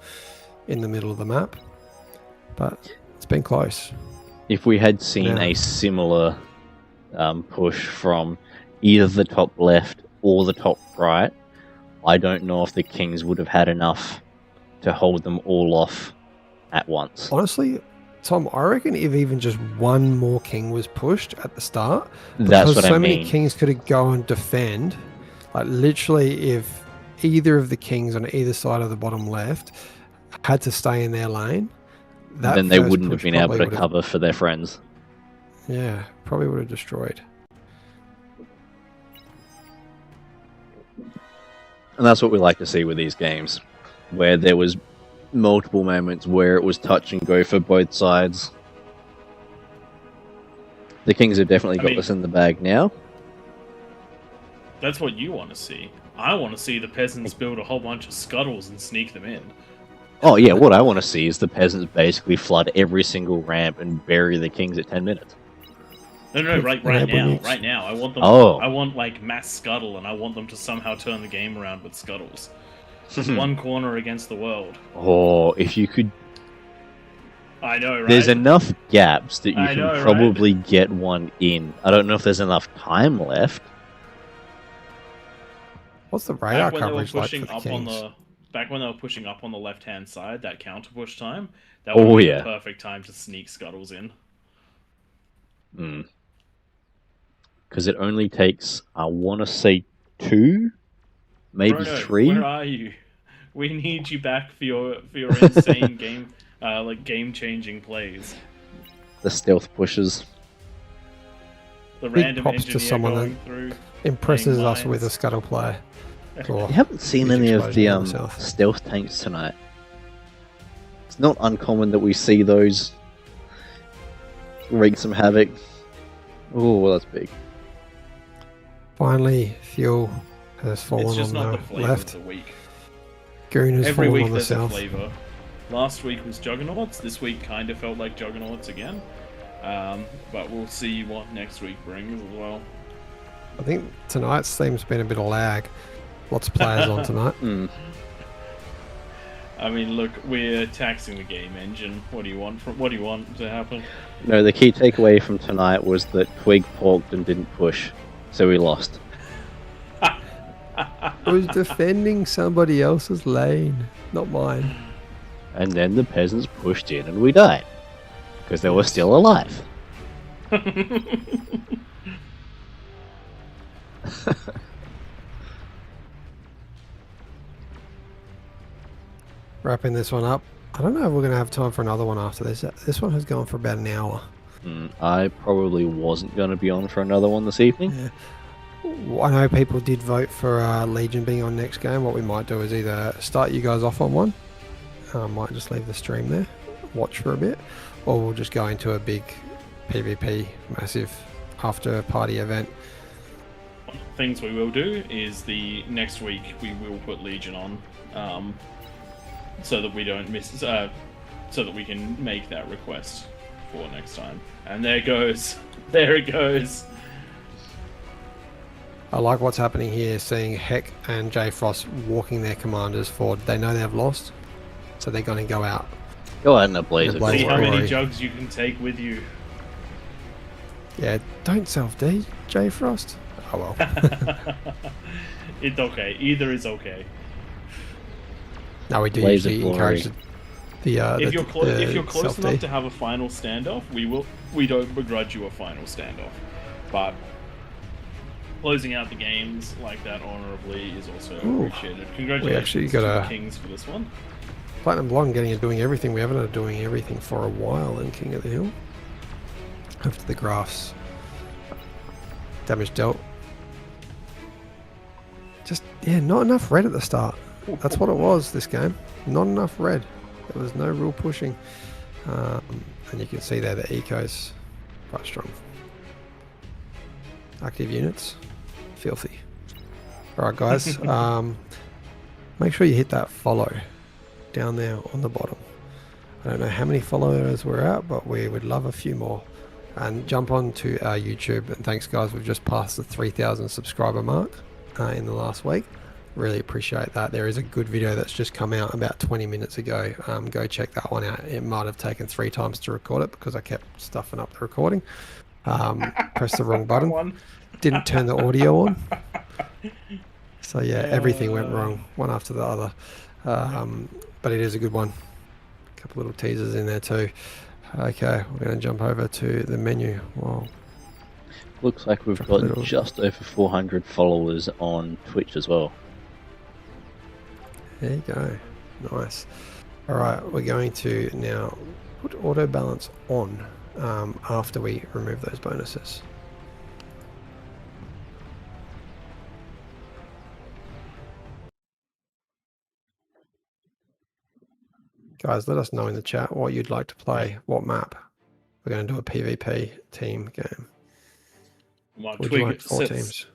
in the middle of the map, but it's been close. If we had seen a similar push from either the top left or the top right, I don't know if the kings would have had enough to hold them all off at once. Honestly, Tom, I reckon if even just one more king was pushed at the start, That's because what so I many mean. kings could have gone and defend, like literally if either of the kings on either side of the bottom left had to stay in their lane, Then they first wouldn't have push been able probably to would have- cover for their friends. Yeah, probably would have destroyed. And that's what we like to see with these games, where there was multiple moments where it was touch and go for both sides. The Kings have definitely got this in the bag now. That's what you want to see. I want to see the peasants build a whole bunch of scuttles and sneak them in. Oh yeah, what I want to see is the peasants basically flood every single ramp and bury the Kings at 10 minutes. No, right now. I want them. Oh. I want like mass scuttle, and I want them to somehow turn the game around with scuttles. One corner against the world. Oh, if you could. I know, right? There's enough gaps that you can know, probably get one in. I don't know if there's enough time left. What's the radar Back when they were coverage like pushing for the Kings? back when they were pushing up on the left-hand side, that counter push time, that would be the perfect time to sneak scuttles in. Because it only takes, I want to say, 2, maybe Bruno, 3. Where are you? We need you back for your insane game-changing plays. The stealth pushes. The Big random props to engineer someone going that through. Impresses playing us with a mines. scuttle play. I haven't seen huge any of the explosion on the south. stealth tanks tonight. It's not uncommon that we see those wreak some havoc. Oh, well, that's big. Finally, fuel has It's fallen just on not the the flavor left. of the week. Goon has Every fallen week on the there's a south. flavor. Last week was Juggernauts. This week kind of felt like Juggernauts again. But we'll see what next week brings as well. I think tonight's theme's been a bit of lag. Lots of players on tonight. I mean, look, we're taxing the game engine. What do you want to happen? No, the key takeaway from tonight was that Twig porked and didn't push, so we lost. I was defending somebody else's lane, not mine. And then the peasants pushed in and we died. Because they were still alive. Wrapping this one up. I don't know if we're going to have time for another one after this. This one has gone for about an hour. I probably wasn't going to be on for another one this evening. Yeah. I know people did vote for Legion being on next game. What we might do is either start you guys off on one. Might just leave the stream there, watch for a bit, or we'll just go into a big PvP massive after party event. Things we will do is the next week we will put Legion on, so that we don't miss, so that we can make that request for next time. And there it goes. There it goes. I like what's happening here, seeing Heck and J Frost walking their commanders forward. They know they've lost, so they're going to go out. Go out in a blaze of Blaze See of how glory. many glory. jugs you can take with you. Yeah, don't self-D, J Frost. Oh well. It's okay. Either is okay. No, we do Blaze of usually encourage glory. If you're close self-D. enough to have a final standoff, we don't begrudge you a final standoff. But closing out the games like that honorably is also Ooh. appreciated. Congratulations actually to got the a- Kings for this one. Platinum Blonde getting and doing everything. We haven't been doing everything for a while in King of the Hill. After the graphs. Damage dealt. Just, yeah, not enough red at the start. That's what it was this game. Not enough red. There was no real pushing. And you can see there the eco's quite strong. Active units. Filthy. Alright guys, make sure you hit that follow down there on the bottom. I don't know how many followers we're at, but we would love a few more. And jump on to our YouTube. And thanks guys, we've just passed the 3,000 subscriber mark in the last week. Really appreciate that. There is a good video that's just come out about 20 minutes ago. Go check that one out. It might have taken 3 times to record it because I kept stuffing up the recording. Pressed the wrong button. Didn't turn the audio on. So yeah, everything went wrong, one after the other. But it is a good one. A couple little teasers in there too. Okay, we're going to jump over to the menu. Wow. Looks like we've Drop a got little- just over 400 followers on Twitch as well. There you go. Nice. All right, we're going to now put auto balance on after we remove those bonuses. Guys, let us know in the chat what you'd like to play, what map. We're going to do a PvP team game. While Would you Twig like 4 sets teams?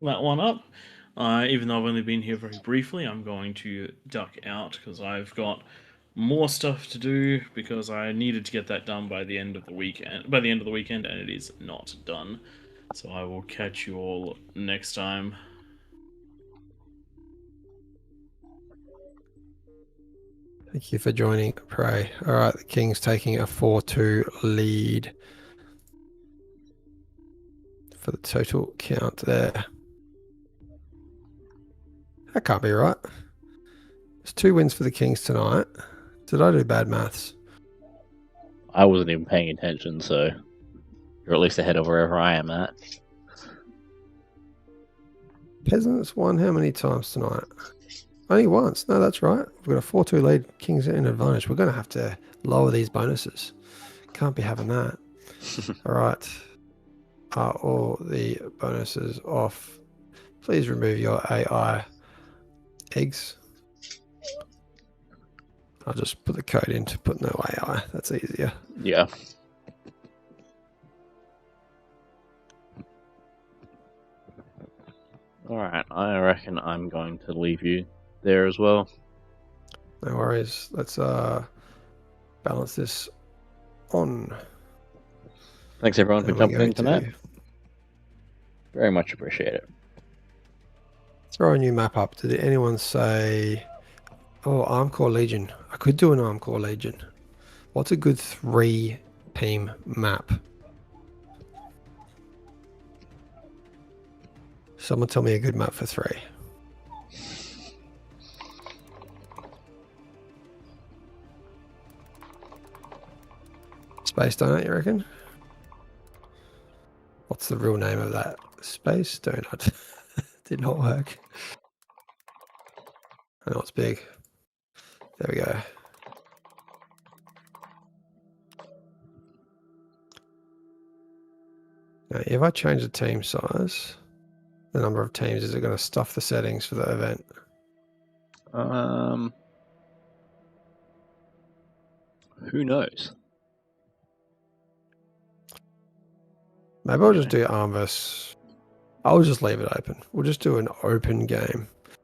that one up, even though I've only been here very briefly, I'm going to duck out because I've got more stuff to do because I needed to get that done by the end of the weekend. And it is not done. So I will catch you all next time. Thank you for joining, Prey. All right, the King's taking a 4-2 lead for the total count there. That can't be right. There's 2 wins for the Kings tonight. Did I do bad maths? I wasn't even paying attention, so you're at least ahead of wherever I am at. Peasants won how many times tonight? Only once. No, that's right. We've got a 4-2 lead. Kings in advantage. We're going to have to lower these bonuses. Can't be having that. All right. Are all the bonuses off? Please remove your AI eggs. I'll just put the code in to put no AI. That's easier. Yeah. Alright, I reckon I'm going to leave you there as well. No worries. Let's balance this on. Thanks everyone for And we're jumping in going tonight. to Very much appreciate it. throw a new map up. Did anyone say, oh, Arm Core Legion? I could do an Arm Core Legion. What's a good 3-team map? Someone tell me a good map for 3. Space Donut, you reckon? What's the real name of that Space donut. Did not work. I know it's big. There we go. Now, if I change the team size, the number of teams, is it going to stuff the settings for the event? Who knows? Maybe I'll just do arm versus. I'll just leave it open. We'll just do an open game.